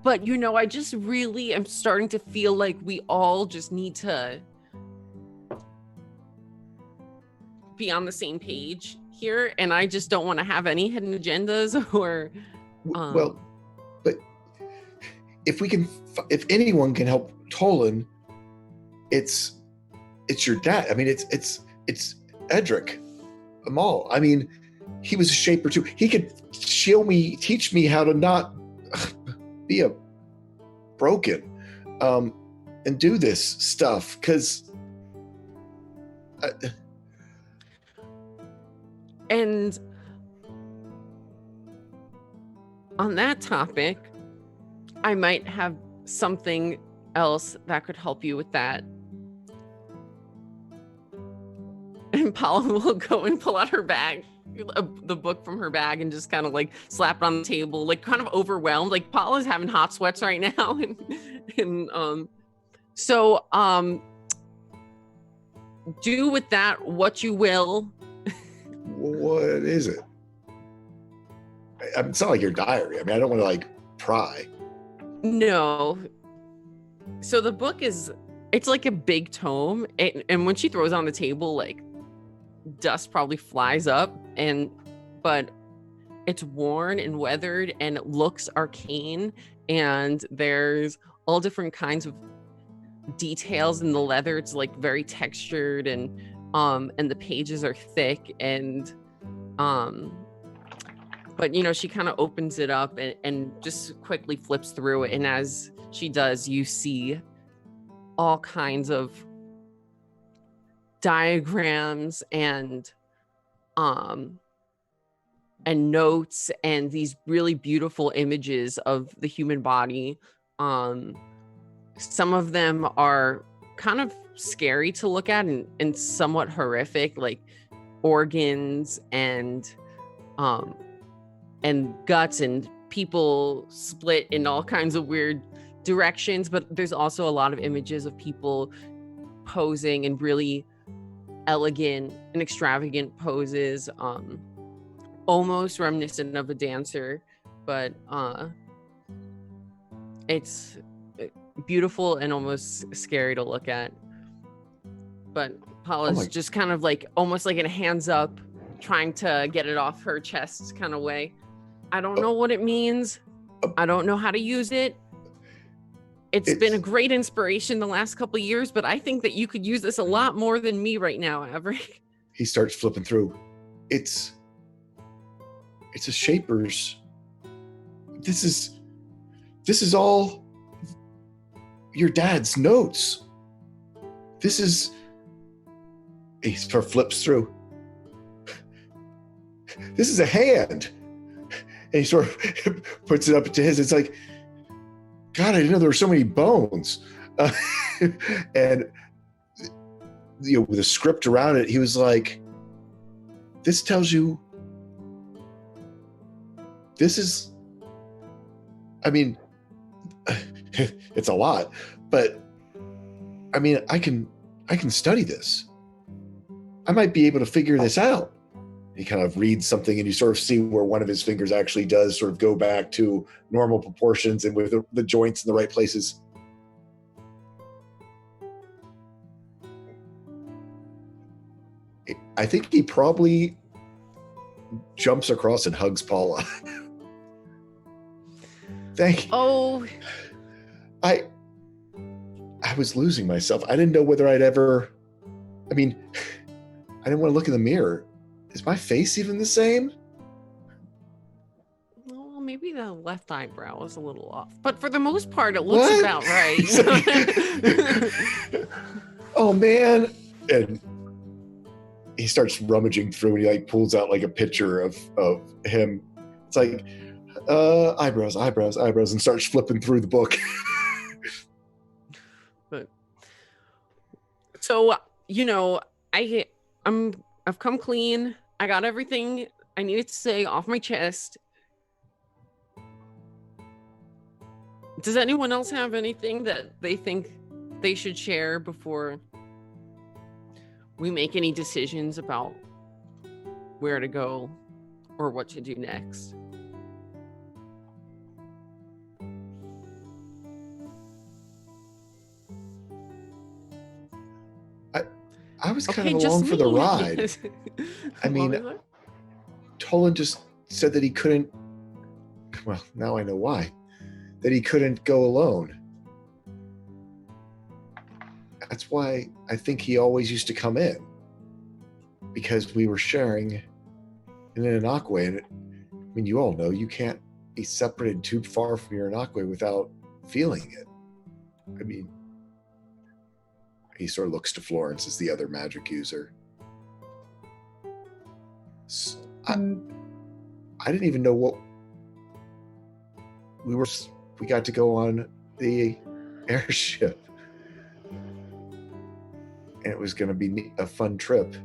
But, I just really am starting to feel like we all just need to be on the same page here. And I just don't want to have any hidden agendas or... Well, but if anyone can help Tolan, it's your dad. I mean, it's Edric Amal. I mean, he was a shaper too. He could teach me how to not be a broken, and do this stuff. Because, and on that topic, I might have something else that could help you with that. And Paula will go and pull out her bag, the book from her bag, and just kind of like slap it on the table, like kind of overwhelmed. Like Paula's having hot sweats right now. So do with that what you will. What is it? It's not like your diary. I mean, I don't want to like pry. No. So the book it's like a big tome, and when she throws it on the table, like dust probably flies up, but it's worn and weathered and it looks arcane, and there's all different kinds of details in the leather. It's like very textured, and the pages are thick, and but she kind of opens it up and just quickly flips through it, and as she does, you see all kinds of diagrams and notes and these really beautiful images of the human body. Some of them are kind of scary to look at and somewhat horrific, like organs and guts and people split in all kinds of weird directions. But there's also a lot of images of people posing in really elegant and extravagant poses, almost reminiscent of a dancer, but it's beautiful and almost scary to look at. But Paula's just kind of like almost like in a hands up, trying to get it off her chest kind of way. I don't know what it means. I don't know how to use it. It's been a great inspiration the last couple of years, but I think that you could use this a lot more than me right now, Averick. He starts flipping through. It's a shaper's. This is all your dad's notes. This is. He sort of flips through. This is a hand. And he sort of puts it up to his. It's like, God, I didn't know there were so many bones. And with a script around it, he was like, this tells you, this is, I mean, it's a lot, but I mean, I can study this. I might be able to figure this out. He kind of reads something and you sort of see where one of his fingers actually does sort of go back to normal proportions and with the joints in the right places. I think he probably jumps across and hugs Paula. Thank you. Oh, I was losing myself. I didn't know whether I'd ever. I mean, I didn't want to look in the mirror. Is my face even the same? well, maybe the left eyebrow is a little off, but for the most part, it looks What? about right. Oh man! And he starts rummaging through, and he like pulls out like a picture of him. It's like eyebrows, and starts flipping through the book. But so I've come clean. I got everything I needed to say off my chest. Does anyone else have anything that they think they should share before we make any decisions about where to go or what to do next? I was kind of along for the ride. I mean, Tolan just said that he couldn't. Well, now I know why. That he couldn't go alone. That's why I think he always used to come in. Because we were sharing in an Anakwe. And I mean, you all know you can't be separated too far from your Anakwe without feeling it. I mean, he sort of looks to Florence as the other magic user. I didn't even know what we got to go on the airship. And it was going to be a fun trip.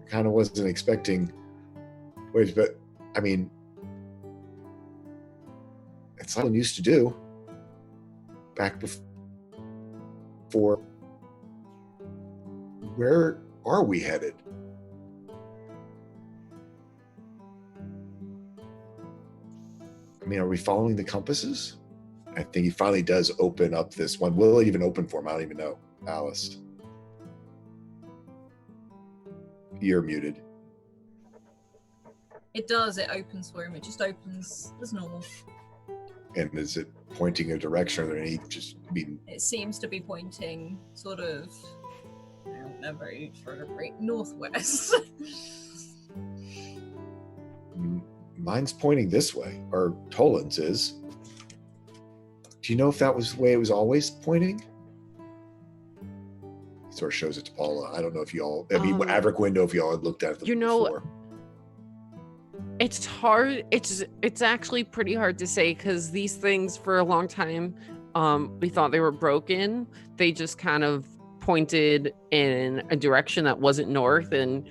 Kind of wasn't expecting waves, but I mean, it's something I used to do back before. Where are we headed? I mean, are we following the compasses? I think he finally does open up this one. Will it even open for him? I don't even know. Alice. You're muted. It does. It opens for him. It just opens as normal. And is it pointing a direction, or he just mean? It seems to be pointing sort of, I don't know, very sort of right northwest. Mine's pointing this way, or Tolan's is. Do you know if that was the way it was always pointing? He sort of shows it to Paula. I don't know if y'all, I mean, Averick window, if y'all had looked at it before. It's hard. It's actually pretty hard to say because these things for a long time, we thought they were broken. They just kind of pointed in a direction that wasn't north, and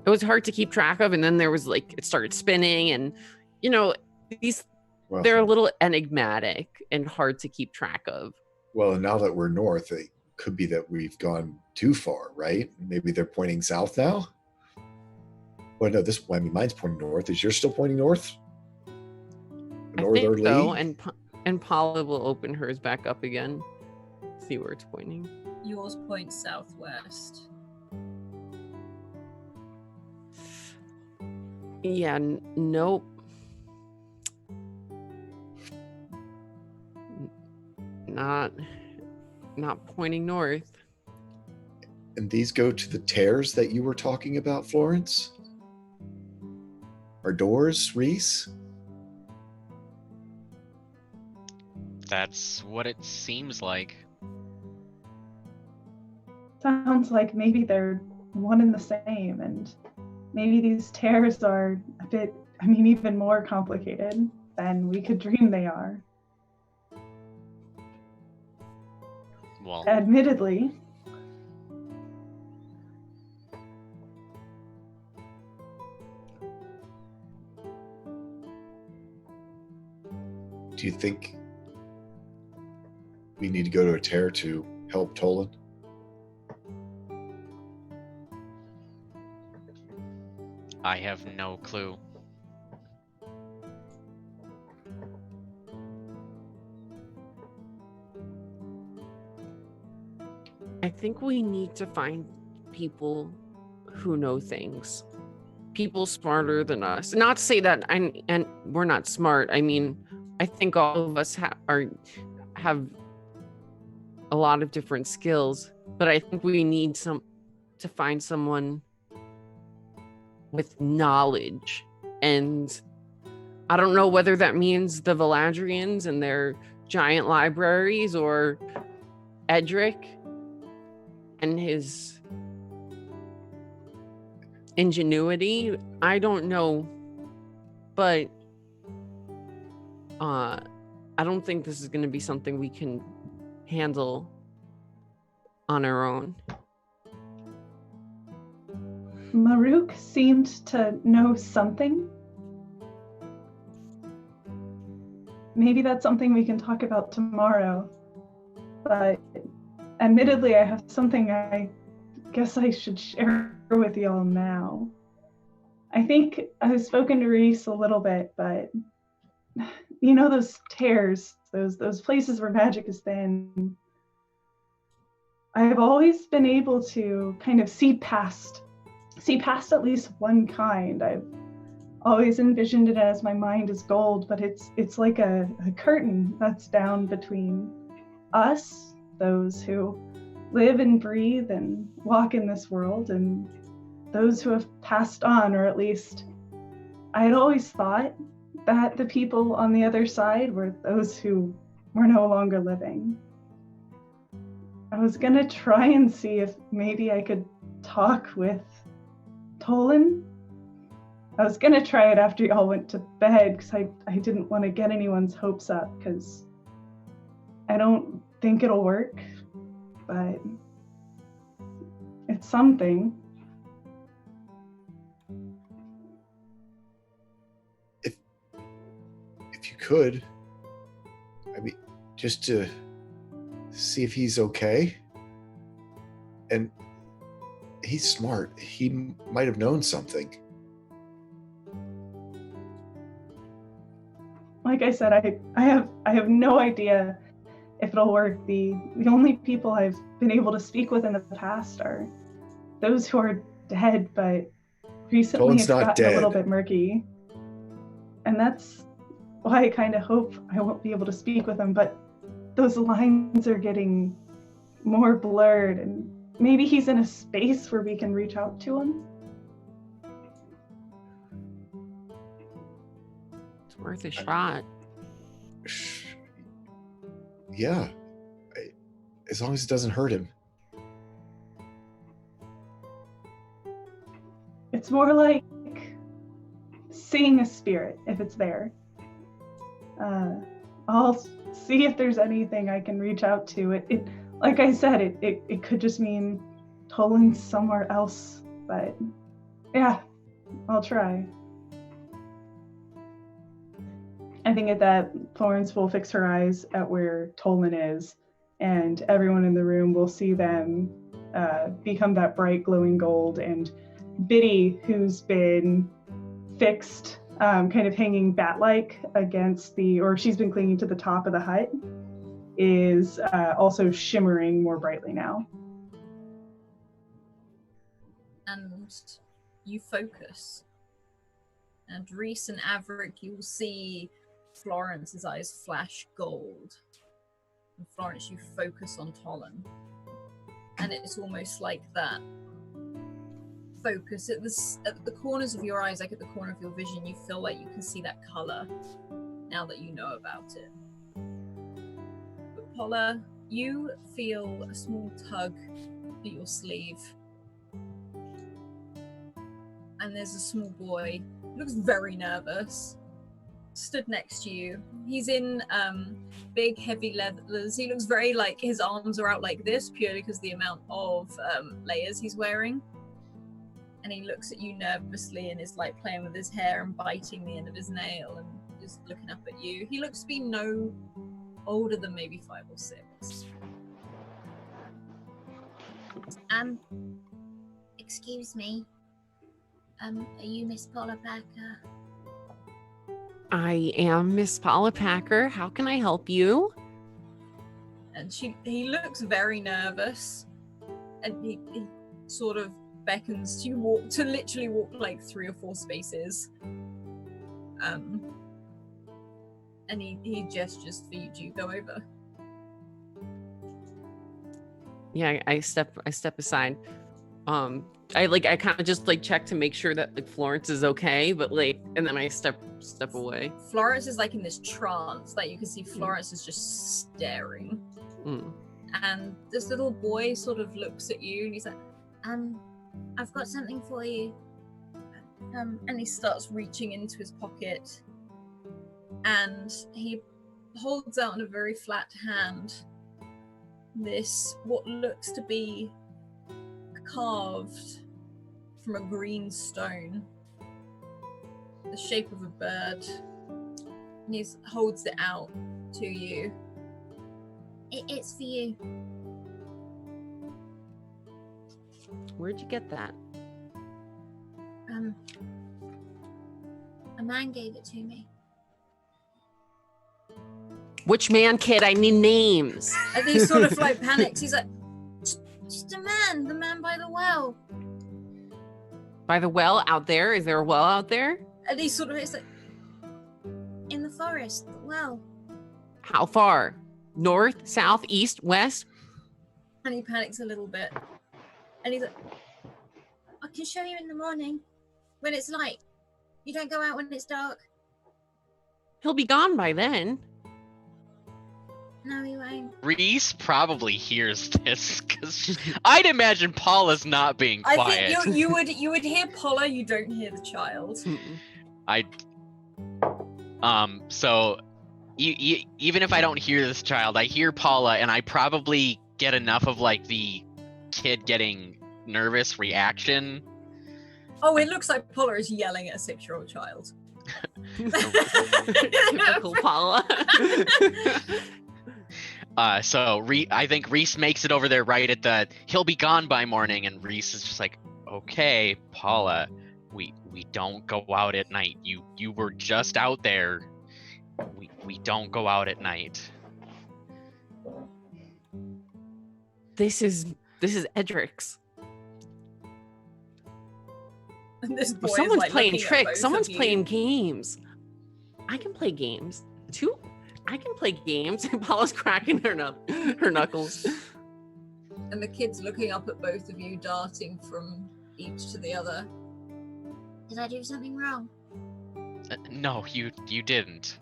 it was hard to keep track of. And then there was like, it started spinning, and they're a little enigmatic and hard to keep track of. Well, and now that we're north, it could be that we've gone too far, right? Maybe they're pointing south now. Well, no, mine's pointing north. Is yours still pointing north? Northerly? I think so, and Paula will open hers back up again. See where it's pointing. Yours points southwest. Yeah, nope. Not pointing north. And these go to the tears that you were talking about, Florence? Or doors, Reese? That's what it seems like. Sounds like maybe they're one and the same, and maybe these tears are a bit, even more complicated than we could dream they are. Well, admittedly. Do you think we need to go to a tear to help Tolan? I have no clue. I think we need to find people who know things. People smarter than us. Not to say that and we're not smart. I mean, I think all of us have a lot of different skills, but I think we need to find someone with knowledge. And I don't know whether that means the Valadrians and their giant libraries, or Edric and his ingenuity. I don't know, but I don't think this is going to be something we can handle on our own. Maruk seemed to know something. Maybe that's something we can talk about tomorrow. But admittedly, I have something I guess I should share with y'all now. I think I've spoken to Reese a little bit, but you know those tears, those places where magic is thin. I've always been able to kind of see past at least one kind. I've always envisioned it as my mind is gold, but it's like a curtain that's down between us, those who live and breathe and walk in this world, and those who have passed on, or at least I had always thought that the people on the other side were those who were no longer living. I was gonna try and see if maybe I could talk with Tolan. I was gonna try it after y'all went to bed, because I didn't want to get anyone's hopes up, because I don't think it'll work, but it's something. If you could, I mean, just to see if he's okay. And he's smart. He might have known something. Like I said, I have no idea if it'll work. The only people I've been able to speak with in the past are those who are dead, but recently it's gotten a little bit murky. And that's why I kind of hope I won't be able to speak with him, but those lines are getting more blurred, and maybe he's in a space where we can reach out to him. It's worth a shot. Yeah, as long as it doesn't hurt him. It's more like seeing a spirit, if it's there. I'll see if there's anything I can reach out to. It like I said, it could just mean Tolan's somewhere else, but yeah, I'll try. I think at that, Florence will fix her eyes at where Tolan is, and everyone in the room will see them become that bright glowing gold, and Biddy, who's been fixed, kind of hanging bat-like against or she's been clinging to the top of the hut, is also shimmering more brightly now. And you focus. And Reese and Averick, you'll see Florence's eyes flash gold. And Florence, you focus on Tolan. And it's almost like that focus at the corners of your eyes, like at the corner of your vision, you feel like you can see that color now that you know about it. But Paula, you feel a small tug at your sleeve. And there's a small boy, looks very nervous, stood next to you. He's in big heavy leathers. He looks very like his arms are out like this, purely because the amount of layers he's wearing. And he looks at you nervously and is like playing with his hair and biting the end of his nail and just looking up at you. He looks to be no older than maybe 5 or 6. Excuse me. Are you Miss Paula Packer? I am Miss Paula Packer. How can I help you? And he looks very nervous, and he sort of beckons to you literally walk like 3 or 4 spaces. And he gestures for you to go over. Yeah, I step aside. I kind of just like check to make sure that like Florence is okay, but like, and then I step away. Florence is like in this trance. Like you can see Florence is just staring. And this little boy sort of looks at you and he's like, I've got something for you. And he starts reaching into his pocket and he holds out in a very flat hand this, what looks to be carved from a green stone, the shape of a bird, and he holds it out to you. It's for you. Where'd you get that? A man gave it to me. Which man, kid? I need names. And he sort of like panics. He's like, just a man, the man by the well. By the well out there? Is there a well out there? And he sort of is like, In the forest, the well. How far? North, south, east, west? and he panics a little bit. And he's like, I can show you in the morning when it's light. You don't go out when it's dark. He'll be gone by then. No, he won't. Reese probably hears this because I'd imagine Paula's not being quiet. I think you would hear Paula, you don't hear the child. So even if I don't hear this child, I hear Paula, and I probably get enough of like the kid getting nervous reaction. Oh, it looks like Paula is yelling at a 6-year-old child. Typical Paula. So I think Reese makes it over there right at the he'll be gone by morning, and Reese is just like, okay, Paula, we don't go out at night. You were just out there. We don't go out at night. This is Edric's. And this boy Someone's is like playing looking at tricks. both Someone's of you. playing games. I can play games too. I can play games. And Paula's cracking her knuckles. And the kid's looking up at both of you, darting from each to the other. Did I do something wrong? No, you didn't.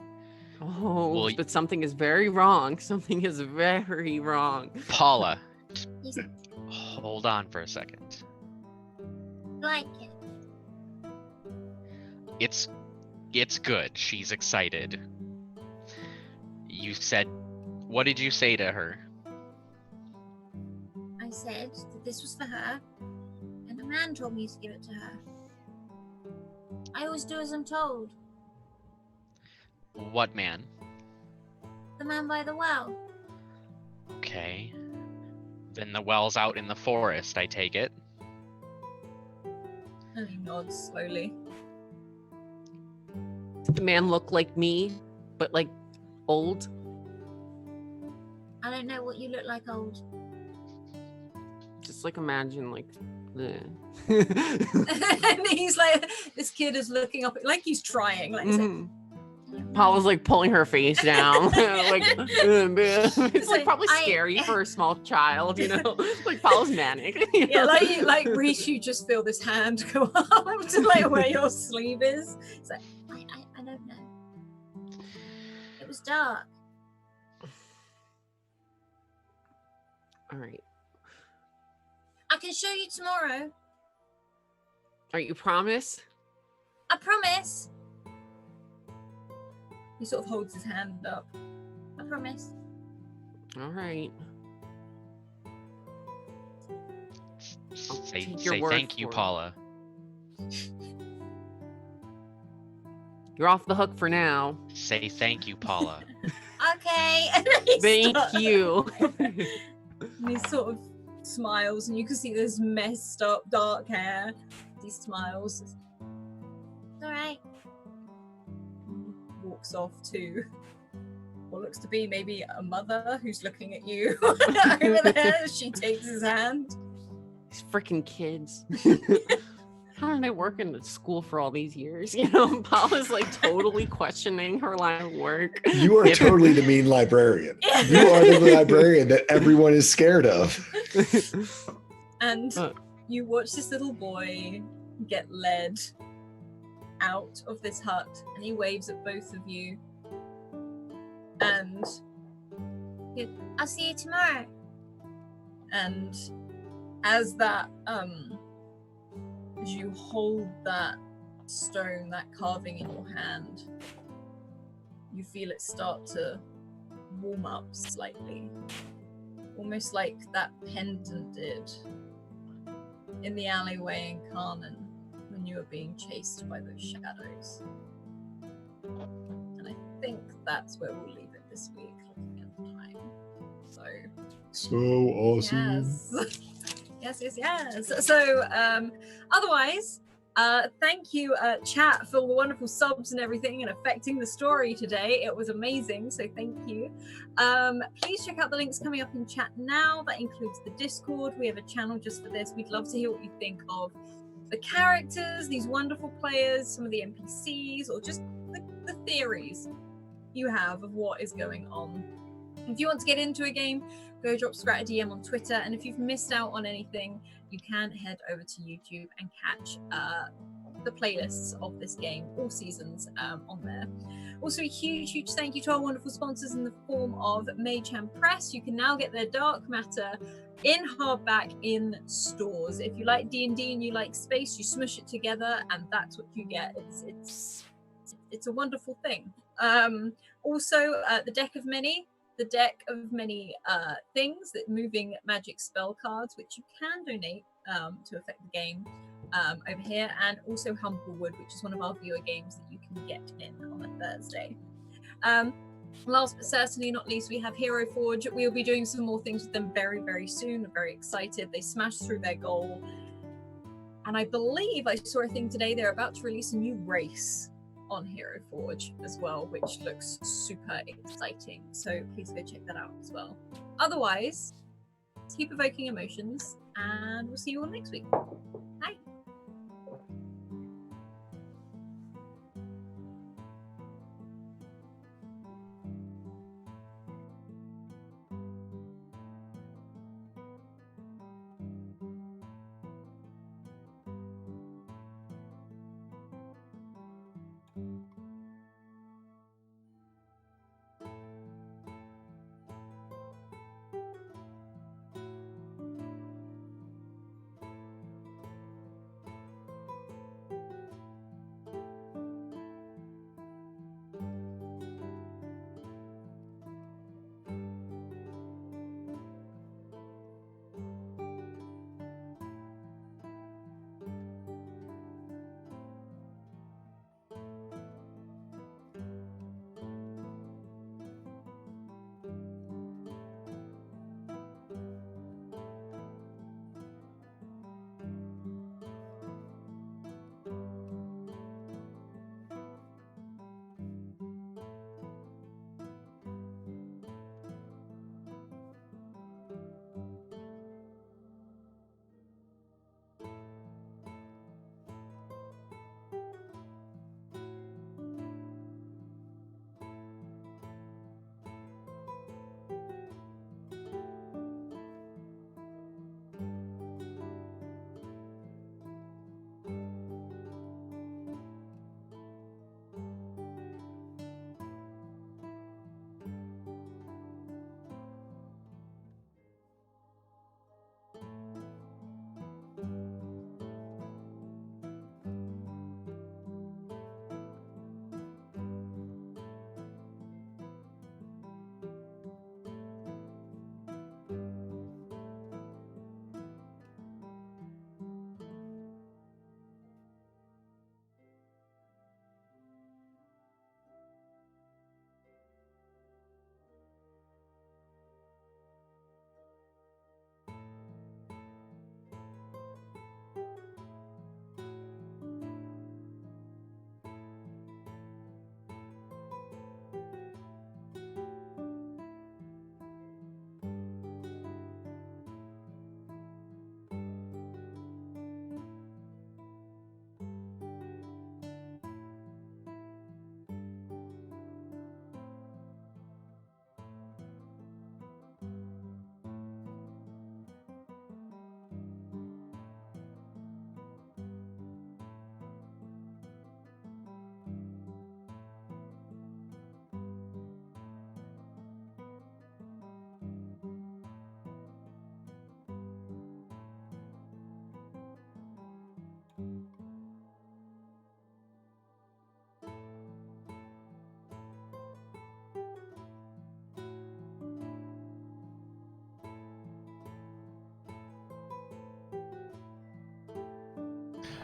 Oh, Well, but something is very wrong. Something is very wrong. Paula, He's hold on for a second. like it. It's good. She's excited. You said, what did you say to her? I said that this was for her, and a man told me to give it to her. I always do as I'm told. What man? The man by the well. Okay. Then the well's out in the forest, I take it. And he nods slowly. Did the man look like me, but like old? I don't know what you look like, old. Just like imagine like the. And he's like, this kid is looking up, like he's trying. Like, he's like, Paula's like pulling her face down. Like it's like probably I- scary for a small child, you know? Like Paula's manic. You yeah, know? like Reese, you just feel this hand go up to like where your sleeve is. It's like, I don't know. It was dark. All right. I can show you tomorrow. All right, you promise? I promise. he sort of holds his hand up. I promise. All right. I'll Say take your word thank you, for it. Paula. You're off the hook for now. Say thank you, Paula. Okay. And then he Thank starts- you. And he sort of smiles, and you can see this messed up dark hair. He smiles, It's all right. walks off to what looks to be maybe a mother who's looking at you over there. She takes his hand. These freaking kids. How did I work in the school for all these years? Paula's like totally questioning her line of work. You are totally the mean librarian. You are the librarian that everyone is scared of. And you watch this little boy get led out of this hut, and he waves at both of you. And I'll see you tomorrow. And as that, as you hold that stone, that carving in your hand, you feel it start to warm up slightly, almost like that pendant did in the alleyway in Karnan when you were being chased by those shadows. And I think that's where we'll leave it this week, looking at the time. So awesome. Yes. So, otherwise, thank you, chat, for all the wonderful subs and everything and affecting the story today. It was amazing, so thank you. Please check out the links coming up in chat now. That includes the Discord. We have a channel just for this. We'd love to hear what you think of the characters, these wonderful players, some of the NPCs, or just the theories you have of what is going on. If you want to get into a game, go drop Scrat a DM on Twitter, and if you've missed out on anything, you can head over to YouTube and catch the playlists of this game, all seasons, on there. Also, a huge thank you to our wonderful sponsors in the form of Mayhem Press. You can now get their Dark Matter in hardback in stores. If you like D&D and you like space, you smush it together, and that's what you get. It's a wonderful thing. Also, the deck of many things, that moving magic spell cards, which you can donate to affect the game over here, and also Humblewood, which is one of our viewer games that you can get in on a Thursday. Last but certainly not least, we have Hero Forge. We'll be doing some more things with them very soon. I'm very excited. They smashed through their goal, and I believe I saw a thing today, they're about to release a new race on Hero Forge as well, which looks super exciting, so please go check that out as well. Otherwise, keep evoking emotions, and we'll see you all next week. Bye.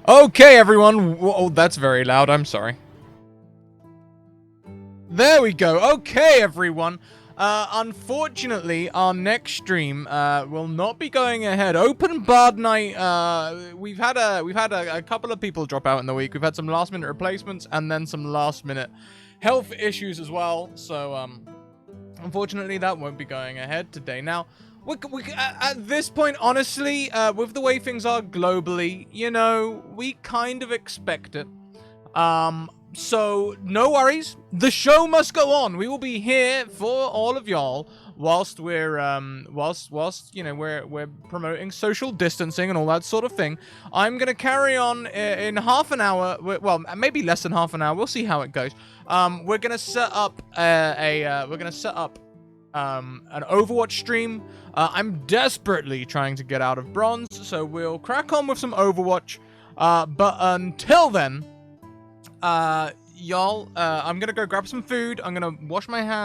Okay, everyone. Oh, that's very loud. I'm sorry. There we go. Okay, everyone. Unfortunately, our next stream will not be going ahead. Open Bard Night. We've had a couple of people drop out in the week. We've had some last minute replacements and then some last minute health issues as well. So unfortunately, that won't be going ahead today. Now, at this point, honestly, with the way things are globally, you know, we kind of expect it. So no worries. The show must go on. We will be here for all of y'all whilst we're whilst you know we're promoting social distancing and all that sort of thing. I'm gonna carry on in half an hour. Well, maybe less than half an hour. We'll see how it goes. We're gonna set up an Overwatch stream. I'm desperately trying to get out of bronze, so we'll crack on with some Overwatch. But until then, y'all, I'm gonna go grab some food. I'm gonna wash my hands.